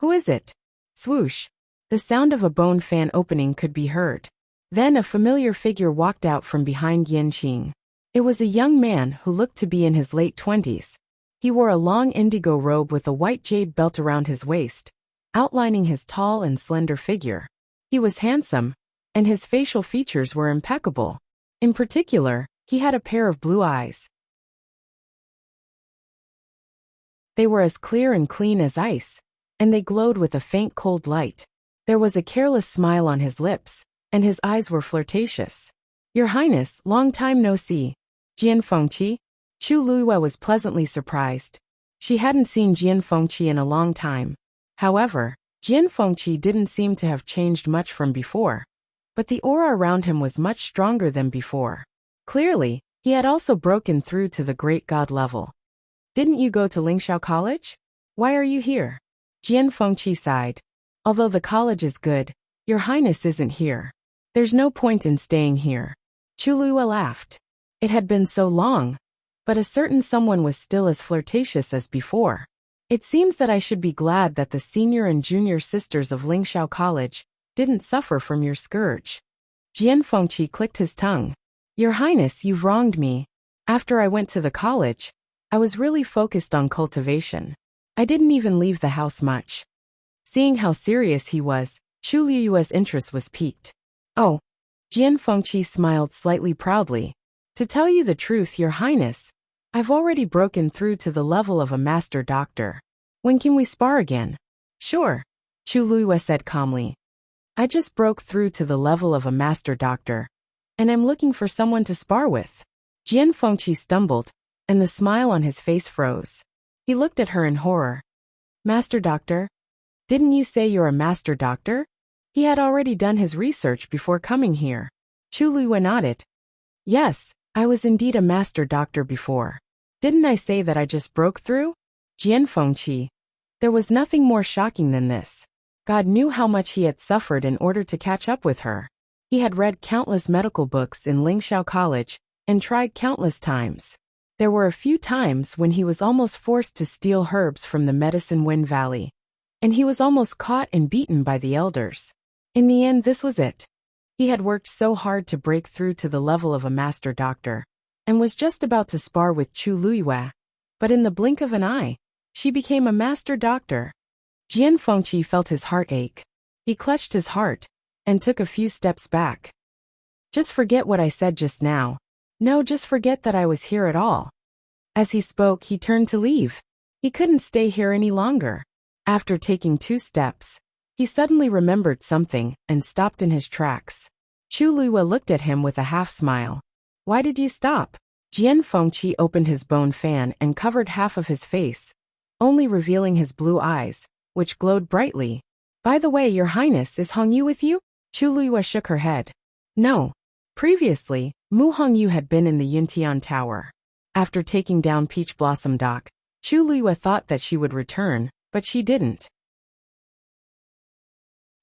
Who is it? Swoosh. The sound of a bone fan opening could be heard. Then a familiar figure walked out from behind Yan Qing. It was a young man who looked to be in his late 20s. He wore a long indigo robe with a white jade belt around his waist, outlining his tall and slender figure. He was handsome, and his facial features were impeccable. In particular, he had a pair of blue eyes. They were as clear and clean as ice, and they glowed with a faint cold light. There was a careless smile on his lips, and his eyes were flirtatious. Your Highness, long time no see. Jian Fengqi? Chu Liyue was pleasantly surprised. She hadn't seen Jian Fengqi in a long time. However, Jian Fengqi didn't seem to have changed much from before, but the aura around him was much stronger than before. Clearly, he had also broken through to the great god level. Didn't you go to Lingxiao College? Why are you here? Jian Fengqi sighed. Although the college is good, Your Highness isn't here. There's no point in staying here. Chu Liyue laughed. It had been so long, but a certain someone was still as flirtatious as before. It seems that I should be glad that the senior and junior sisters of Lingxiao College didn't suffer from your scourge. Jian Fengqi clicked his tongue. Your Highness, you've wronged me. After I went to the college, I was really focused on cultivation. I didn't even leave the house much. Seeing how serious he was, Chu Liyue's interest was piqued. Oh. Jian Fengqi smiled slightly proudly. To tell you the truth, Your Highness, I've already broken through to the level of a master doctor. When can we spar again? Sure, Chu Luiyue said calmly. I just broke through to the level of a master doctor, and I'm looking for someone to spar with. Jian Fengqi stumbled, and the smile on his face froze. He looked at her in horror. Master doctor? Didn't you say you're a master doctor? He had already done his research before coming here. Chu Luiyue nodded. Yes, I was indeed a master doctor before. Didn't I say that I just broke through? Jian Fengqi. There was nothing more shocking than this. God knew how much he had suffered in order to catch up with her. He had read countless medical books in Lingxiao College and tried countless times. There were a few times when he was almost forced to steal herbs from the Medicine Wind Valley, and he was almost caught and beaten by the elders. In the end, this was it. He had worked so hard to break through to the level of a master doctor, and was just about to spar with Chu Luiyue, but in the blink of an eye, she became a master doctor. Jian Fengqi felt his heart ache. He clutched his heart and took a few steps back. Just forget what I said just now. No, just forget that I was here at all. As he spoke, he turned to leave. He couldn't stay here any longer. After taking 2 steps, he suddenly remembered something and stopped in his tracks. Chu Luiyue looked at him with a half-smile. Why did you stop? Jian Fengqi opened his bone fan and covered half of his face, only revealing his blue eyes, which glowed brightly. By the way, Your Highness, is Hongyu with you? Chu Luiyue shook her head. No. Previously, Mu Hongyu had been in the Yuntian Tower. After taking down Peach Blossom Dock, Chu Luiyue thought that she would return, but she didn't.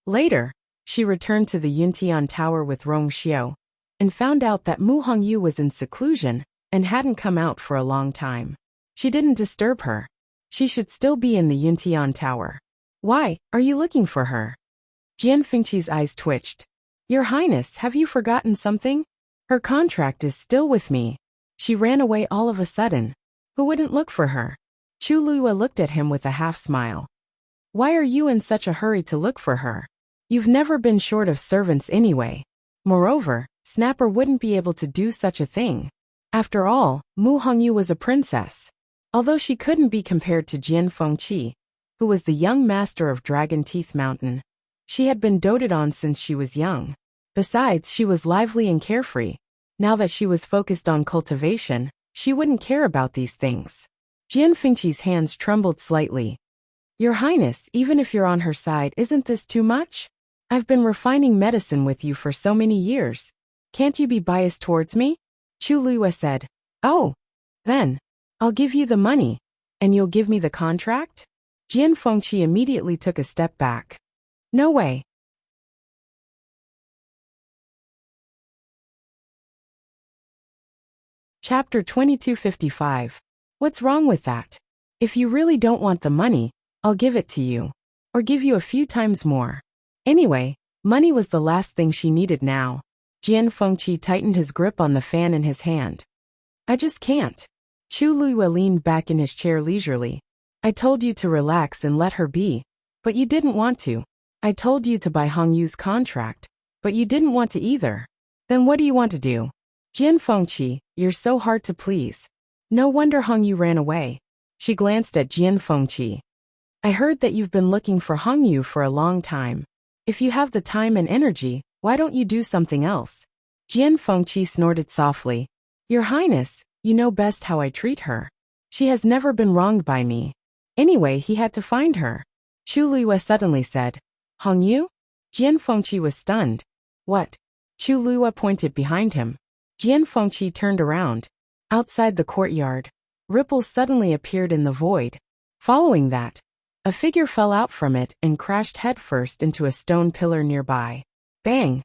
Later, she returned to the Yuntian Tower with Rong Xiao, and found out that Mu Hongyu was in seclusion and hadn't come out for a long time. She didn't disturb her. She should still be in the Yuntian Tower. Why, are you looking for her? Jian Fengqi's eyes twitched. Your Highness, have you forgotten something? Her contract is still with me. She ran away all of a sudden. Who wouldn't look for her? Chu Luiyue looked at him with a half-smile. Why are you in such a hurry to look for her? You've never been short of servants anyway. Moreover, Snapper wouldn't be able to do such a thing. After all, Mu Hongyu was a princess. Although she couldn't be compared to Jian Fengqi, who was the young master of Dragon Teeth Mountain, she had been doted on since she was young. Besides, she was lively and carefree. Now that she was focused on cultivation, she wouldn't care about these things. Jian Fengqi's hands trembled slightly. Your Highness, even if you're on her side, isn't this too much? I've been refining medicine with you for so many years. Can't you be biased towards me? Chu Luiyue said. Oh, then, I'll give you the money, and you'll give me the contract? Jian Fengqi immediately took a step back. No way. Chapter 2255. What's wrong with that? If you really don't want the money, I'll give it to you. Or give you a few times more. Anyway, money was the last thing she needed now. Jian Fengqi tightened his grip on the fan in his hand. I just can't. Chu Luiyue leaned back in his chair leisurely. I told you to relax and let her be, but you didn't want to. I told you to buy Hongyu's contract, but you didn't want to either. Then what do you want to do? Jian Fengqi, you're so hard to please. No wonder Hongyu ran away. She glanced at Jian Fengqi. I heard that you've been looking for Hongyu for a long time. If you have the time and energy, why don't you do something else? Jian Fengqi snorted softly. Your Highness, you know best how I treat her. She has never been wronged by me. Anyway, he had to find her. Chu Luiyue suddenly said. Hongyu? Jian Fengqi was stunned. What? Chu Luiyue pointed behind him. Jian Fengqi turned around. Outside the courtyard, ripples suddenly appeared in the void. Following that, a figure fell out from it and crashed headfirst into a stone pillar nearby. Bang!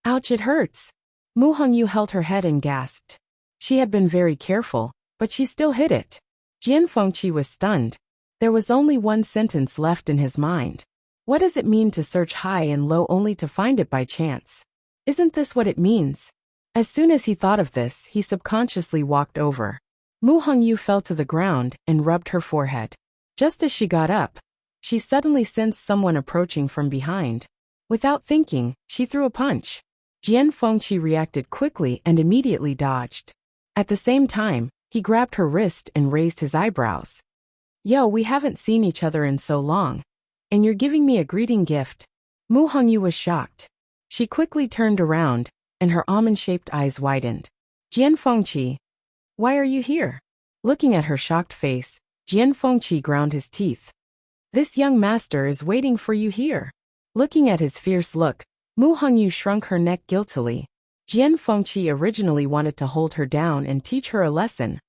Ouch, it hurts. Mu Hongyu held her head and gasped. She had been very careful, but she still hit it. Jian Fengqi was stunned. There was only one sentence left in his mind. What does it mean to search high and low only to find it by chance? Isn't this what it means? As soon as he thought of this, he subconsciously walked over. Mu Hongyu fell to the ground and rubbed her forehead. Just as she got up, she suddenly sensed someone approaching from behind. Without thinking, she threw a punch. Jian Fengqi reacted quickly and immediately dodged. At the same time, he grabbed her wrist and raised his eyebrows. Yo, we haven't seen each other in so long. And you're giving me a greeting gift? Mu Hongyu was shocked. She quickly turned around, and her almond-shaped eyes widened. Jian Fengqi, why are you here? Looking at her shocked face, Jian Fengqi ground his teeth. This young master is waiting for you here. Looking at his fierce look, Mu Hongyu shrunk her neck guiltily. Jian Fengqi originally wanted to hold her down and teach her a lesson.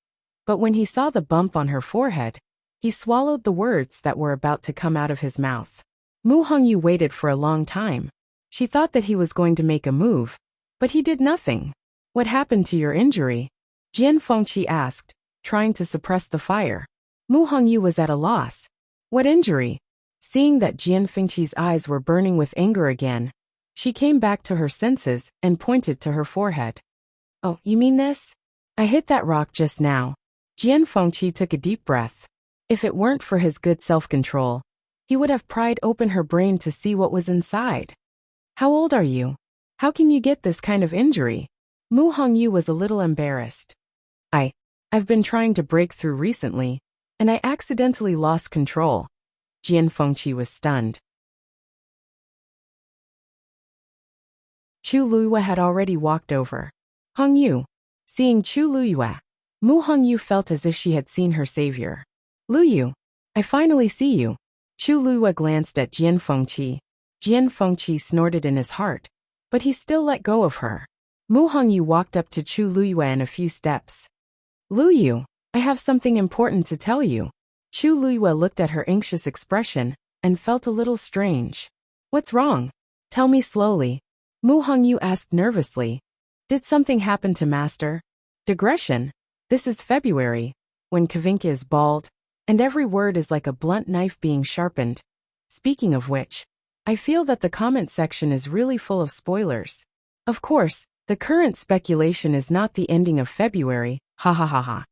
But when he saw the bump on her forehead, he swallowed the words that were about to come out of his mouth. Mu Hongyu waited for a long time. She thought that he was going to make a move, but he did nothing. What happened to your injury? Jian Fengqi asked, trying to suppress the fire. Mu Hongyu was at a loss. What injury? Seeing that Jian Fengqi's eyes were burning with anger again, she came back to her senses and pointed to her forehead. Oh, you mean this? I hit that rock just now. Jian Fengqi took a deep breath. If it weren't for his good self-control, he would have pried open her brain to see what was inside. How old are you? How can you get this kind of injury? Mu Hongyu was a little embarrassed. I've been trying to break through recently, and I accidentally lost control. Jian Fengqi was stunned. Chu Luyue had already walked over. Hongyu. Seeing Chu Luyue, Mu Hongyu felt as if she had seen her savior. Luyu, I finally see you. Chu Luyue glanced at Jian Fengqi. Jian Fengqi snorted in his heart, but he still let go of her. Mu Hongyu walked up to Chu Luyue in a few steps. Luyu, I have something important to tell you. Chu Luyue looked at her anxious expression and felt a little strange. What's wrong? Tell me slowly. Mu Hongyu asked nervously. Did something happen to Master? Digression. This is February, when Kavinka is bald, and every word is like a blunt knife being sharpened. Speaking of which, I feel that the comment section is really full of spoilers. Of course, the current speculation is not the ending of February, ha ha ha ha.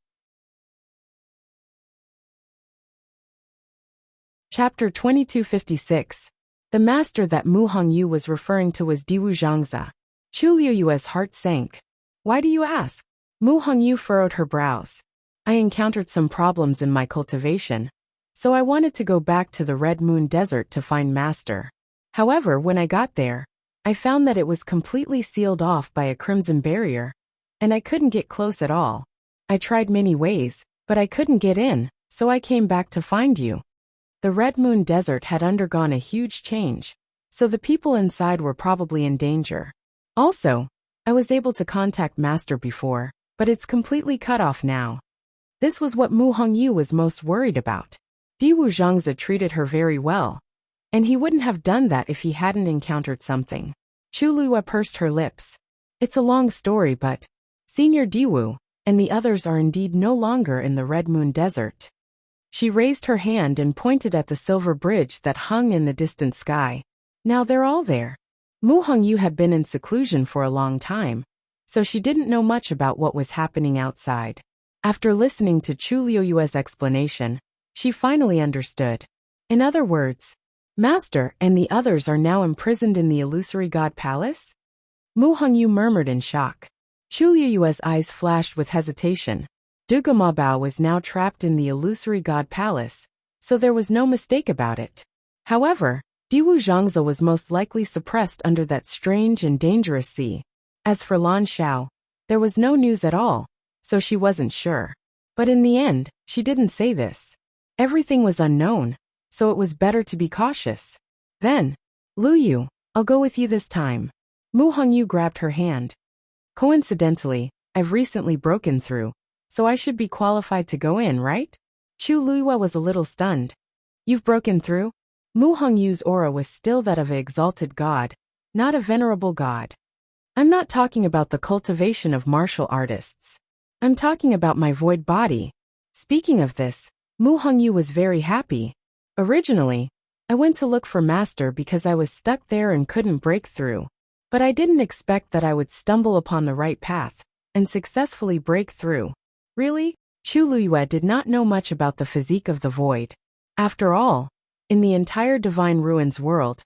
Chapter 2256. The master that Mu Hongyu was referring to was Diwu Zhangzi. Chu Luyue's heart sank. Why do you ask? Mu Hongyu furrowed her brows. I encountered some problems in my cultivation, so I wanted to go back to the Red Moon Desert to find Master. However, when I got there, I found that it was completely sealed off by a crimson barrier, and I couldn't get close at all. I tried many ways, but I couldn't get in, so I came back to find you. The Red Moon Desert had undergone a huge change, so the people inside were probably in danger. Also, I was able to contact Master before, but it's completely cut off now. This was what Mu Hongyu was most worried about. Diwu Zhangzi treated her very well, and he wouldn't have done that if he hadn't encountered something. Chu Luyue pursed her lips. It's a long story, but Senior Diwu and the others are indeed no longer in the Red Moon Desert. She raised her hand and pointed at the silver bridge that hung in the distant sky. Now they're all there. Mu Hongyu had been in seclusion for a long time, so she didn't know much about what was happening outside. After listening to Chu Luyue's explanation, she finally understood. In other words, Master and the others are now imprisoned in the illusory god palace? Mu Hongyu murmured in shock. Chu Luyue's eyes flashed with hesitation. Dugu Mabao was now trapped in the illusory god palace, so there was no mistake about it. However, Diwu Zhangzi was most likely suppressed under that strange and dangerous sea. As for Lan Xiao, there was no news at all, so she wasn't sure. But in the end, she didn't say this. Everything was unknown, so it was better to be cautious. Then, Luyu, I'll go with you this time. Mu Hongyu grabbed her hand. Coincidentally, I've recently broken through, so I should be qualified to go in, right? Chu Luyue was a little stunned. You've broken through? Mu Hongyu's aura was still that of an exalted god, not a venerable god. I'm not talking about the cultivation of martial artists. I'm talking about my void body. Speaking of this, Mu Hongyu was very happy. Originally, I went to look for Master because I was stuck there and couldn't break through. But I didn't expect that I would stumble upon the right path and successfully break through. Really? Chu Luyue did not know much about the physique of the void. After all, in the entire Divine Ruins world,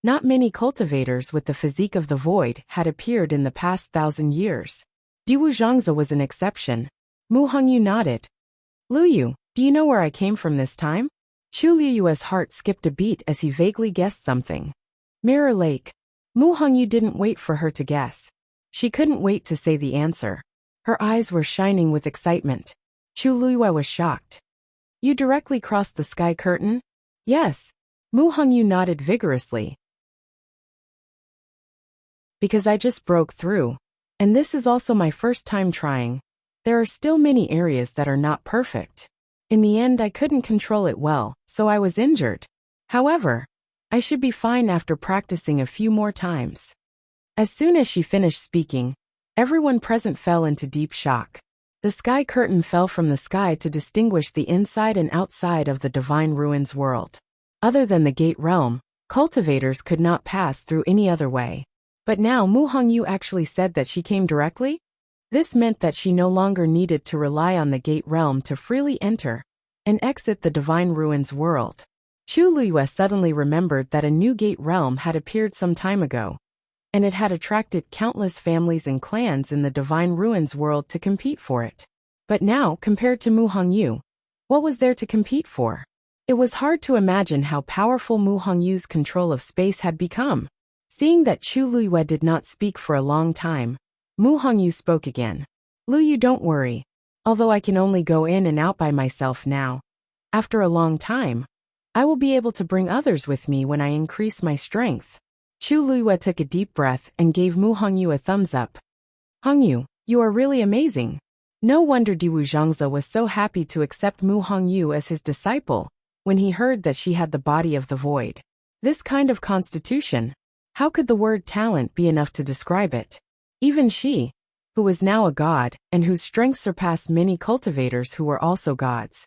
not many cultivators with the physique of the void had appeared in the past 1,000 years. Diwu Zhangze was an exception. Mu Hongyu nodded. Lu Yu, do you know where I came from this time? Chu Liyue's heart skipped a beat as he vaguely guessed something. Mirror Lake. Mu Hongyu didn't wait for her to guess. She couldn't wait to say the answer. Her eyes were shining with excitement. Chu Liyue was shocked. You directly crossed the sky curtain? Yes. Mu Hongyu nodded vigorously. Because I just broke through. And this is also my first time trying. There are still many areas that are not perfect. In the end, I couldn't control it well, so I was injured. However, I should be fine after practicing a few more times. As soon as she finished speaking, everyone present fell into deep shock. The sky curtain fell from the sky to distinguish the inside and outside of the Divine Ruins world. Other than the Gate Realm, cultivators could not pass through any other way. But now Mu Hongyu actually said that she came directly? This meant that she no longer needed to rely on the Gate Realm to freely enter and exit the Divine Ruins world. Chu Liyue suddenly remembered that a new Gate Realm had appeared some time ago, and it had attracted countless families and clans in the Divine Ruins world to compete for it. But now, compared to Mu Hongyu, what was there to compete for? It was hard to imagine how powerful Mu Hongyu's control of space had become. Seeing that Chu Liyue did not speak for a long time, Mu Hongyu spoke again. Lu Yu, don't worry. Although I can only go in and out by myself now, after a long time, I will be able to bring others with me when I increase my strength. Chu Liyue took a deep breath and gave Mu Hongyu a thumbs up. Hongyu, you are really amazing. No wonder Diwu Zhangze was so happy to accept Mu Hongyu as his disciple when he heard that she had the body of the void. This kind of constitution, how could the word talent be enough to describe it? Even she, who was now a god and whose strength surpassed many cultivators who were also gods,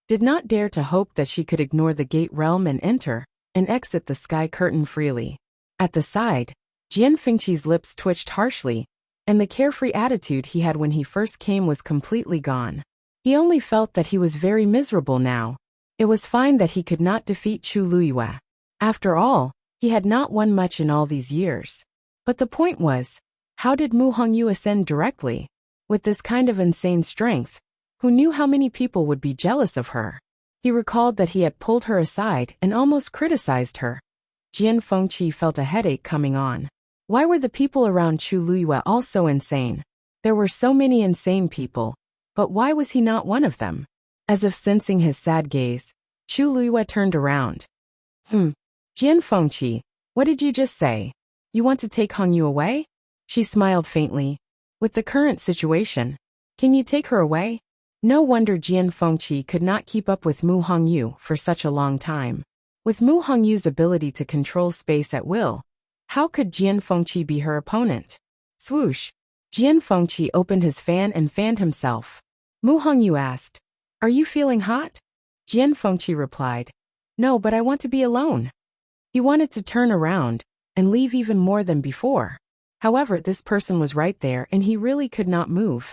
did not dare to hope that she could ignore the Gate Realm and enter and exit the sky curtain freely. At the side, Jian Fengqi's lips twitched harshly, and the carefree attitude he had when he first came was completely gone. He only felt that he was very miserable now. It was fine that he could not defeat Chu Liyue. After all, he had not won much in all these years. But the point was, how did Mu Hongyu ascend directly? With this kind of insane strength, who knew how many people would be jealous of her? He recalled that he had pulled her aside and almost criticized her. Jian Fengqi felt a headache coming on. Why were the people around Chu Liyue all so insane? There were so many insane people, but why was he not one of them? As if sensing his sad gaze, Chu Liyue turned around. Jian Fengqi, what did you just say? You want to take Hongyu away? She smiled faintly. With the current situation, can you take her away? No wonder Jian Fengqi could not keep up with Mu Hongyu for such a long time. With Mu Hongyu's ability to control space at will, how could Jian Fengqi be her opponent? Swoosh! Jian Fengqi opened his fan and fanned himself. Mu Hongyu asked, "Are you feeling hot?" Jian Fengqi replied, "No, but I want to be alone." He wanted to turn around and leave even more than before. However, this person was right there and he really could not move.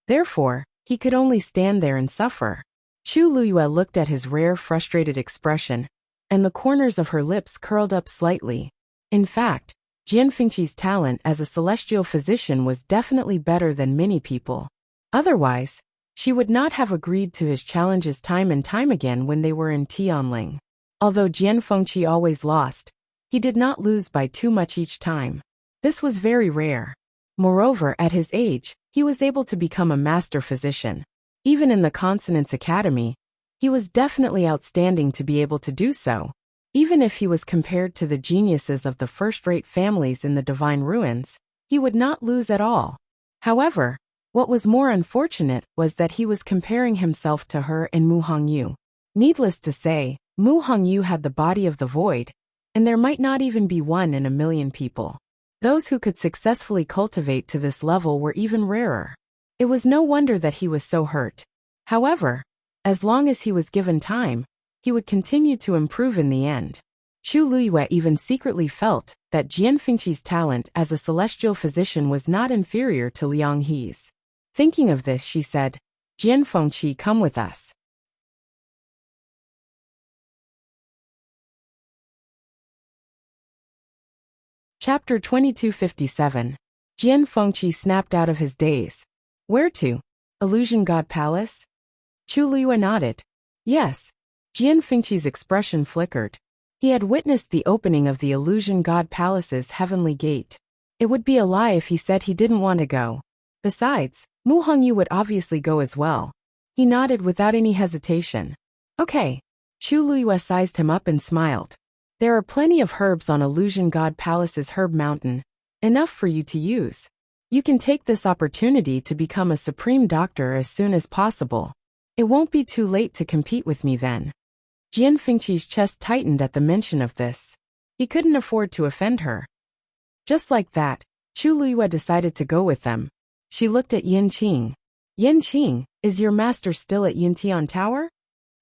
Therefore, he could only stand there and suffer. Chu Liyue looked at his rare frustrated expression, and the corners of her lips curled up slightly. In fact, Jian Fengqi's talent as a celestial physician was definitely better than many people. Otherwise, she would not have agreed to his challenges time and time again when they were in Tianling. Although Jian Fengqi always lost, he did not lose by too much each time. This was very rare. Moreover, at his age, he was able to become a master physician. Even in the Consonance Academy, he was definitely outstanding to be able to do so. Even if he was compared to the geniuses of the first-rate families in the Divine Ruins, he would not lose at all. However, what was more unfortunate was that he was comparing himself to her and Mu Hongyu. Needless to say, Mu Hongyu had the body of the void, and there might not even be one in a million people. Those who could successfully cultivate to this level were even rarer. It was no wonder that he was so hurt. However, as long as he was given time, he would continue to improve in the end. Chu Liyue even secretly felt that Jian Fengqi's talent as a celestial physician was not inferior to Liang He's. Thinking of this, she said, "Jian Fengqi, come with us." Chapter 2257. Jian Fengqi snapped out of his daze. Where to? Illusion God Palace? Chu Liyue nodded. Yes. Jian Fengqi's expression flickered. He had witnessed the opening of the Illusion God Palace's heavenly gate. It would be a lie if he said he didn't want to go. Besides, Mu Hongyu would obviously go as well. He nodded without any hesitation. Okay. Chu Liyue sized him up and smiled. There are plenty of herbs on Illusion God Palace's herb mountain. Enough for you to use. You can take this opportunity to become a supreme doctor as soon as possible. It won't be too late to compete with me then. Jian Fengqi's chest tightened at the mention of this. He couldn't afford to offend her. Just like that, Chu Liyue decided to go with them. She looked at Yin Qing. Yin Qing, is your master still at Yuntian Tower?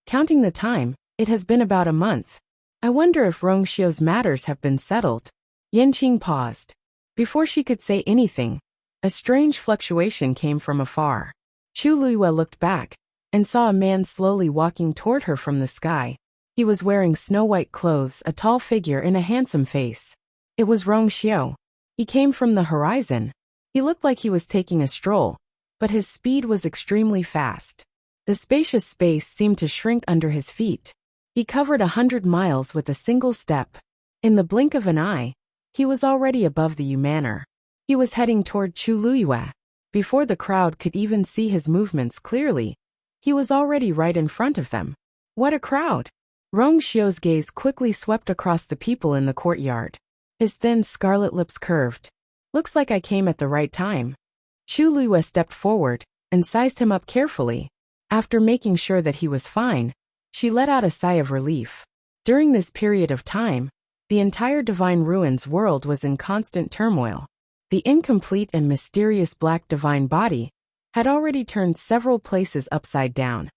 Counting the time, it has been about a month. I wonder if Rongxiu's matters have been settled. Yin Qing paused. Before she could say anything, a strange fluctuation came from afar. Chu Liyue looked back and saw a man slowly walking toward her from the sky. He was wearing snow-white clothes, a tall figure in a handsome face. It was Rongxiu. He came from the horizon. He looked like he was taking a stroll, but his speed was extremely fast. The spacious space seemed to shrink under his feet. He covered 100 miles with a single step. In the blink of an eye, he was already above the Manor. He was heading toward Chu Liyue. Before the crowd could even see his movements clearly, he was already right in front of them. What a crowd! Rongxiu's gaze quickly swept across the people in the courtyard. His thin scarlet lips curved. Looks like I came at the right time. Chu Liyue stepped forward and sized him up carefully. After making sure that he was fine, she let out a sigh of relief. During this period of time, the entire Divine Ruins world was in constant turmoil. The incomplete and mysterious black divine body had already turned several places upside down,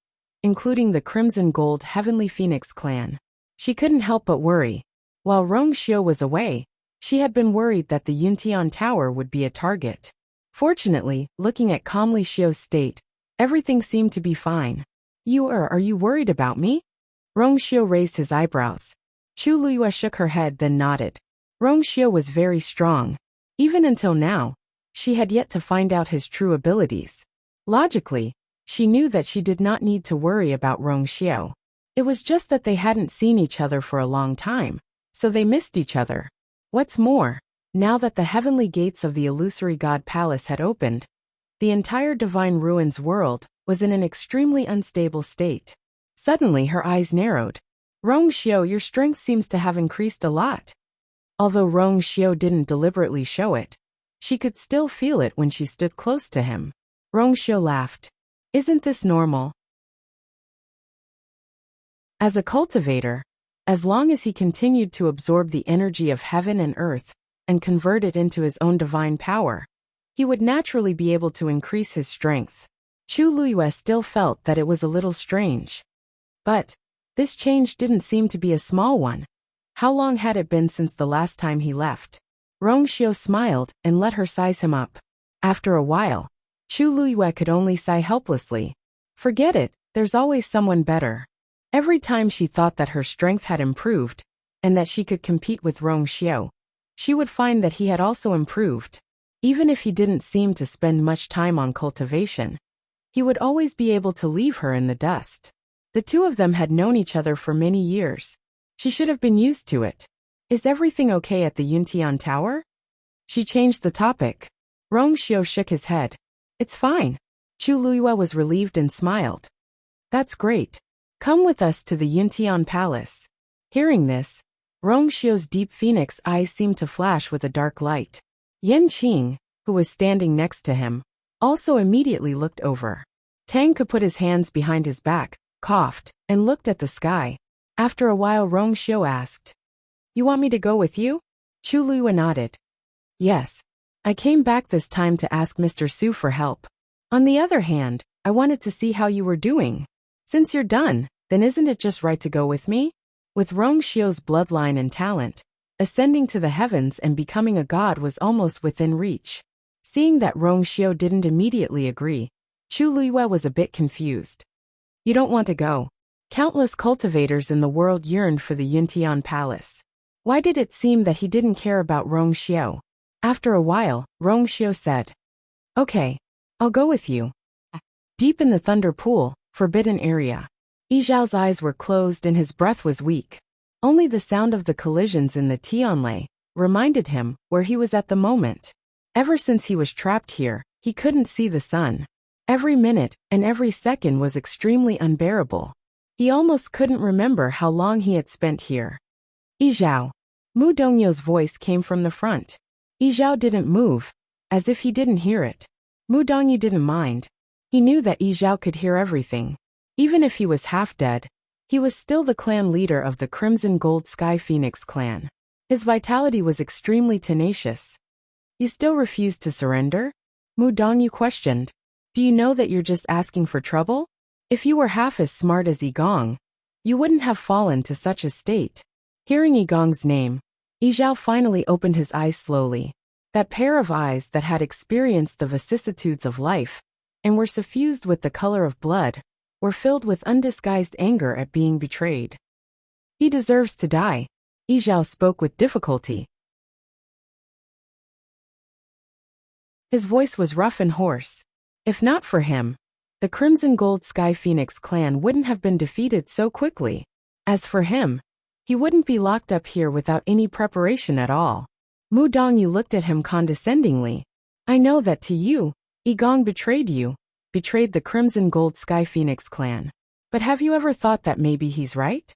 including the Crimson Gold Heavenly Phoenix clan. She couldn't help but worry. While Rongxiu was away, she had been worried that the Yuntian Tower would be a target. Fortunately, looking at calmly Xiu's state, everything seemed to be fine. Are you worried about me? Rongxiu raised his eyebrows. Chu Liyue shook her head then nodded. Rongxiu was very strong. Even until now, she had yet to find out his true abilities. Logically, she knew that she did not need to worry about Rongxiu. It was just that they hadn't seen each other for a long time, so they missed each other. What's more, now that the heavenly gates of the Illusory God Palace had opened, the entire Divine Ruins world was in an extremely unstable state. Suddenly her eyes narrowed. Rongxiu, your strength seems to have increased a lot. Although Rongxiu didn't deliberately show it, she could still feel it when she stood close to him. Rongxiu laughed. Isn't this normal? As a cultivator, as long as he continued to absorb the energy of heaven and earth and convert it into his own divine power, he would naturally be able to increase his strength. Chu Liyue still felt that it was a little strange. But this change didn't seem to be a small one. How long had it been since the last time he left? Rongxiu smiled and let her size him up. After a while, Chu Liyue could only sigh helplessly. Forget it, there's always someone better. Every time she thought that her strength had improved, and that she could compete with Rongxiu, she would find that he had also improved. Even if he didn't seem to spend much time on cultivation, he would always be able to leave her in the dust. The two of them had known each other for many years. She should have been used to it. Is everything okay at the Yuntian Tower? She changed the topic. Rongxiu shook his head. It's fine. Chu Liyue was relieved and smiled. That's great. Come with us to the Yuntian Palace. Hearing this, Rongxiu's deep phoenix eyes seemed to flash with a dark light. Yin Qing, who was standing next to him, also immediately looked over. Tang could put his hands behind his back, coughed, and looked at the sky. After a while Rongxiu asked, You want me to go with you? Chu Liyue nodded. Yes. I came back this time to ask Mr. Su for help. On the other hand, I wanted to see how you were doing. Since you're done, then isn't it just right to go with me? With Rongxiu's bloodline and talent, ascending to the heavens and becoming a god was almost within reach. Seeing that Rongxiu didn't immediately agree, Chu Liyue was a bit confused. You don't want to go. Countless cultivators in the world yearned for the Yuntian Palace. Why did it seem that he didn't care about Rong Xiao? After a while, Rong Xiao said, "Okay, I'll go with you." Deep in the thunder pool, forbidden area. Yi Zhao's eyes were closed and his breath was weak. Only the sound of the collisions in the Tianlei reminded him where he was at the moment. Ever since he was trapped here, he couldn't see the sun. Every minute and every second was extremely unbearable. He almost couldn't remember how long he had spent here. "Yi Zhao." Mu Dongyu's voice came from the front. Yi Zhao didn't move, as if he didn't hear it. Mu Dongyu didn't mind. He knew that Yi Zhao could hear everything. Even if he was half dead, he was still the clan leader of the Crimson Gold Sky Phoenix clan. His vitality was extremely tenacious. "You still refuse to surrender?" Mu Dongyu questioned. "Do you know that you're just asking for trouble? If you were half as smart as Yi Gong, you wouldn't have fallen to such a state." Hearing Yi Gong's name, Yi Zhao finally opened his eyes slowly. That pair of eyes that had experienced the vicissitudes of life and were suffused with the color of blood were filled with undisguised anger at being betrayed. "He deserves to die," Yi Zhao spoke with difficulty. His voice was rough and hoarse. If not for him, the Crimson Gold Sky Phoenix clan wouldn't have been defeated so quickly. As for him, he wouldn't be locked up here without any preparation at all. Mu Dongyu looked at him condescendingly. "I know that to you, Yi Gong betrayed you, betrayed the Crimson Gold Sky Phoenix clan. But have you ever thought that maybe he's right?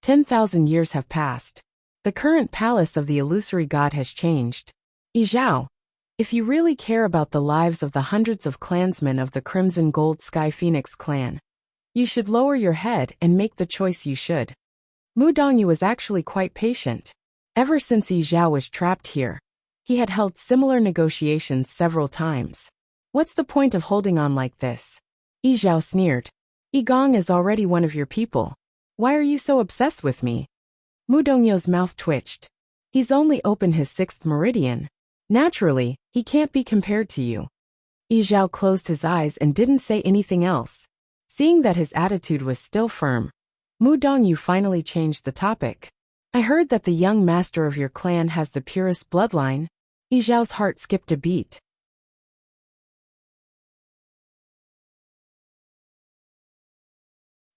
10,000 years have passed. The current palace of the illusory god has changed. Yi Zhao, if you really care about the lives of the hundreds of clansmen of the Crimson Gold Sky Phoenix clan, you should lower your head and make the choice you should." Mu Dongyu was actually quite patient. Ever since Yi Zhao was trapped here, he had held similar negotiations several times. "What's the point of holding on like this?" Yi Zhao sneered. "Yi Gong is already one of your people. Why are you so obsessed with me?" Mu Dongyu's mouth twitched. "He's only opened his 6th meridian. Naturally, he can't be compared to you." Yi Zhao closed his eyes and didn't say anything else. Seeing that his attitude was still firm, Mu Dongyu finally changed the topic. "I heard that the young master of your clan has the purest bloodline." Yi Zhao's heart skipped a beat.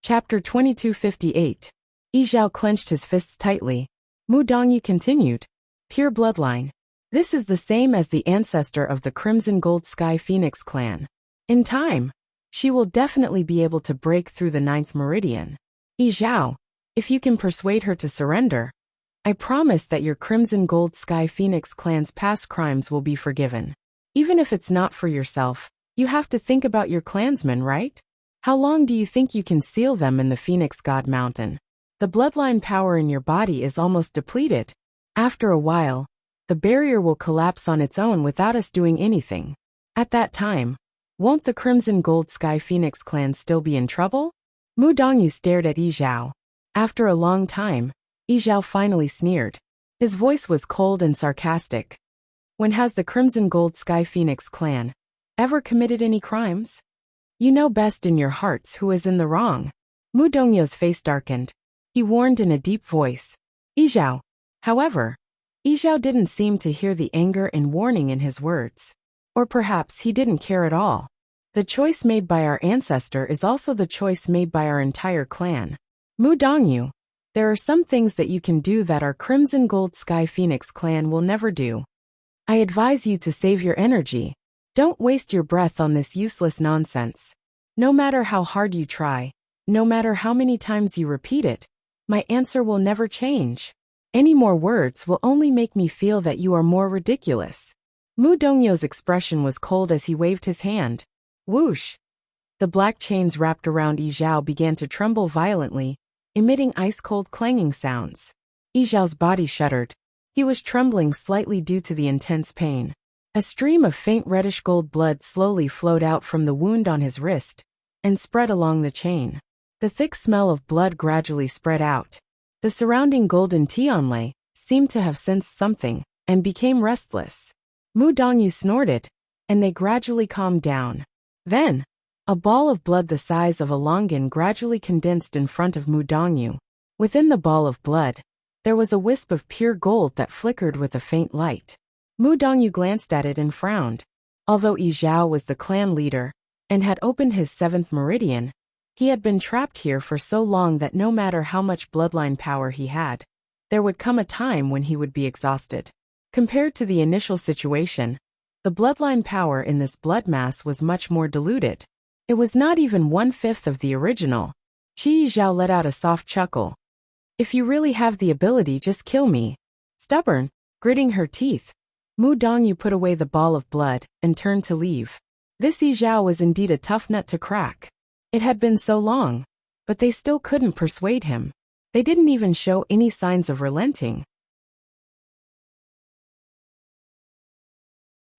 Chapter 2258. Yi Zhao clenched his fists tightly. Mu Dongyu continued. "Pure bloodline. This is the same as the ancestor of the Crimson Gold Sky Phoenix clan. In time, she will definitely be able to break through the 9th meridian. Yi Zhao, if you can persuade her to surrender, I promise that your Crimson Gold Sky Phoenix clan's past crimes will be forgiven. Even if it's not for yourself, you have to think about your clansmen, right? How long do you think you can seal them in the Phoenix God Mountain? The bloodline power in your body is almost depleted. After a while, the barrier will collapse on its own without us doing anything. At that time, won't the Crimson Gold Sky Phoenix clan still be in trouble?" Mu Dongyu stared at Yi Zhao. After a long time, Yi Zhao finally sneered. His voice was cold and sarcastic. "When has the Crimson Gold Sky Phoenix clan ever committed any crimes? You know best in your hearts who is in the wrong." Mu Dongyu's face darkened. He warned in a deep voice. "Yi Zhao." However, Yi Zhao didn't seem to hear the anger and warning in his words. Or perhaps he didn't care at all. The choice made by our ancestor is also the choice made by our entire clan. Mu Dongyu, there are some things that you can do that our Crimson Gold Sky Phoenix clan will never do. I advise you to save your energy. Don't waste your breath on this useless nonsense. No matter how hard you try, no matter how many times you repeat it, my answer will never change. Any more words will only make me feel that you are more ridiculous." Mu Dongyu's expression was cold as he waved his hand. Whoosh! The black chains wrapped around Yi Zhao began to tremble violently, emitting ice-cold clanging sounds. Yi Zhao's body shuddered. He was trembling slightly due to the intense pain. A stream of faint reddish-gold blood slowly flowed out from the wound on his wrist and spread along the chain. The thick smell of blood gradually spread out. The surrounding golden Tianlei seemed to have sensed something and became restless. Mu Dongyu snorted, and they gradually calmed down. Then, a ball of blood the size of a longan gradually condensed in front of Mu Dongyu. Within the ball of blood, There was a wisp of pure gold that flickered with a faint light. Mu Dongyu glanced at it and frowned. Although Yi Zhao was the clan leader and had opened his 7th meridian, he had been trapped here for so long that no matter how much bloodline power he had, there would come a time when he would be exhausted. Compared to the initial situation, the bloodline power in this blood mass was much more diluted. It was not even 1/5 of the original. Qi Zhao let out a soft chuckle. If you really have the ability, just kill me. Stubborn, gritting her teeth, Mu Dongyu put away the ball of blood and turned to leave. This Yi Zhao was indeed a tough nut to crack. It had been so long, but they still couldn't persuade him. They didn't even show any signs of relenting.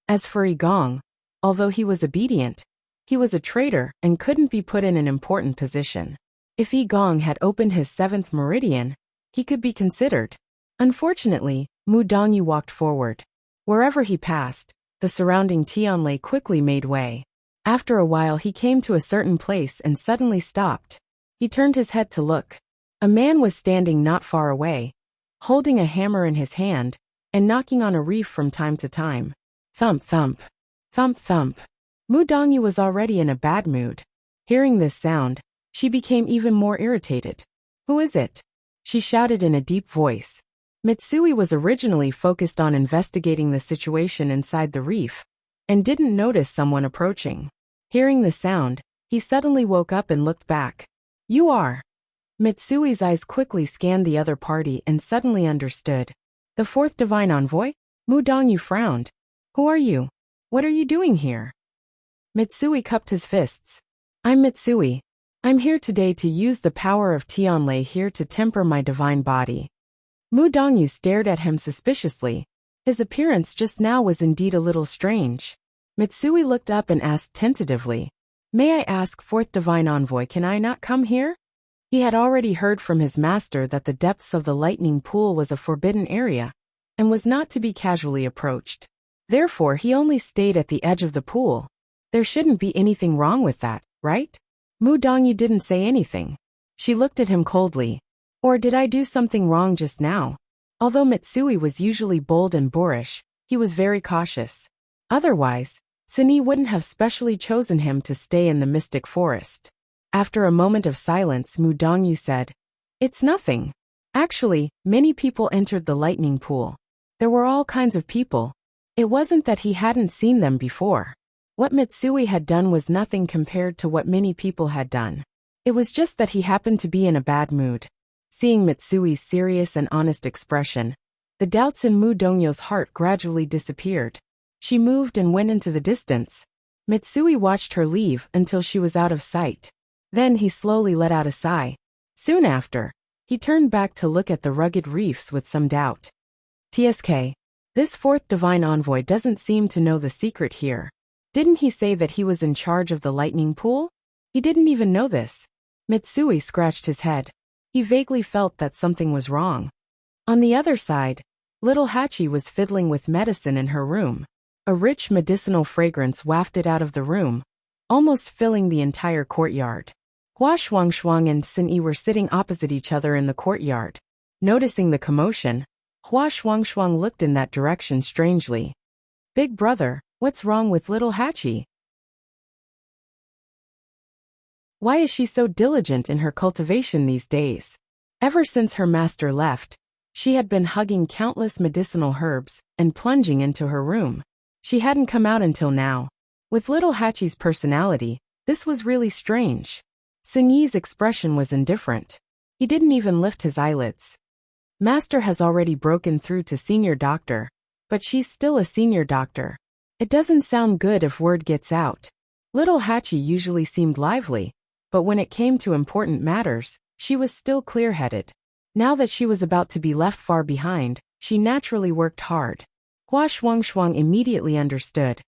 As for Yi Gong, although he was obedient, he was a traitor and couldn't be put in an important position. If Yi Gong had opened his 7th meridian, he could be considered. Unfortunately, Mu Dongyu walked forward. Wherever he passed, the surrounding Tianlei quickly made way. After a while he came to a certain place and suddenly stopped. He turned his head to look. A man was standing not far away, holding a hammer in his hand, and knocking on a reef from time to time. Thump thump. Thump thump. Mu Dongyu was already in a bad mood. Hearing this sound, she became even more irritated. Who is it? She shouted in a deep voice. Mitsui was originally focused on investigating the situation inside the reef, and didn't notice someone approaching. Hearing the sound, he suddenly woke up and looked back. You are. Mitsui's eyes quickly scanned the other party and suddenly understood. The 4th divine envoy? Mu Dongyu frowned. Who are you? What are you doing here? Mitsui cupped his fists. I'm Mitsui. I'm here today to use the power of Tianlei here to temper my divine body. Mu Dongyu stared at him suspiciously. His appearance just now was indeed a little strange. Mitsui looked up and asked tentatively, May I ask, 4th divine envoy, can I not come here? He had already heard from his master that the depths of the lightning pool was a forbidden area, and was not to be casually approached. Therefore he only stayed at the edge of the pool. There shouldn't be anything wrong with that, right? Mu Dongyu didn't say anything. She looked at him coldly. Or did I do something wrong just now? Although Mitsui was usually bold and boorish, he was very cautious. Otherwise, Sunyi wouldn't have specially chosen him to stay in the mystic forest. After a moment of silence, Mu Dongyu said, It's nothing. Actually, many people entered the lightning pool. There were all kinds of people. It wasn't that he hadn't seen them before. What Mitsui had done was nothing compared to what many people had done. It was just that he happened to be in a bad mood. Seeing Mitsui's serious and honest expression, the doubts in Mu Dongyu's heart gradually disappeared. She moved and went into the distance. Mitsui watched her leave until she was out of sight. Then he slowly let out a sigh. Soon after, he turned back to look at the rugged reefs with some doubt. TSK. This 4th divine envoy doesn't seem to know the secret here. Didn't he say that he was in charge of the lightning pool? He didn't even know this. Mitsui scratched his head. He vaguely felt that something was wrong. On the other side, little Hachi was fiddling with medicine in her room. A rich medicinal fragrance wafted out of the room, almost filling the entire courtyard. Hua Shuangshuang and Sunyi were sitting opposite each other in the courtyard. Noticing the commotion, Hua Shuangshuang looked in that direction strangely. Big brother, what's wrong with little Hachi? Why is she so diligent in her cultivation these days? Ever since her master left, she had been hugging countless medicinal herbs and plunging into her room. She hadn't come out until now. With little Hachi's personality, this was really strange. Sunyi's expression was indifferent. He didn't even lift his eyelids. Master has already broken through to senior doctor, but she's still a senior doctor. It doesn't sound good if word gets out. Little Hachi usually seemed lively, but when it came to important matters, she was still clear-headed. Now that she was about to be left far behind, she naturally worked hard. Hua Shuangshuang immediately understood.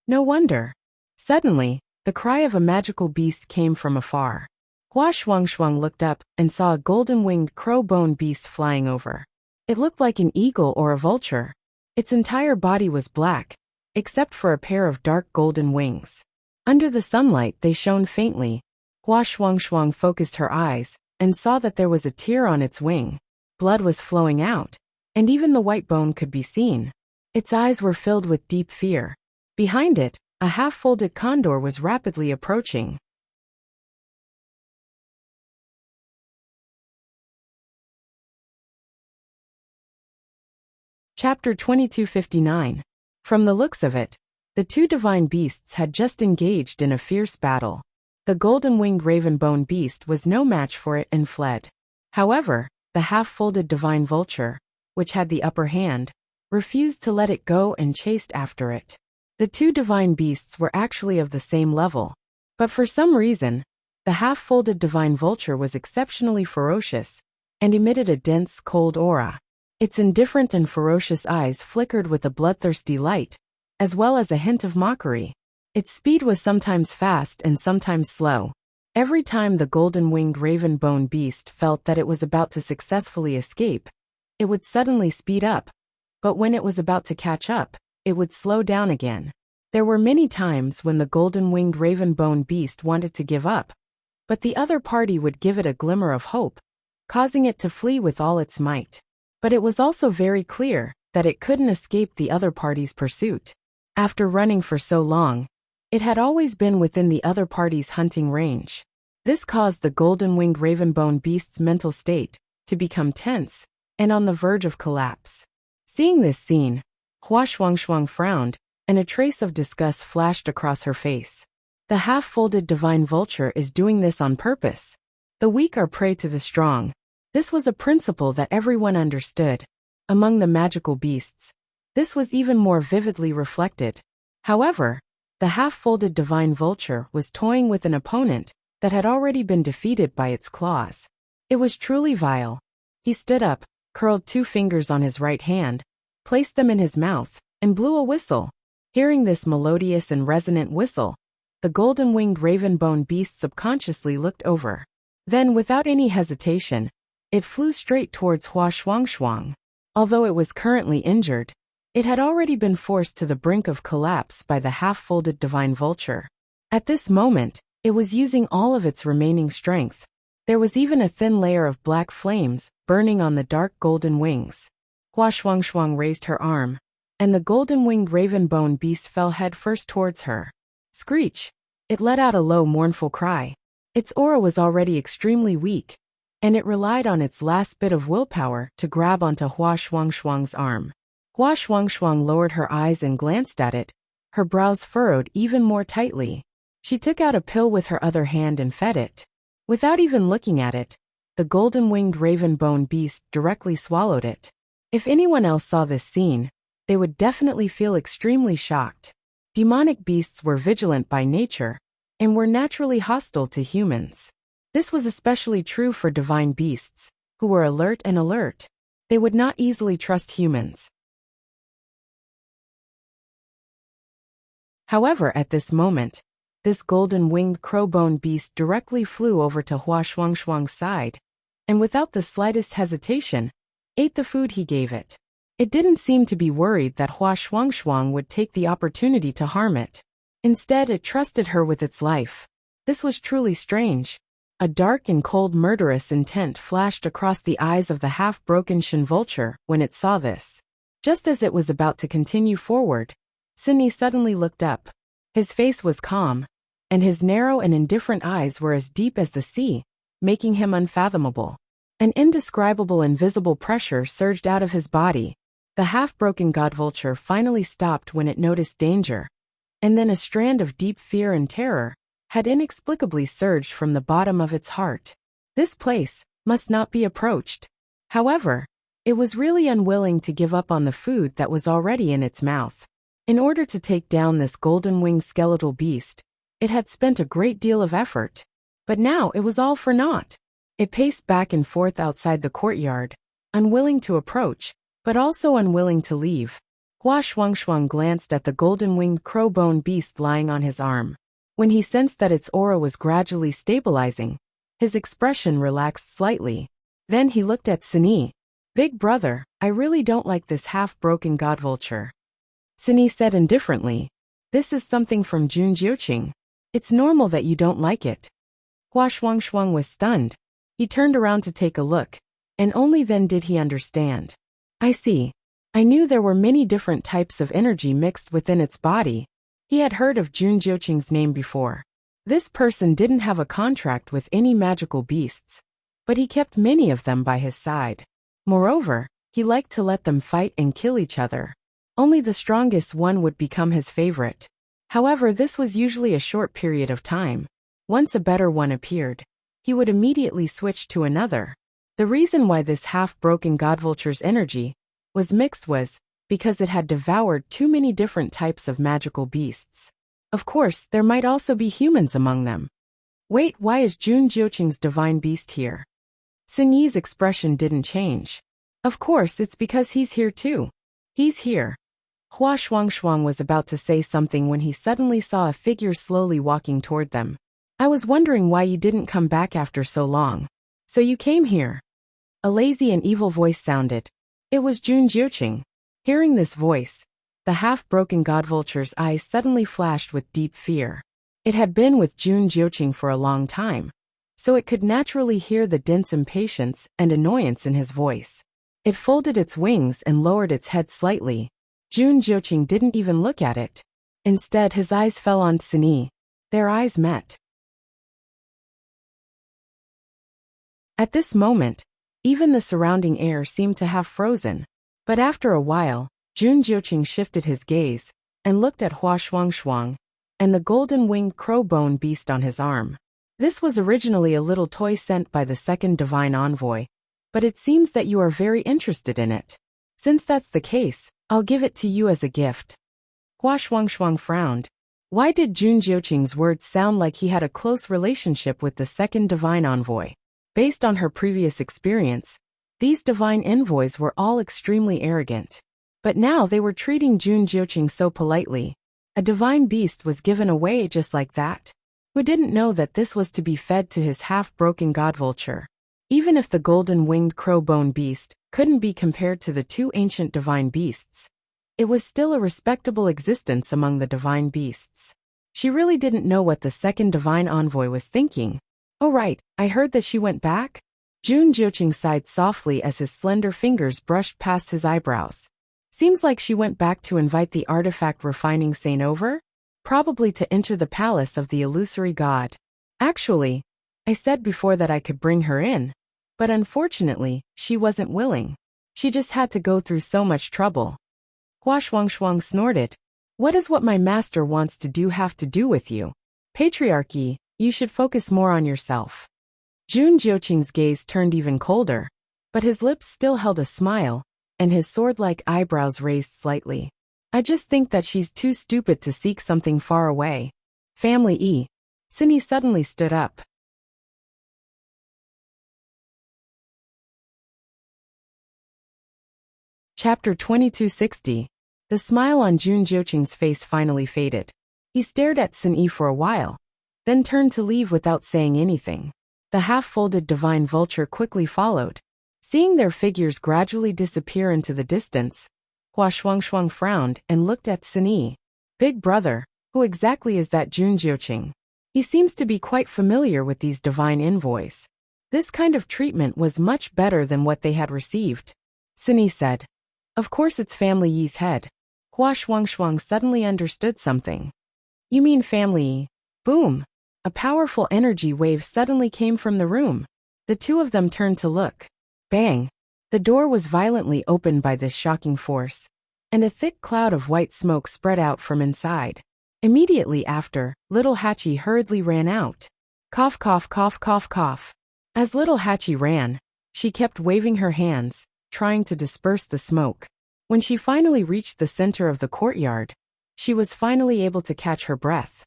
No wonder. Suddenly, the cry of a magical beast came from afar. Hua Shuangshuang looked up and saw a golden-winged crow-bone beast flying over. It looked like an eagle or a vulture. Its entire body was black, except for a pair of dark golden wings. Under the sunlight they shone faintly. Hua Shuangshuang focused her eyes and saw that there was a tear on its wing. blood was flowing out, and even the white bone could be seen. Its eyes were filled with deep fear. Behind it, a half-folded condor was rapidly approaching. Chapter 2259. From the looks of it, the two divine beasts had just engaged in a fierce battle. The golden-winged raven-bone beast was no match for it and fled. However, the half-folded divine vulture, which had the upper hand, refused to let it go and chased after it. The two divine beasts were actually of the same level, but for some reason, the half-folded divine vulture was exceptionally ferocious and emitted a dense, cold aura. Its indifferent and ferocious eyes flickered with a bloodthirsty light, as well as a hint of mockery. Its speed was sometimes fast and sometimes slow. Every time the golden-winged raven-bone beast felt that it was about to successfully escape, it would suddenly speed up, but when it was about to catch up, it would slow down again. There were many times when the golden-winged raven-bone beast wanted to give up, but the other party would give it a glimmer of hope, causing it to flee with all its might. But it was also very clear that it couldn't escape the other party's pursuit. After running for so long, it had always been within the other party's hunting range. This caused the golden-winged raven-bone beast's mental state to become tense and on the verge of collapse. Seeing this scene, Hua Shuangshuang frowned, and a trace of disgust flashed across her face. The half-folded divine vulture is doing this on purpose. The weak are prey to the strong. This was a principle that everyone understood. Among the magical beasts, this was even more vividly reflected. However, the half-folded divine vulture was toying with an opponent that had already been defeated by its claws. It was truly vile. He stood up, curled two fingers on his right hand, placed them in his mouth, and blew a whistle. Hearing this melodious and resonant whistle, the golden-winged raven-bone beast subconsciously looked over. Then, without any hesitation, it flew straight towards Hua Shuangshuang. Although it was currently injured, it had already been forced to the brink of collapse by the half-folded divine vulture. At this moment, it was using all of its remaining strength. There was even a thin layer of black flames burning on the dark golden wings. Hua Shuangshuang raised her arm, and the golden-winged raven-bone beast fell headfirst towards her. Screech! It let out a low, mournful cry. Its aura was already extremely weak, and it relied on its last bit of willpower to grab onto Hua Shuangshuang's arm. Hua Shuangshuang lowered her eyes and glanced at it, her brows furrowed even more tightly. She took out a pill with her other hand and fed it. Without even looking at it, the golden-winged raven-bone beast directly swallowed it. If anyone else saw this scene, they would definitely feel extremely shocked. Demonic beasts were vigilant by nature, and were naturally hostile to humans. This was especially true for divine beasts, who were alert and alert. They would not easily trust humans. However, at this moment, this golden-winged crowbone beast directly flew over to Hua Shuangshuang's side, and without the slightest hesitation, ate the food he gave it. It didn't seem to be worried that Hua Shuangshuang would take the opportunity to harm it. Instead, it trusted her with its life. This was truly strange. A dark and cold murderous intent flashed across the eyes of the half-broken Shin vulture when it saw this. Just as it was about to continue forward, Sydney suddenly looked up. His face was calm, and his narrow and indifferent eyes were as deep as the sea, making him unfathomable. An indescribable invisible pressure surged out of his body. The half-broken god vulture finally stopped when it noticed danger, and then a strand of deep fear and terror had inexplicably surged from the bottom of its heart. This place must not be approached. However, it was really unwilling to give up on the food that was already in its mouth. In order to take down this golden-winged skeletal beast, it had spent a great deal of effort. But now it was all for naught. It paced back and forth outside the courtyard, unwilling to approach, but also unwilling to leave. Hua Shuangshuang glanced at the golden-winged crowbone beast lying on his arm. When he sensed that its aura was gradually stabilizing, his expression relaxed slightly. Then he looked at Sini. "Big brother, I really don't like this half-broken god vulture." Sini said indifferently, "This is something from Jun Jiuqing. It's normal that you don't like it." Hua Shuangshuang was stunned. He turned around to take a look, And only then did he understand. I see. I knew there were many different types of energy mixed within its body. He had heard of Jun Jioqing's name before. This person didn't have a contract with any magical beasts, but he kept many of them by his side. Moreover, he liked to let them fight and kill each other. Only the strongest one would become his favorite. However, this was usually a short period of time. Once a better one appeared, he would immediately switch to another. The reason why this half-broken godvulture's energy was mixed was because it had devoured too many different types of magical beasts. Of course, there might also be humans among them. Wait, why is Jun Jioqing's divine beast here? Xin Yi's expression didn't change. Of course, it's because he's here too. He's here. Hua Shuangshuang was about to say something when he suddenly saw a figure slowly walking toward them. I was wondering why you didn't come back after so long. So you came here. A lazy and evil voice sounded. It was Jun Jioqing. Hearing this voice, the half-broken godvulture's eyes suddenly flashed with deep fear. It had been with Jun Jioqing for a long time, so it could naturally hear the dense impatience and annoyance in his voice. It folded its wings and lowered its head slightly. Jun Jioqing didn't even look at it. Instead, his eyes fell on Xin Yi. Their eyes met. At this moment, even the surrounding air seemed to have frozen. But after a while, Jun Jioqing shifted his gaze and looked at Hua Shuangshuang and the golden-winged crow-bone beast on his arm. This was originally a little toy sent by the second divine envoy, but it seems that you are very interested in it. Since that's the case, I'll give it to you as a gift. Hua Shuangshuang frowned. Why did Jun Jioqing's words sound like he had a close relationship with the second divine envoy? Based on her previous experience, these divine envoys were all extremely arrogant. But now they were treating Jun Jioqing so politely. A divine beast was given away just like that. Who didn't know that this was to be fed to his half-broken godvulture? Even if the golden-winged crow-bone beast couldn't be compared to the two ancient divine beasts, it was still a respectable existence among the divine beasts. She really didn't know what the second divine envoy was thinking. Oh right, I heard that she went back? Jun Jioqing sighed softly as his slender fingers brushed past his eyebrows. Seems like she went back to invite the artifact refining saint over? Probably to enter the palace of the illusory god. Actually, I said before that I could bring her in. But unfortunately, she wasn't willing. She just had to go through so much trouble. Hua Shuangshuang snorted. What does what my master wants to do have to do with you? Patriarchy, you should focus more on yourself. Jun Jioqing's gaze turned even colder, but his lips still held a smile, and his sword-like eyebrows raised slightly. I just think that she's too stupid to seek something far away. Family E. Xin Yi suddenly stood up. Chapter 2260. The smile on Jun Jioqing's face finally faded. He stared at Xin Yi for a while, then turned to leave without saying anything. The half-folded divine vulture quickly followed. Seeing their figures gradually disappear into the distance, Hua Shuangshuang frowned and looked at Xin Yi. Big brother, who exactly is that Jun Jioqing? He seems to be quite familiar with these divine envoys. This kind of treatment was much better than what they had received. Xin Yi said. Of course it's Family Yi's head. Hua Shuangshuang suddenly understood something. You mean Family Yi? Boom! A powerful energy wave suddenly came from the room. The two of them turned to look. Bang! The door was violently opened by this shocking force, and a thick cloud of white smoke spread out from inside. Immediately after, little Hachi hurriedly ran out. Cough cough cough cough cough. As little Hachi ran, she kept waving her hands, trying to disperse the smoke. When she finally reached the center of the courtyard, she was finally able to catch her breath.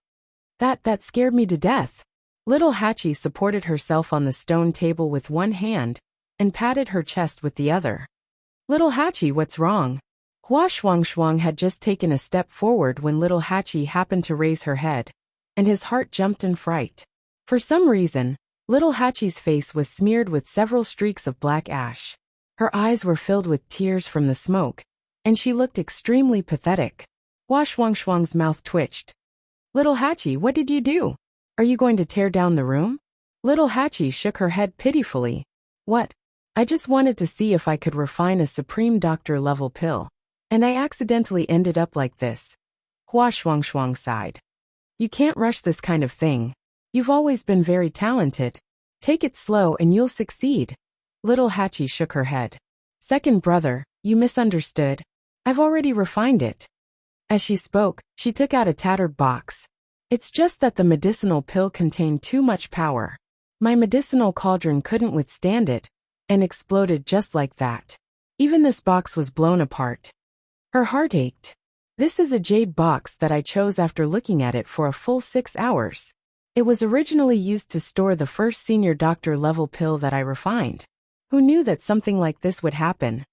That scared me to death. Little Hachi supported herself on the stone table with one hand and patted her chest with the other. Little Hachi, what's wrong? Hua Shuangshuang had just taken a step forward when little Hachi happened to raise her head, and his heart jumped in fright. For some reason, little Hachi's face was smeared with several streaks of black ash. Her eyes were filled with tears from the smoke, and she looked extremely pathetic. Hua Shuangshuang's mouth twitched. Little Hachi, what did you do? Are you going to tear down the room? Little Hachi shook her head pitifully. What? I just wanted to see if I could refine a Supreme Doctor level pill. And I accidentally ended up like this. Hua Shuang sighed. You can't rush this kind of thing. You've always been very talented. Take it slow and you'll succeed. Little Hachi shook her head. Second brother, you misunderstood. I've already refined it. As she spoke, she took out a tattered box. It's just that the medicinal pill contained too much power. My medicinal cauldron couldn't withstand it, and exploded just like that. Even this box was blown apart. Her heart ached. This is a jade box that I chose after looking at it for a full 6 hours. It was originally used to store the first senior doctor level pill that I refined. Who knew that something like this would happen?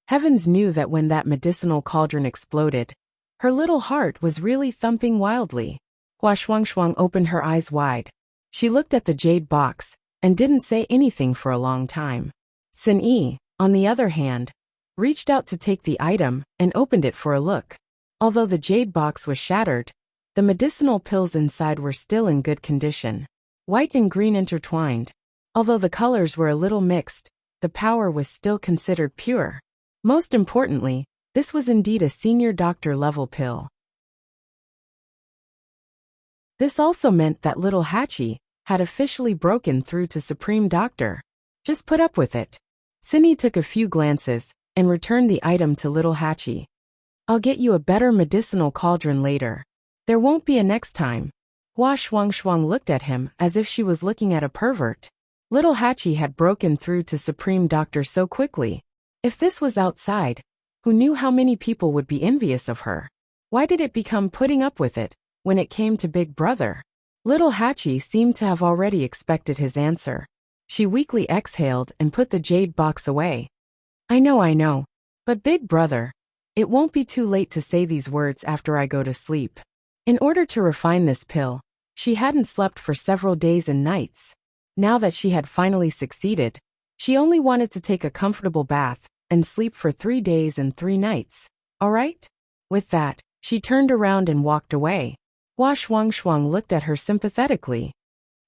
Heavens knew that when that medicinal cauldron exploded, her little heart was really thumping wildly. Hua Shuang opened her eyes wide. She looked at the jade box, and didn't say anything for a long time. Sin Yi, on the other hand, reached out to take the item, and opened it for a look. Although the jade box was shattered, the medicinal pills inside were still in good condition. White and green intertwined. Although the colors were a little mixed, the power was still considered pure. Most importantly, this was indeed a senior doctor level pill. This also meant that little Hachi had officially broken through to Supreme Doctor. Just put up with it. Cindy took a few glances, and returned the item to little Hachi. I'll get you a better medicinal cauldron later. There won't be a next time. Hua Shuang looked at him as if she was looking at a pervert. Little Hachi had broken through to Supreme Doctor so quickly. If this was outside, who knew how many people would be envious of her? Why did it become putting up with it when it came to Big Brother? Little Hachi seemed to have already expected his answer. She weakly exhaled and put the jade box away. I know. But Big Brother, it won't be too late to say these words after I go to sleep. In order to refine this pill, she hadn't slept for several days and nights. Now that she had finally succeeded, she only wanted to take a comfortable bath and sleep for 3 days and 3 nights. All right? With that, she turned around and walked away. Hua Shuang looked at her sympathetically.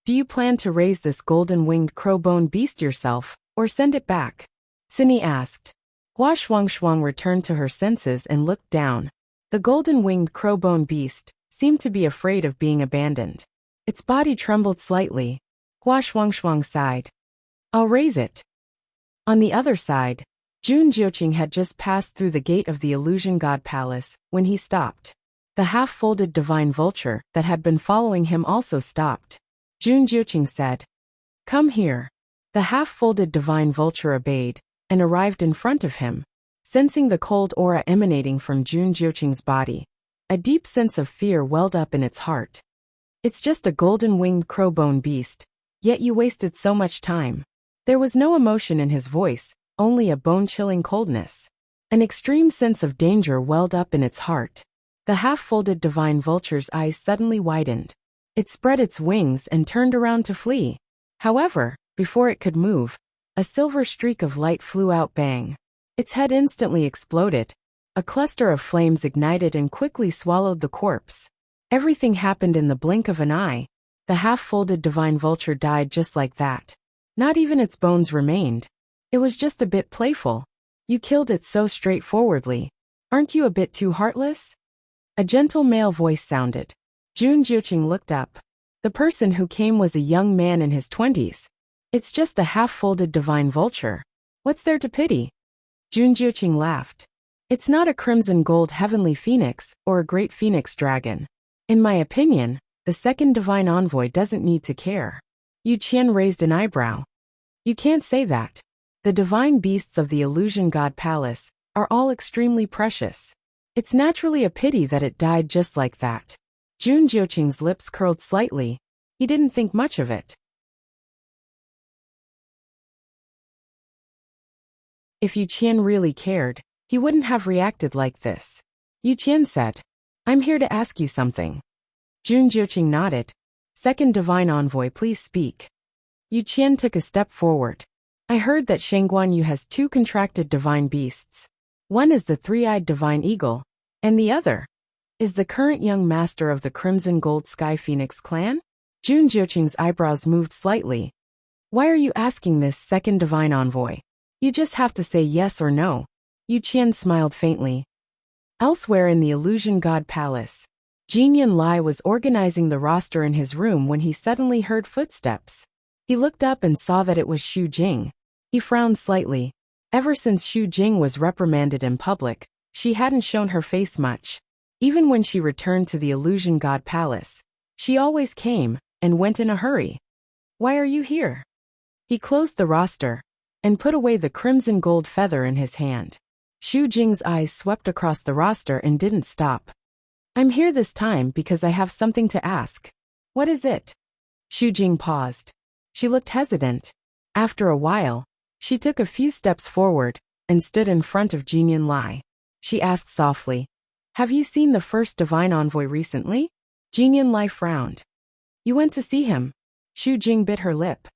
Do you plan to raise this golden-winged crowbone beast yourself, or send it back? Cindy asked. Hua Shuang returned to her senses and looked down. The golden-winged crowbone beast seemed to be afraid of being abandoned. Its body trembled slightly. Hua Shuang sighed. I'll raise it. On the other side, Jun Jiuqing had just passed through the gate of the Illusion God Palace when he stopped. The half-folded divine vulture that had been following him also stopped. Jun Jiuqing said, Come here. The half-folded divine vulture obeyed, and arrived in front of him. Sensing the cold aura emanating from Jun Jiuqing's body, a deep sense of fear welled up in its heart. It's just a golden-winged crowbone beast, yet you wasted so much time. There was no emotion in his voice, only a bone-chilling coldness. An extreme sense of danger welled up in its heart. The half-folded divine vulture's eyes suddenly widened. It spread its wings and turned around to flee. However, before it could move, a silver streak of light flew out bang. Its head instantly exploded. A cluster of flames ignited and quickly swallowed the corpse. Everything happened in the blink of an eye. The half-folded divine vulture died just like that. Not even its bones remained. It was just a bit playful. You killed it so straightforwardly. Aren't you a bit too heartless? A gentle male voice sounded. Jun Jiuqing looked up. The person who came was a young man in his 20s. It's just a half-folded divine vulture. What's there to pity? Jun Jiuqing laughed. It's not a crimson gold heavenly phoenix or a great phoenix dragon. In my opinion, the second divine envoy doesn't need to care. Yu Qian raised an eyebrow. You can't say that. The divine beasts of the Illusion God Palace are all extremely precious. It's naturally a pity that it died just like that. Jun Jiuqing's lips curled slightly. He didn't think much of it. If Yu Qian really cared, he wouldn't have reacted like this. Yu Qian said, I'm here to ask you something. Jun Jiuqing nodded. Second divine envoy, please speak. Yu Qian took a step forward. I heard that Shangguan Yu has 2 contracted divine beasts. One is the 3-eyed divine eagle, and the other is the current young master of the Crimson Gold Sky Phoenix clan? Jun Jiuqing's eyebrows moved slightly. Why are you asking this, second divine envoy? You just have to say yes or no. Yu Qian smiled faintly. Elsewhere in the Illusion God Palace, Jin Lai was organizing the roster in his room when he suddenly heard footsteps. He looked up and saw that it was Xu Jing. He frowned slightly. Ever since Xu Jing was reprimanded in public, she hadn't shown her face much. Even when she returned to the Illusion God Palace, she always came and went in a hurry. Why are you here? He closed the roster and put away the crimson gold feather in his hand. Xu Jing's eyes swept across the roster and didn't stop. I'm here this time because I have something to ask. What is it? Xu Jing paused. She looked hesitant. After a while, she took a few steps forward and stood in front of Jin Lai. She asked softly, Have you seen the first divine envoy recently? Jin Lai frowned. You went to see him. Xu Jing bit her lip.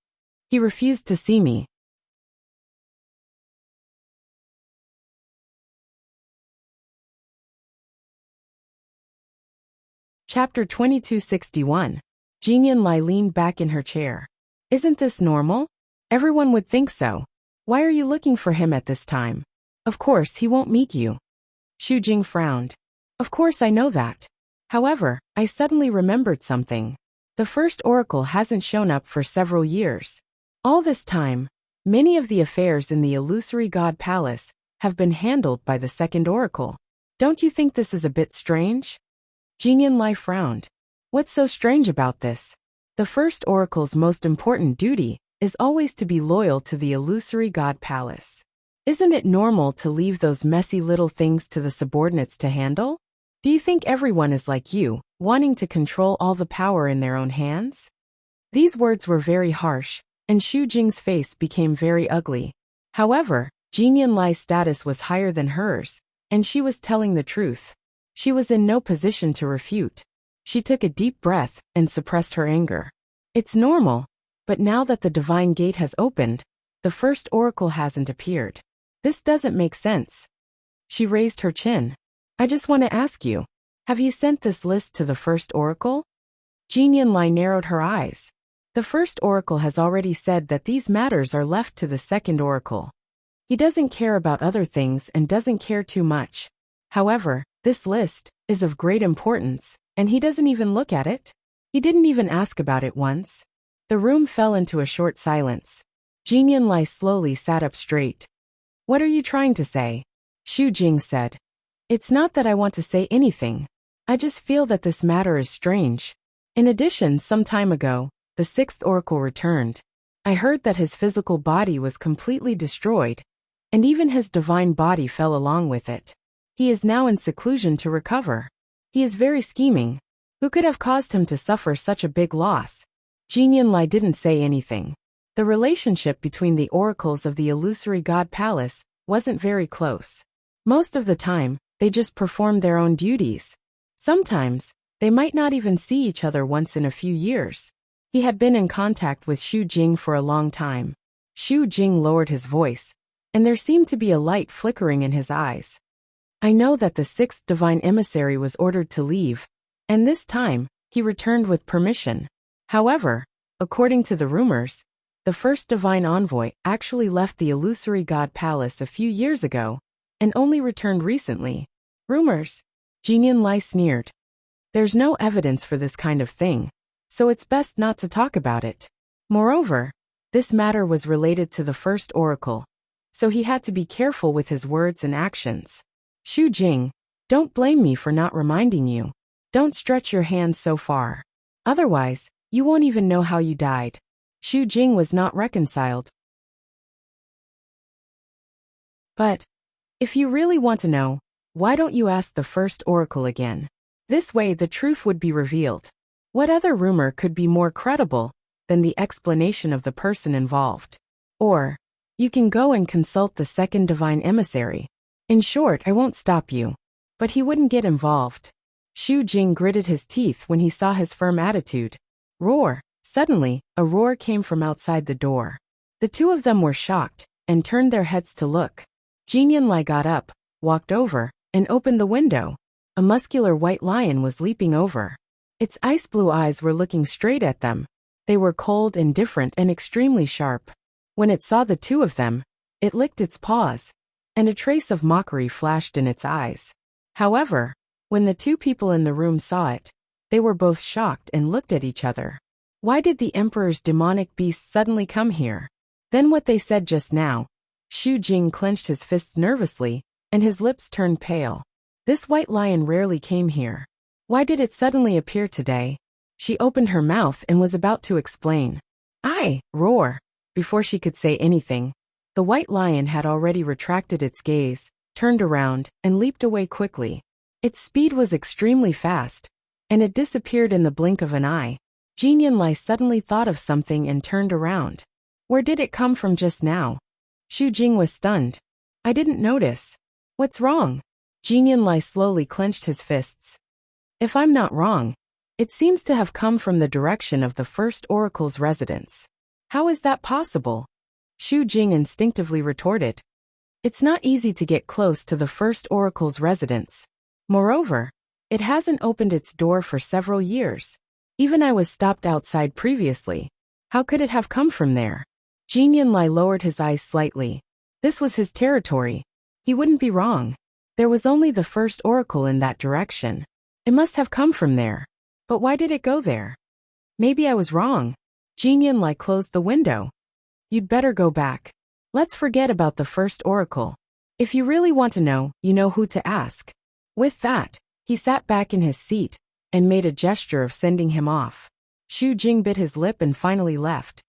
He refused to see me. Chapter 2261. Jin Lai leaned back in her chair. Isn't this normal? Everyone would think so. Why are you looking for him at this time? Of course he won't meet you. Xu Jing frowned. Of course I know that. However, I suddenly remembered something. The first oracle hasn't shown up for several years. All this time, many of the affairs in the Illusory God Palace have been handled by the second oracle. Don't you think this is a bit strange? Jin Lai frowned. What's so strange about this? The first oracle's most important duty is always to be loyal to the Illusory God Palace. Isn't it normal to leave those messy little things to the subordinates to handle? Do you think everyone is like you, wanting to control all the power in their own hands? These words were very harsh, and Xu Jing's face became very ugly. However, Jin Lai's status was higher than hers, and she was telling the truth. She was in no position to refute. She took a deep breath and suppressed her anger. It's normal, but now that the divine gate has opened, the first oracle hasn't appeared. This doesn't make sense. She raised her chin. I just want to ask you, have you sent this list to the first oracle? Jin Lai narrowed her eyes. The first oracle has already said that these matters are left to the second oracle. He doesn't care about other things and doesn't care too much. However, this list is of great importance, and he doesn't even look at it. He didn't even ask about it once. The room fell into a short silence. Jin Lai slowly sat up straight. What are you trying to say? Xu Jing said. It's not that I want to say anything. I just feel that this matter is strange. In addition, some time ago, the sixth oracle returned. I heard that his physical body was completely destroyed, and even his divine body fell along with it. He is now in seclusion to recover. He is very scheming. Who could have caused him to suffer such a big loss? Jin Lai didn't say anything. The relationship between the oracles of the Illusory God Palace wasn't very close. Most of the time, they just performed their own duties. Sometimes, they might not even see each other once in a few years. He had been in contact with Xu Jing for a long time. Xu Jing lowered his voice, and there seemed to be a light flickering in his eyes. I know that the sixth divine emissary was ordered to leave, and this time, he returned with permission. However, according to the rumors, the first divine envoy actually left the Illusory God Palace a few years ago, and only returned recently. Rumors? Jin Lai sneered. There's no evidence for this kind of thing, so it's best not to talk about it. Moreover, this matter was related to the first oracle, so he had to be careful with his words and actions. Xu Jing, don't blame me for not reminding you. Don't stretch your hands so far. Otherwise, you won't even know how you died. Xu Jing was not reconciled. But, if you really want to know, why don't you ask the first oracle again? This way the truth would be revealed. What other rumor could be more credible than the explanation of the person involved? Or, you can go and consult the second divine emissary. In short, I won't stop you. But he wouldn't get involved. Xu Jing gritted his teeth when he saw his firm attitude. Roar! Suddenly, a roar came from outside the door. The two of them were shocked, and turned their heads to look. Jin Lai got up, walked over, and opened the window. A muscular white lion was leaping over. Its ice-blue eyes were looking straight at them. They were cold and different and extremely sharp. When it saw the two of them, It licked its paws, and a trace of mockery flashed in its eyes. However, when the two people in the room saw it, they were both shocked and looked at each other. Why did the emperor's demonic beast suddenly come here? Then what they said just now. Xu Jing clenched his fists nervously, and his lips turned pale. This white lion rarely came here. Why did it suddenly appear today? She opened her mouth and was about to explain. "I roar." Before she could say anything, the white lion had already retracted its gaze, turned around, and leaped away quickly. Its speed was extremely fast, and it disappeared in the blink of an eye. Jin Yunlai suddenly thought of something and turned around. Where did it come from just now? Xu Jing was stunned. "I didn't notice." "What's wrong?" Jin Yunlai slowly clenched his fists. "If I'm not wrong, it seems to have come from the direction of the first oracle's residence." "How is that possible?" Xu Jing instinctively retorted. "It's not easy to get close to the first oracle's residence. Moreover, it hasn't opened its door for several years. Even I was stopped outside previously. How could it have come from there?" Jin Yunlai lowered his eyes slightly. This was his territory. He wouldn't be wrong. There was only the first oracle in that direction. It must have come from there. But why did it go there? Maybe I was wrong. Jin Yunlai closed the window. "You'd better go back. Let's forget about the first oracle. If you really want to know, you know who to ask." With that, he sat back in his seat and made a gesture of sending him off. Xu Jing bit his lip and finally left.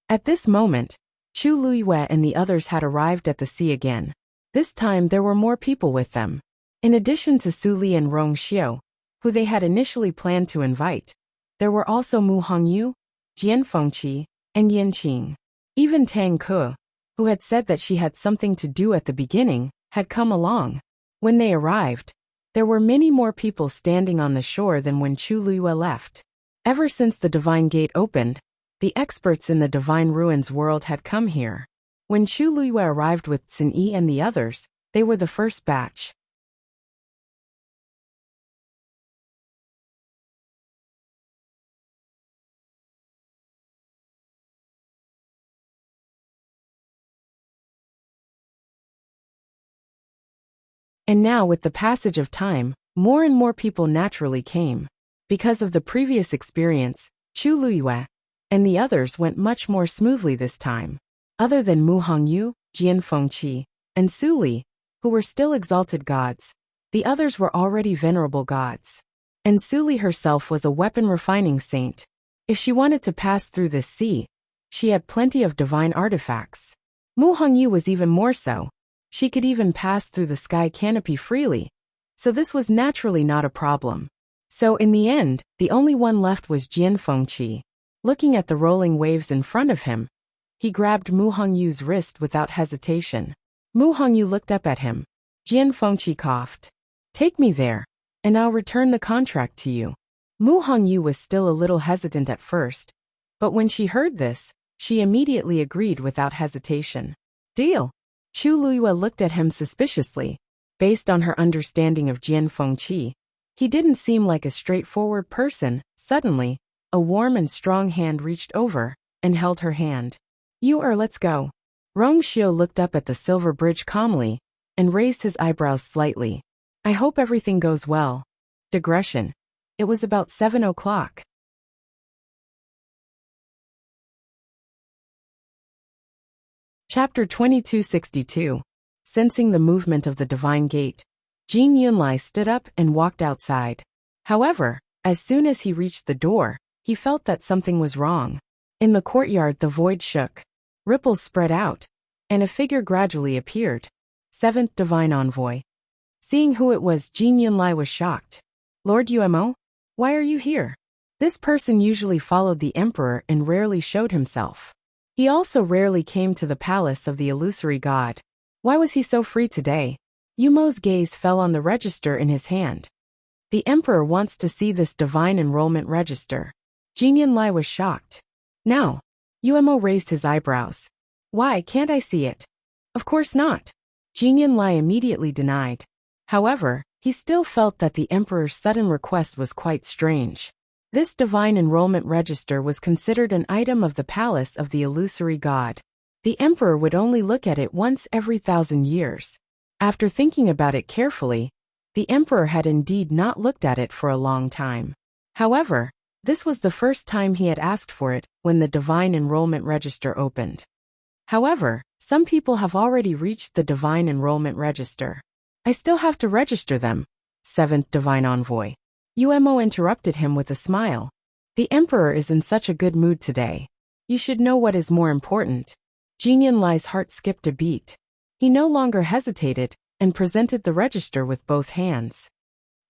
At this moment, Chu Luiyue and the others had arrived at the sea again. This time there were more people with them. In addition to Su Li and Rong Xiu, who they had initially planned to invite, there were also Mu Hongyu, Jian Fengqi, and Yin Qing. Even Tang Ke, who had said that she had something to do at the beginning, had come along. When they arrived, there were many more people standing on the shore than when Chu Luiyue left. Ever since the Divine Gate opened, the experts in the Divine Ruins world had come here. When Chu Luiyue arrived with Xin Yi and the others, they were the first batch. And now with the passage of time, more and more people naturally came. Because of the previous experience, Chu Luiyue and the others went much more smoothly this time. Other than Mu Hongyu, Jian Fengqi, and Su Li, who were still exalted gods, the others were already venerable gods. And Su Li herself was a weapon refining saint. If she wanted to pass through this sea, she had plenty of divine artifacts. Mu Hongyu was even more so. She could even pass through the sky canopy freely. So this was naturally not a problem. So in the end, the only one left was Jian Fengqi. Looking at the rolling waves in front of him, he grabbed Mu Hongyu's wrist without hesitation. Mu Hongyu looked up at him. Jian Fengqi coughed. "Take me there, and I'll return the contract to you." Mu Hongyu was still a little hesitant at first, but when she heard this, she immediately agreed without hesitation. "Deal." Chu Luiyue looked at him suspiciously. Based on her understanding of Jian Fengqi, he didn't seem like a straightforward person. Suddenly, a warm and strong hand reached over and held her hand. Let's go." Rong Xiu looked up at the silver bridge calmly and raised his eyebrows slightly. "I hope everything goes well." Digression. It was about 7 o'clock. Chapter 2262. Sensing the movement of the Divine Gate, Jin Yunlai stood up and walked outside. However, as soon as he reached the door, he felt that something was wrong. In the courtyard the void shook. Ripples spread out, and a figure gradually appeared. Seventh Divine Envoy. Seeing who it was, Jin Yunlai was shocked. "Lord Umo? Why are you here?" This person usually followed the emperor and rarely showed himself. He also rarely came to the palace of the illusory god. Why was he so free today? Yumo's gaze fell on the register in his hand. The emperor wants to see this divine enrollment register. Jin Yunlai was shocked. "Now." Umo raised his eyebrows. "Why can't I see it?" "Of course not." Jin Yunlai immediately denied. However, he still felt that the emperor's sudden request was quite strange. This divine enrollment register was considered an item of the palace of the illusory god. The emperor would only look at it once every 1,000 years. After thinking about it carefully, the emperor had indeed not looked at it for a long time. However, this was the first time he had asked for it when the Divine Enrollment Register opened. However, some people have already reached the Divine Enrollment Register. I still have to register them. 7th Divine Envoy. Umo interrupted him with a smile. The emperor is in such a good mood today. You should know what is more important. Jinyan Lai's heart skipped a beat. He no longer hesitated and presented the register with both hands.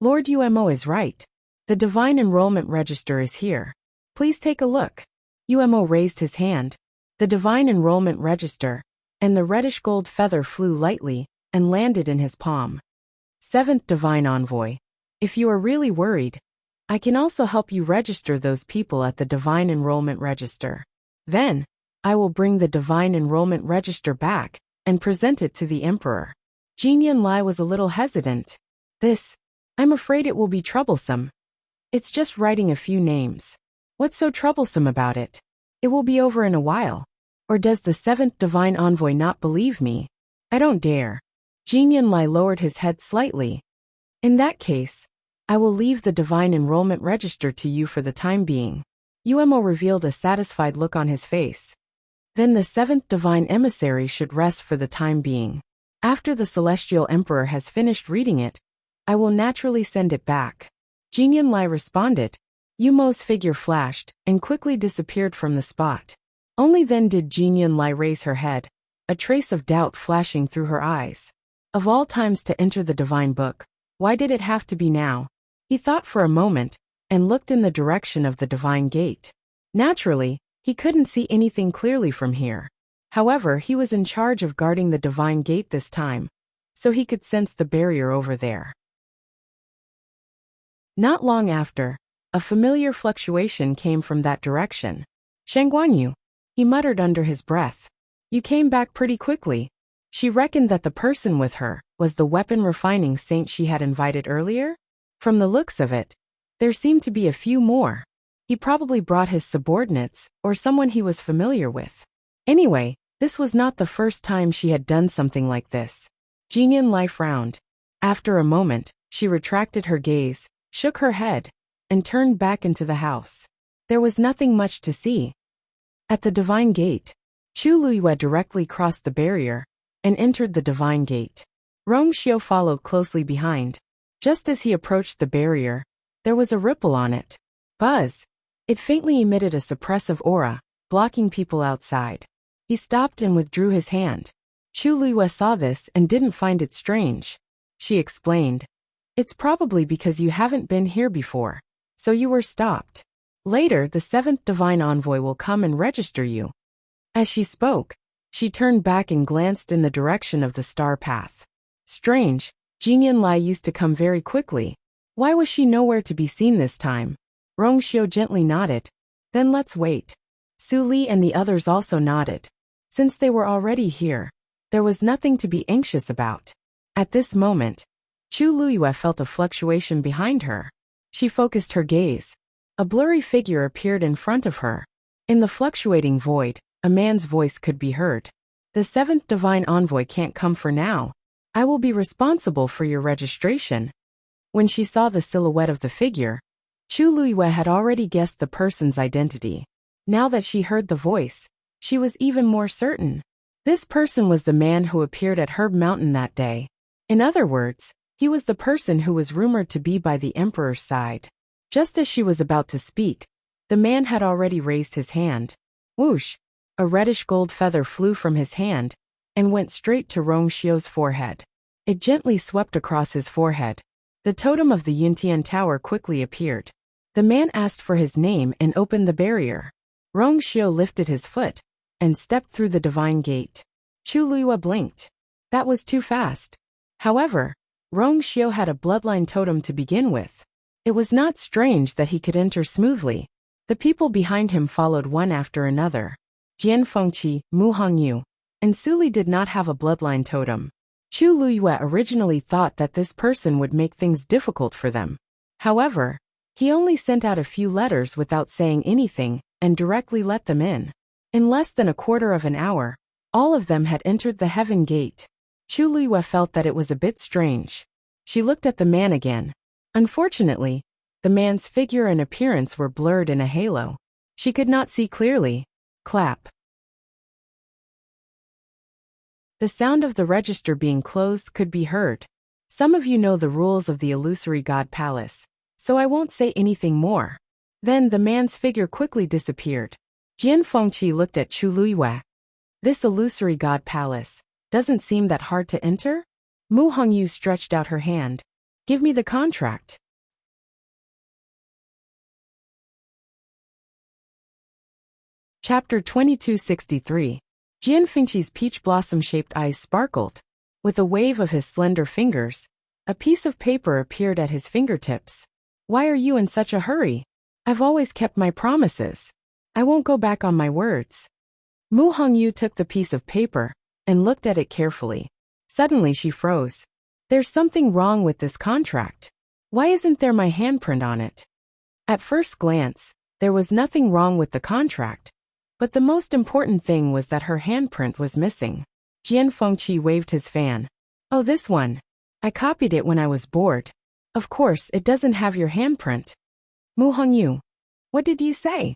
Lord Umo is right. The Divine Enrollment Register is here. Please take a look. Umo raised his hand. The Divine Enrollment Register, and the reddish gold feather flew lightly and landed in his palm. 7th Divine Envoy. If you are really worried, I can also help you register those people at the Divine Enrollment Register. Then, I will bring the Divine Enrollment Register back and present it to the Emperor. Jinyan Lai was a little hesitant. I'm afraid it will be troublesome. It's just writing a few names. What's so troublesome about it? It will be over in a while. Or does the 7th Divine Envoy not believe me? I don't dare. Jinyan Lai lowered his head slightly. In that case, I will leave the Divine Enrollment Register to you for the time being. Umo revealed a satisfied look on his face. Then the 7th Divine Emissary should rest for the time being. After the Celestial Emperor has finished reading it, I will naturally send it back. Jinyan Lai responded. Umo's figure flashed and quickly disappeared from the spot. Only then did Jinyan Lai raise her head, a trace of doubt flashing through her eyes. Of all times to enter the Divine Book, why did it have to be now? He thought for a moment and looked in the direction of the Divine Gate. Naturally, he couldn't see anything clearly from here. However, he was in charge of guarding the Divine Gate this time, so he could sense the barrier over there. Not long after, a familiar fluctuation came from that direction. Shangguanyu, he muttered under his breath. You came back pretty quickly. She reckoned that the person with her was the weapon refining saint she had invited earlier? From the looks of it, there seemed to be a few more. He probably brought his subordinates or someone he was familiar with. Anyway, this was not the first time she had done something like this. Jinyan Lai frowned. After a moment, she retracted her gaze, shook her head, and turned back into the house. There was nothing much to see. At the Divine Gate, Chu Luiyue directly crossed the barrier and entered the Divine Gate. Rong Xiu followed closely behind. Just as he approached the barrier, there was a ripple on it. Buzz! It faintly emitted a suppressive aura, blocking people outside. He stopped and withdrew his hand. Chu Luiyue saw this and didn't find it strange. She explained. It's probably because you haven't been here before, so you were stopped. Later, the 7th Divine Envoy will come and register you. As she spoke, she turned back and glanced in the direction of the star path. Strange, Jinyan Lai used to come very quickly. Why was she nowhere to be seen this time? Rong Xiu gently nodded. Then let's wait. Su Li and the others also nodded. Since they were already here, there was nothing to be anxious about. At this moment, Chu Luiyue felt a fluctuation behind her. She focused her gaze. A blurry figure appeared in front of her. In the fluctuating void, a man's voice could be heard. The 7th Divine Envoy can't come for now. I will be responsible for your registration. When she saw the silhouette of the figure, Chu Luiyue had already guessed the person's identity. Now that she heard the voice, she was even more certain. This person was the man who appeared at Herb Mountain that day. In other words, he was the person who was rumored to be by the Emperor's side. Just as she was about to speak, the man had already raised his hand. Whoosh! A reddish gold feather flew from his hand and went straight to Rong Xiu's forehead. It gently swept across his forehead. The totem of the Yuntian Tower quickly appeared. The man asked for his name and opened the barrier. Rong Xiu lifted his foot and stepped through the Divine Gate. Chu Luiyue blinked. That was too fast. However, Rong Xiu had a bloodline totem to begin with. It was not strange that he could enter smoothly. The people behind him followed one after another. Jian Fengqi, Mu Hongyu, and Su Li did not have a bloodline totem. Chu Luiyue originally thought that this person would make things difficult for them. However, he only sent out a few letters without saying anything and directly let them in. In less than a quarter of an hour, All of them had entered the heaven gate. Chu Luiyue felt that it was a bit strange. She looked at the man again. Unfortunately, the man's figure and appearance were blurred in a halo. She could not see clearly. Clap. The sound of the register being closed could be heard. Some of you know the rules of the illusory god palace, so I won't say anything more. Then the man's figure quickly disappeared. Jian Fengqi looked at Chu Luiyue. This illusory god palace doesn't seem that hard to enter? Mu Hongyu stretched out her hand. Give me the contract. Chapter 2263. Jian Fengqi's peach blossom-shaped eyes sparkled. With a wave of his slender fingers, a piece of paper appeared at his fingertips. Why are you in such a hurry? I've always kept my promises. I won't go back on my words. Mu Hongyu took the piece of paper and looked at it carefully. Suddenly she froze. There's something wrong with this contract. Why isn't there my handprint on it? At first glance, there was nothing wrong with the contract, but the most important thing was that her handprint was missing. Jian Fengqi waved his fan. Oh, this one. I copied it when I was bored. Of course, it doesn't have your handprint. Mu Hongyu, what did you say?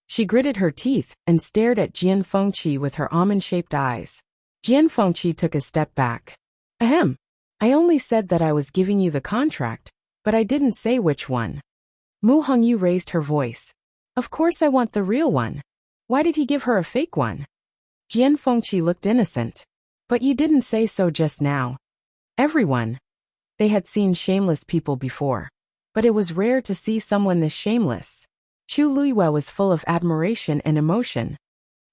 She gritted her teeth and stared at Jian Fengqi with her almond-shaped eyes. Jian Fengqi took a step back. Ahem. I only said that I was giving you the contract, but I didn't say which one. Mu Hongyu raised her voice. Of course I want the real one. Why did he give her a fake one? Jian Fengqi looked innocent. But you didn't say so just now. Everyone. They had seen shameless people before, but it was rare to see someone this shameless. Chu Luiyue was full of admiration and emotion.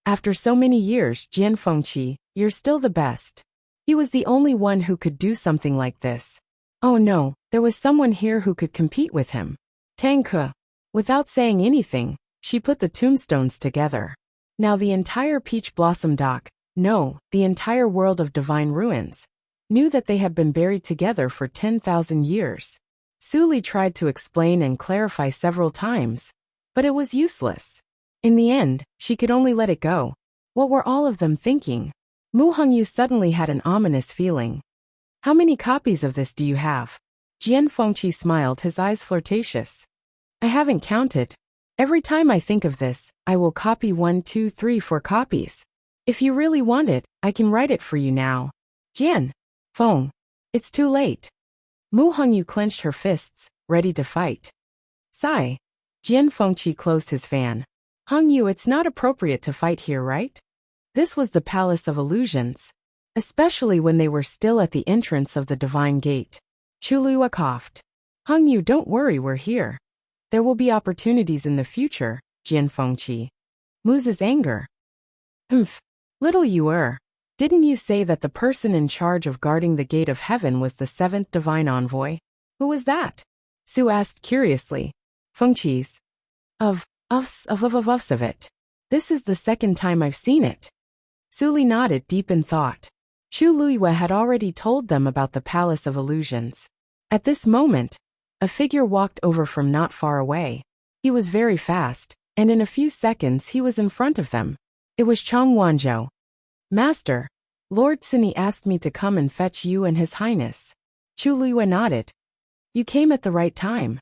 After so many years, Jian Fengqi, you're still the best. He was the only one who could do something like this. Oh no, there was someone here who could compete with him. Tang Ke. Without saying anything, she put the tombstones together. Now the entire Peach Blossom Dock, no, the entire world of divine ruins, knew that they had been buried together for 10,000 years. Su Li tried to explain and clarify several times, but it was useless. In the end, she could only let it go. What were all of them thinking? Mu Hongyu suddenly had an ominous feeling. How many copies of this do you have? Jian Fengqi smiled, his eyes flirtatious. I haven't counted. Every time I think of this, I will copy 1, 2, 3, 4 copies. If you really want it, I can write it for you now. Jian Feng. It's too late. Mu Hongyu clenched her fists, ready to fight. Sigh. Jian Fengqi closed his fan. Hongyu, it's not appropriate to fight here, right? This was the Palace of Illusions. Especially when they were still at the entrance of the Divine Gate. Chu Luiyue coughed. Hongyu, don't worry, we're here. There will be opportunities in the future, Jian Fengqi. Mu's anger. Humph. Little you er. Didn't you say that the person in charge of guarding the gate of heaven was the seventh divine envoy? Who was that? Su asked curiously. Fengqi's. Of it. This is the second time I've seen it. Su Li nodded, deep in thought. Chu Luiyue had already told them about the Palace of Illusions. At this moment, a figure walked over from not far away. He was very fast, and in a few seconds he was in front of them. It was Chang Wanzhou. Master, Lord Sini asked me to come and fetch you and His Highness. Chu Luiyue nodded. You came at the right time.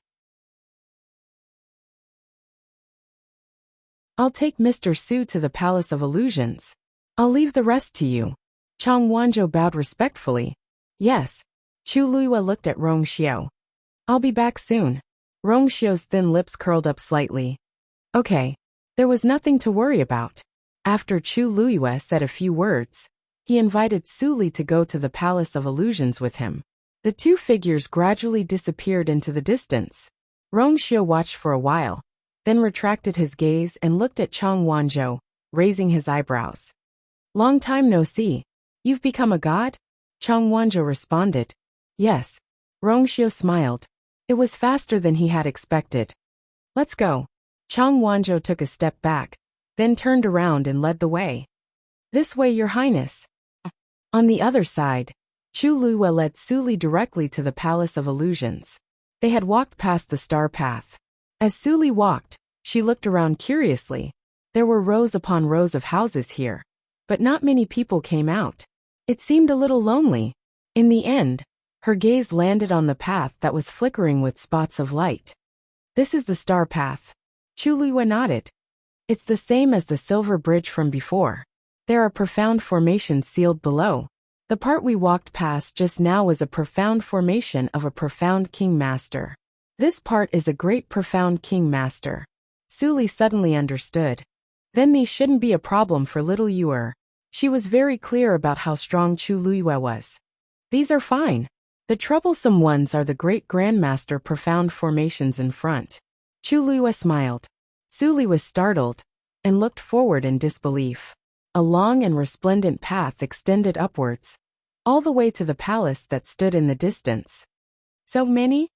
I'll take Mr. Su to the Palace of Illusions. I'll leave the rest to you. Chang Wanzhou bowed respectfully. Yes. Chu Luiyue looked at Rong Xiao. I'll be back soon. Rong Xiao's thin lips curled up slightly. Okay. There was nothing to worry about. After Chu Luiyue said a few words, he invited Su Li to go to the Palace of Illusions with him. The two figures gradually disappeared into the distance. Rong Xiao watched for a while, then retracted his gaze and looked at Chang Wanzhou, raising his eyebrows. Long time no see. You've become a god? Chang Wanzhou responded. Yes. Rong Xiao smiled. It was faster than he had expected. Let's go. Chang Wanzhou took a step back, then turned around and led the way. This way, Your Highness. On the other side, Chu Luiyue led Su Li directly to the Palace of Illusions. They had walked past the star path. As Su Li walked, she looked around curiously. There were rows upon rows of houses here. but not many people came out. It seemed a little lonely. In the end, her gaze landed on the path that was flickering with spots of light. This is the star path. Chu Luiyue nodded. It's the same as the silver bridge from before. There are profound formations sealed below. The part we walked past just now was a profound formation of a profound king master. This part is a great profound king master. Su Li suddenly understood. Then these shouldn't be a problem for little Yuer. She was very clear about how strong Chu Luiyue was. These are fine. The troublesome ones are the great grandmaster profound formations in front. Chu Luiyue smiled. Su Li was startled and looked forward in disbelief. A long and resplendent path extended upwards, all the way to the palace that stood in the distance. So many?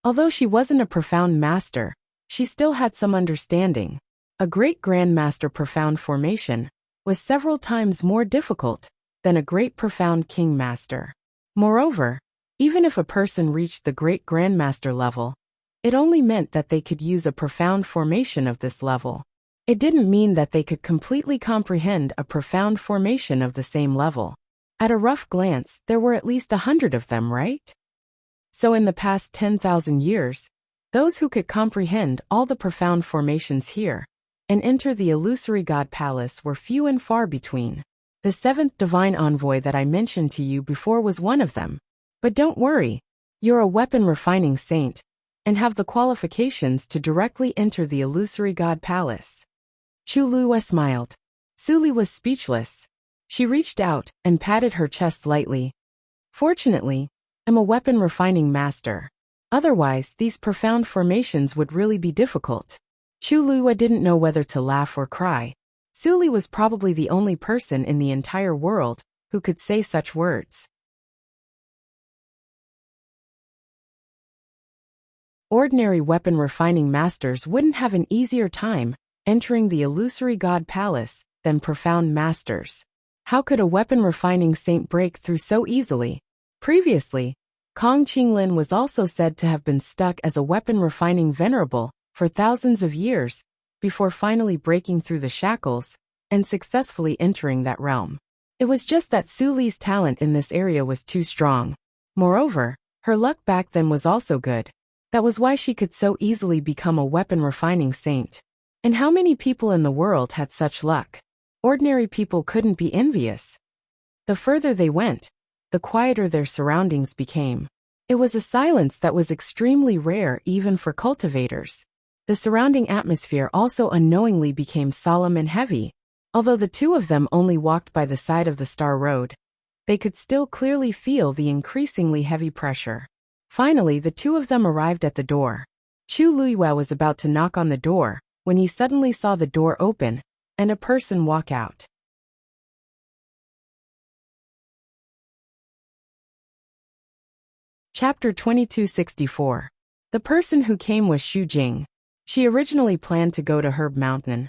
Although she wasn't a profound master, she still had some understanding. A great grandmaster profound formation was several times more difficult than a great profound king master. Moreover, even if a person reached the great grandmaster level, it only meant that they could use a profound formation of this level. It didn't mean that they could completely comprehend a profound formation of the same level. At a rough glance, there were at least 100 of them, right? So in the past 10,000 years, those who could comprehend all the profound formations here and enter the illusory god palace were few and far between. The seventh divine envoy that I mentioned to you before was one of them. But don't worry, you're a weapon refining saint and have the qualifications to directly enter the illusory god palace. Chu Luiyue smiled. Su Li was speechless. She reached out and patted her chest lightly. Fortunately, I'm a weapon refining master. Otherwise, these profound formations would really be difficult. Chu Luiyue didn't know whether to laugh or cry. Su Li was probably the only person in the entire world who could say such words. Ordinary weapon refining masters wouldn't have an easier time entering the illusory god palace than profound masters. How could a weapon refining saint break through so easily? Previously, Kong Qinglin was also said to have been stuck as a weapon refining venerable for thousands of years before finally breaking through the shackles and successfully entering that realm. It was just that Su Li's talent in this area was too strong. Moreover, her luck back then was also good. That was why she could so easily become a weapon refining saint. And how many people in the world had such luck? Ordinary people couldn't be envious. The further they went, the quieter their surroundings became. It was a silence that was extremely rare even for cultivators. The surrounding atmosphere also unknowingly became solemn and heavy. Although the two of them only walked by the side of the star road, they could still clearly feel the increasingly heavy pressure. Finally, the two of them arrived at the door. Chu Luiyue was about to knock on the door when he suddenly saw the door open and a person walk out. Chapter 2264. The person who came was Xu Jing. She originally planned to go to Herb Mountain,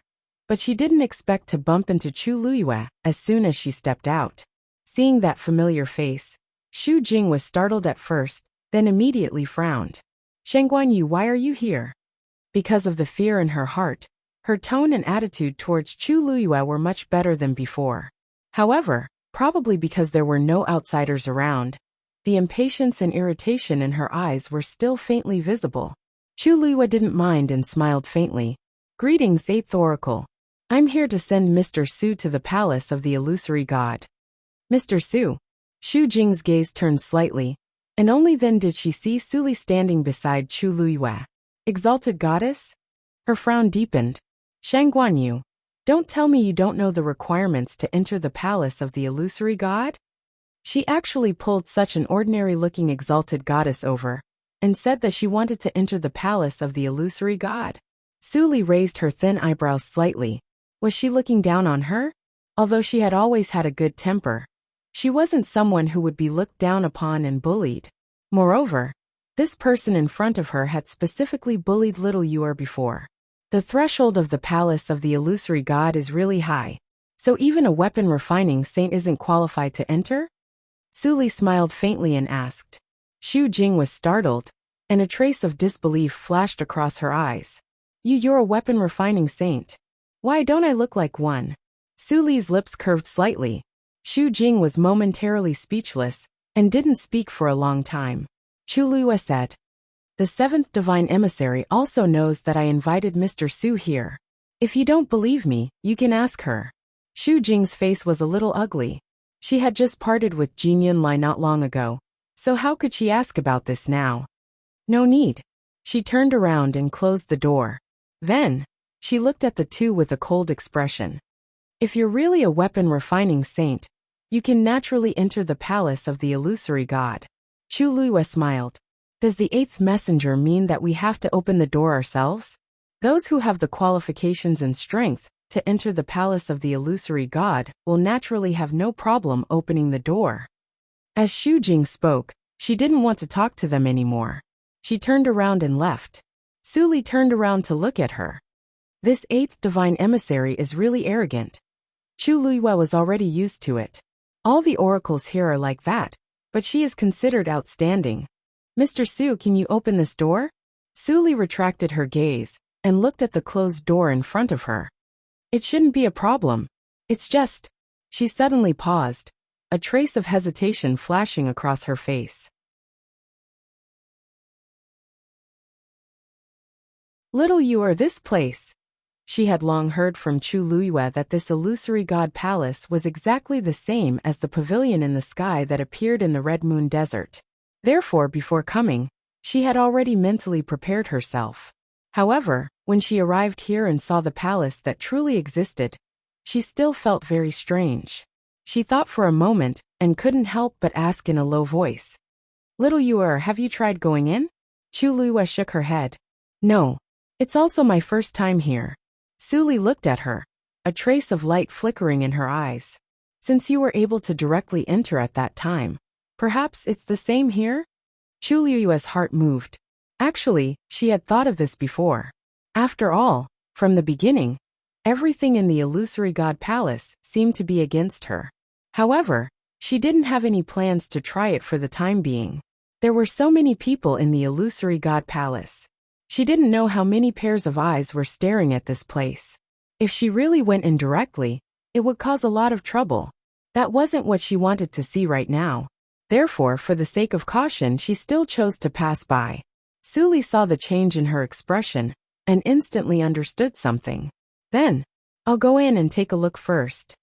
but she didn't expect to bump into Chu Luiyue as soon as she stepped out. Seeing that familiar face, Xu Jing was startled at first, then immediately frowned. Shengguanyu, why are you here? Because of the fear in her heart, her tone and attitude towards Chu Luiyue were much better than before. However, probably because there were no outsiders around, the impatience and irritation in her eyes were still faintly visible. Chu Luiyue didn't mind and smiled faintly. Greetings, 8th Oracle. I'm here to send Mr. Su to the palace of the illusory god. Mr. Su. Xu Jing's gaze turned slightly, and only then did she see Su Li standing beside Chu Luiyue. Exalted goddess? Her frown deepened. Shangguanyu, don't tell me you don't know the requirements to enter the palace of the illusory god? She actually pulled such an ordinary-looking exalted goddess over and said that she wanted to enter the palace of the illusory god. Su Li raised her thin eyebrows slightly. Was she looking down on her? Although she had always had a good temper, she wasn't someone who would be looked down upon and bullied. Moreover, this person in front of her had specifically bullied little Yuer before. The threshold of the palace of the illusory god is really high, so even a weapon refining saint isn't qualified to enter? Su Li smiled faintly and asked. Xu Jing was startled, and a trace of disbelief flashed across her eyes. You're a weapon refining saint. Why don't I look like one? Su Li's lips curved slightly. Xu Jing was momentarily speechless and didn't speak for a long time. Chu Luiyue said, "The seventh divine emissary also knows that I invited Mr. Su here. If you don't believe me, you can ask her." Xu Jing's face was a little ugly. She had just parted with Jin Yunlai not long ago, so how could she ask about this now? No need. She turned around and closed the door. Then, she looked at the two with a cold expression. "If you're really a weapon-refining saint, you can naturally enter the palace of the illusory god." Chu Luiyue smiled. "Does the eighth messenger mean that we have to open the door ourselves? Those who have the qualifications and strength to enter the palace of the illusory god will naturally have no problem opening the door." As Xu Jing spoke, she didn't want to talk to them anymore. She turned around and left. Su Li turned around to look at her. This eighth divine emissary is really arrogant. Chu Luiyue was already used to it. All the oracles here are like that, but she is considered outstanding. "Mr. Su, can you open this door?" Su Li retracted her gaze and looked at the closed door in front of her. "It shouldn't be a problem. It's just..." She suddenly paused, a trace of hesitation flashing across her face. "Little you are this place." She had long heard from Chu Luiyue that this illusory god palace was exactly the same as the pavilion in the sky that appeared in the Red Moon Desert. Therefore, before coming, she had already mentally prepared herself. However, when she arrived here and saw the palace that truly existed, she still felt very strange. She thought for a moment and couldn't help but ask in a low voice, "Little Yuer, have you tried going in?" Chu Luiyue shook her head. "No. It's also my first time here." Su Li looked at her, a trace of light flickering in her eyes. "Since you were able to directly enter at that time, perhaps it's the same here?" Chu Luiyue's heart moved. Actually, she had thought of this before. After all, from the beginning, everything in the illusory god palace seemed to be against her. However, she didn't have any plans to try it for the time being. There were so many people in the illusory god palace. She didn't know how many pairs of eyes were staring at this place. If she really went in directly, it would cause a lot of trouble. That wasn't what she wanted to see right now. Therefore, for the sake of caution, she still chose to pass by. Su Li saw the change in her expression and instantly understood something. Then, "I'll go in and take a look first."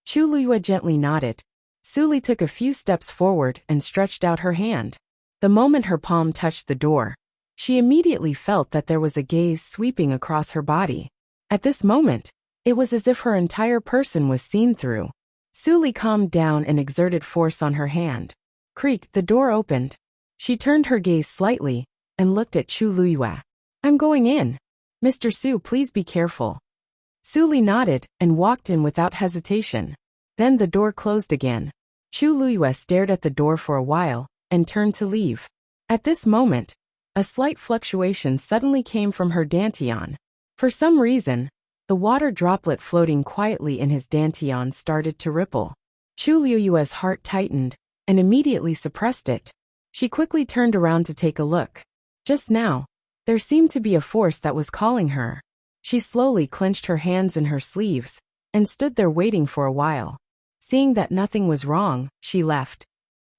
Chu Luiyue gently nodded. Su Li took a few steps forward and stretched out her hand. The moment her palm touched the door, she immediately felt that there was a gaze sweeping across her body. At this moment, it was as if her entire person was seen through. Su Li calmed down and exerted force on her hand. Creak, the door opened. She turned her gaze slightly and looked at Chu Luiyue. "I'm going in. Mr. Su, please be careful." Su Li nodded and walked in without hesitation. Then the door closed again. Chu Luiyue stared at the door for a while and turned to leave. At this moment, a slight fluctuation suddenly came from her dantian. For some reason, the water droplet floating quietly in his dantian started to ripple. Chu Luiyue's heart tightened and immediately suppressed it. She quickly turned around to take a look. Just now, there seemed to be a force that was calling her. She slowly clenched her hands in her sleeves and stood there waiting for a while. Seeing that nothing was wrong, she left.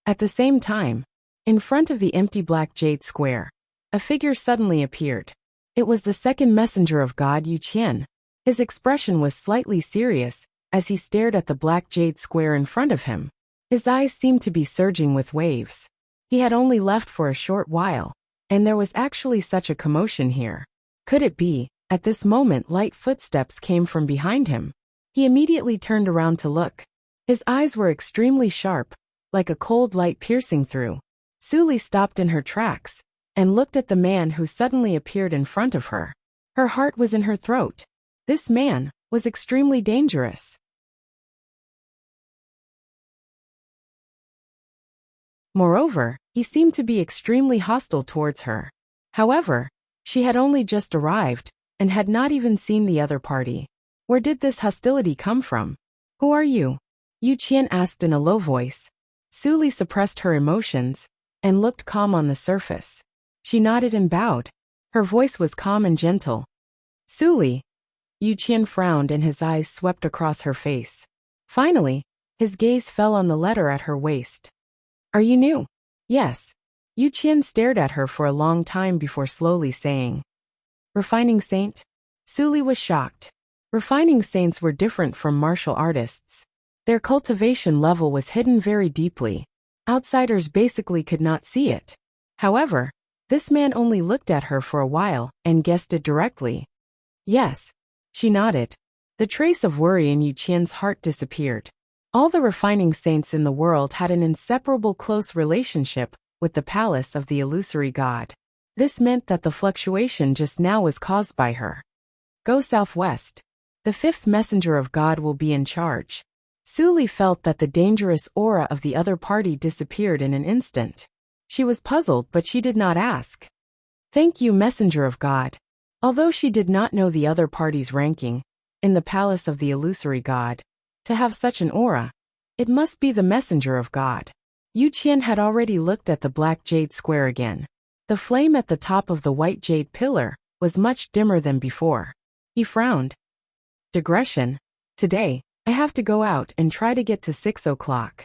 At the same time, in front of the empty black jade square, a figure suddenly appeared. It was the second messenger of God, Yu Qian. His expression was slightly serious as he stared at the black jade square in front of him. His eyes seemed to be surging with waves. He had only left for a short while, and there was actually such a commotion here. Could it be? At this moment, light footsteps came from behind him. He immediately turned around to look. His eyes were extremely sharp, like a cold light piercing through. Su Li stopped in her tracks and looked at the man who suddenly appeared in front of her. Her heart was in her throat. This man was extremely dangerous. Moreover, he seemed to be extremely hostile towards her. However, she had only just arrived and had not even seen the other party. Where did this hostility come from? "Who are you?" Yu Qian asked in a low voice. Su Li suppressed her emotions and looked calm on the surface. She nodded and bowed. Her voice was calm and gentle. "Su Li, Yu Qian frowned and his eyes swept across her face. Finally, his gaze fell on the letter at her waist. Are you new? Yes. Yu Qian stared at her for a long time before slowly saying, Refining saint? Suli was shocked. Refining saints were different from martial artists. Their cultivation level was hidden very deeply. Outsiders basically could not see it. However, this man only looked at her for a while and guessed it directly. Yes. She nodded. The trace of worry in Yu Qian's heart disappeared. All the refining saints in the world had an inseparable close relationship with the palace of the illusory god. This meant that the fluctuation just now was caused by her. Go southwest. The fifth messenger of God will be in charge. Suli felt that the dangerous aura of the other party disappeared in an instant. She was puzzled, but she did not ask. Thank you, messenger of God. Although she did not know the other party's ranking, in the palace of the illusory god, to have such an aura, it must be the messenger of God. Yu Qian had already looked at the black jade square again. The flame at the top of the white jade pillar was much dimmer than before. He frowned. Digression. Today, I have to go out and try to get to 6 o'clock.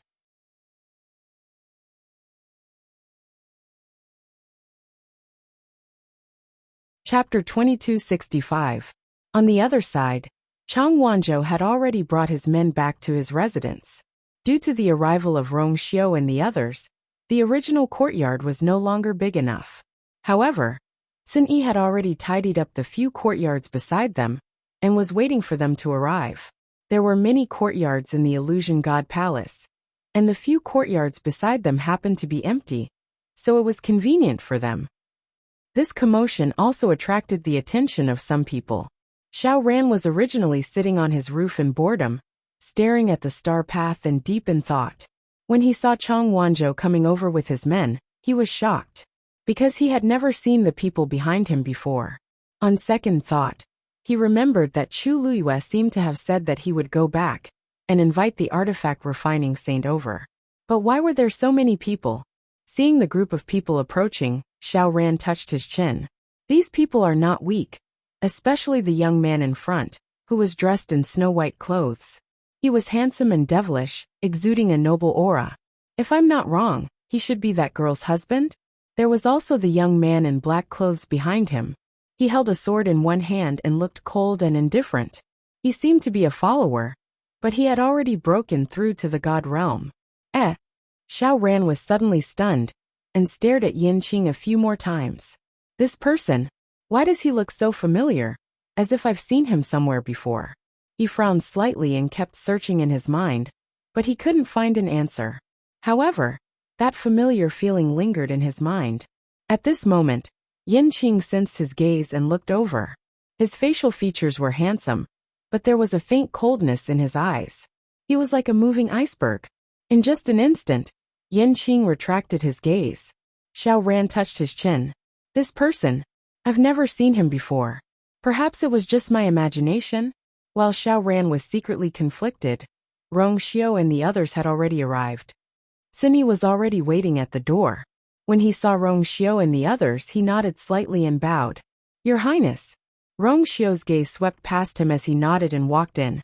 Chapter 2265. On the other side, Chang Wanzhou had already brought his men back to his residence. Due to the arrival of Rong Xiu and the others, the original courtyard was no longer big enough. However, Sun Yi had already tidied up the few courtyards beside them and was waiting for them to arrive. There were many courtyards in the Illusion God Palace, and the few courtyards beside them happened to be empty, so it was convenient for them. This commotion also attracted the attention of some people. Xiao Ran was originally sitting on his roof in boredom, staring at the star path and deep in thought. When he saw Chang Wanzhou coming over with his men, he was shocked, because he had never seen the people behind him before. On second thought, he remembered that Chu Luiyue seemed to have said that he would go back and invite the artifact refining saint over. But why were there so many people? Seeing the group of people approaching, Xiao Ran touched his chin. These people are not weak, especially the young man in front, who was dressed in snow-white clothes. He was handsome and devilish, exuding a noble aura. If I'm not wrong, he should be that girl's husband? There was also the young man in black clothes behind him. He held a sword in one hand and looked cold and indifferent. He seemed to be a follower, but he had already broken through to the god realm. Xiao Ran was suddenly stunned and stared at Yin Qing a few more times. This person, why does he look so familiar, as if I've seen him somewhere before? He frowned slightly and kept searching in his mind, but he couldn't find an answer. However, that familiar feeling lingered in his mind. At this moment, Yin Qing sensed his gaze and looked over. His facial features were handsome, but there was a faint coldness in his eyes. He was like a moving iceberg. In just an instant, Yin Qing retracted his gaze. Xiao Ran touched his chin. This person, I've never seen him before. Perhaps it was just my imagination? While Xiao Ran was secretly conflicted, Rong Xiu and the others had already arrived. Sun Yi was already waiting at the door. When he saw Rong Xiu and the others, he nodded slightly and bowed. Your Highness. Rong Xiu's gaze swept past him as he nodded and walked in.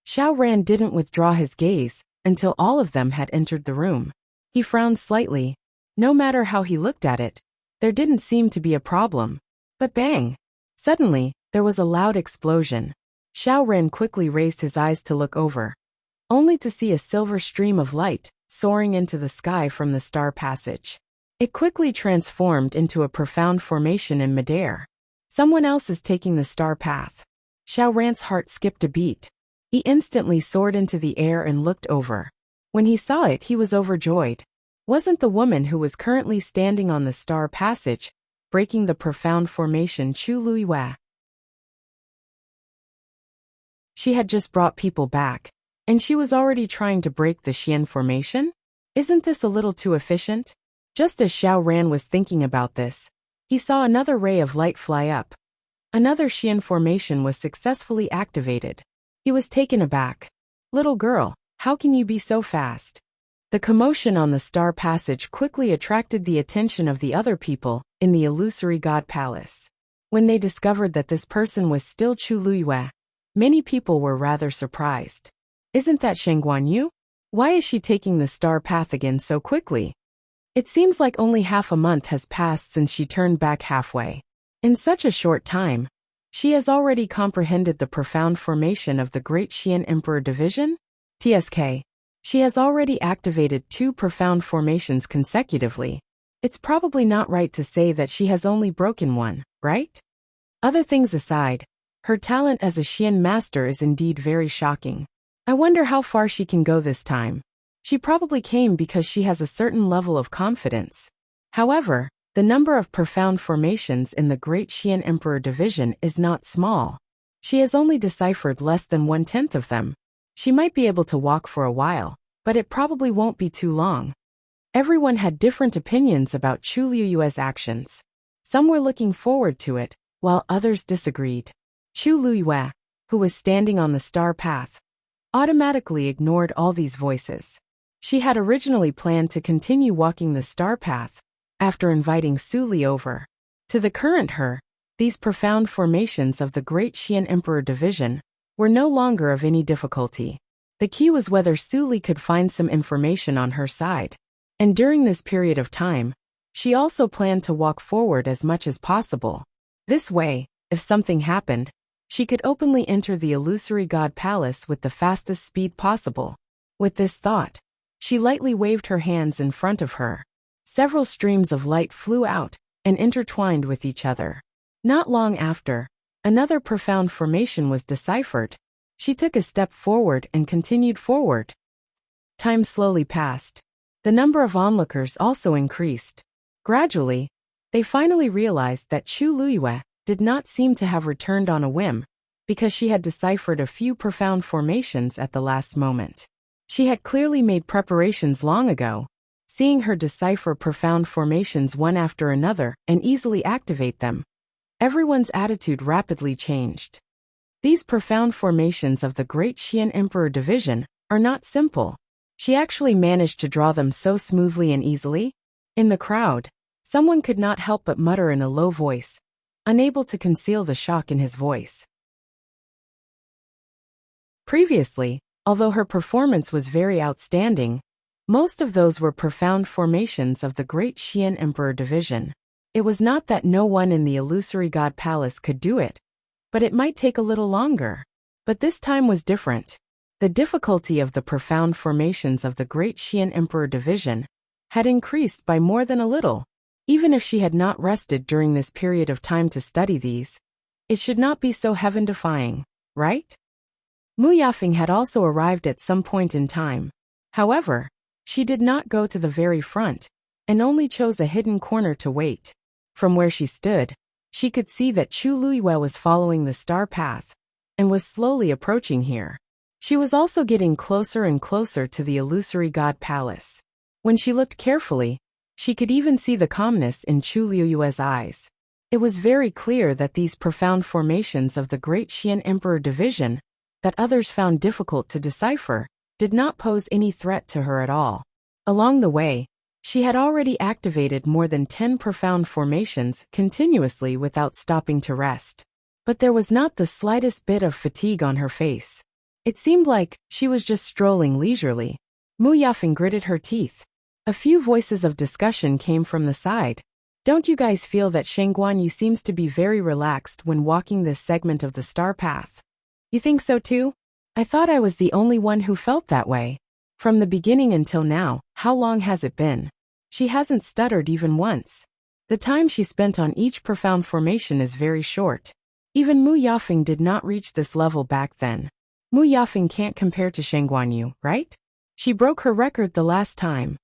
Xiao Ran didn't withdraw his gaze until all of them had entered the room. He frowned slightly. No matter how he looked at it, there didn't seem to be a problem. But bang! Suddenly, there was a loud explosion. Xiao Ran quickly raised his eyes to look over, only to see a silver stream of light soaring into the sky from the star passage. It quickly transformed into a profound formation in midair. Someone else is taking the star path. Xiao Ran's heart skipped a beat. He instantly soared into the air and looked over. When he saw it, he was overjoyed. Wasn't the woman who was currently standing on the star passage, breaking the profound formation, Chu Luiyue? She had just brought people back, and she was already trying to break the Xian formation? Isn't this a little too efficient? Just as Xiao Ran was thinking about this, he saw another ray of light fly up. Another Xian formation was successfully activated. He was taken aback. Little girl, how can you be so fast? The commotion on the star passage quickly attracted the attention of the other people in the illusory god palace. When they discovered that this person was still Chu Luyue, many people were rather surprised. Isn't that Sheng Guanyu? Why is she taking the star path again so quickly? It seems like only half a month has passed since she turned back halfway. In such a short time, she has already comprehended the profound formation of the Great Qian Emperor Division? TSK. She has already activated 2 profound formations consecutively. It's probably not right to say that she has only broken one, right? Other things aside, her talent as a Qian master is indeed very shocking. I wonder how far she can go this time. She probably came because she has a certain level of confidence. However, the number of profound formations in the Great Qian Emperor Division is not small. She has only deciphered less than 1/10 of them. She might be able to walk for a while, but it probably won't be too long. Everyone had different opinions about Chu Luyue's actions. Some were looking forward to it, while others disagreed. Chu Luyue, who was standing on the star path, automatically ignored all these voices. She had originally planned to continue walking the star path after inviting Su Li over. To the current her, these profound formations of the Great Qian Emperor Division were no longer of any difficulty. The key was whether Su Li could find some information on her side. And during this period of time, she also planned to walk forward as much as possible. This way, if something happened, she could openly enter the illusory god palace with the fastest speed possible. With this thought, she lightly waved her hands in front of her. Several streams of light flew out and intertwined with each other. Not long after, another profound formation was deciphered. She took a step forward and continued forward. Time slowly passed. The number of onlookers also increased. Gradually, they finally realized that Chu Luyue did not seem to have returned on a whim, because she had deciphered a few profound formations at the last moment. She had clearly made preparations long ago. Seeing her decipher profound formations one after another and easily activate them, everyone's attitude rapidly changed. These profound formations of the Great Qian Emperor Division are not simple. She actually managed to draw them so smoothly and easily. In the crowd, someone could not help but mutter in a low voice, unable to conceal the shock in his voice. Previously, although her performance was very outstanding, most of those were profound formations of the Great Qian Emperor Division. It was not that no one in the illusory god palace could do it, but it might take a little longer. But this time was different. The difficulty of the profound formations of the Great Qian Emperor Division had increased by more than a little. Even if she had not rested during this period of time to study these, it should not be so heaven-defying, right? Mu Yafeng had also arrived at some point in time. However, she did not go to the very front, and only chose a hidden corner to wait. From where she stood, she could see that Chu Luyue was following the star path, and was slowly approaching here. She was also getting closer and closer to the illusory god palace. When she looked carefully, she could even see the calmness in Chu Luyue's eyes. It was very clear that these profound formations of the Great Qian Emperor Division, that others found difficult to decipher, did not pose any threat to her at all. Along the way, she had already activated more than 10 profound formations continuously without stopping to rest. But there was not the slightest bit of fatigue on her face. It seemed like she was just strolling leisurely. Mu Yafeng gritted her teeth. A few voices of discussion came from the side. Don't you guys feel that Sheng Guanyu seems to be very relaxed when walking this segment of the star path? You think so too? I thought I was the only one who felt that way. From the beginning until now, how long has it been? She hasn't stuttered even once. The time she spent on each profound formation is very short. Even Mu Yafeng did not reach this level back then. Mu Yafeng can't compare to Sheng Guanyu, right? She broke her record the last time.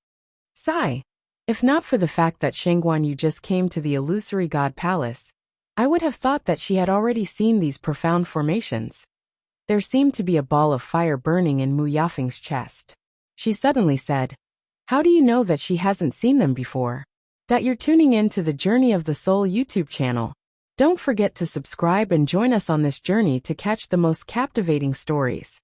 Sigh. If not for the fact that Sheng Guanyu just came to the illusory god palace, I would have thought that she had already seen these profound formations. There seemed to be a ball of fire burning in Mu Yafeng's chest. She suddenly said, "How do you know that she hasn't seen them before?" That you're tuning in to the Journey of the Soul YouTube channel. Don't forget to subscribe and join us on this journey to catch the most captivating stories.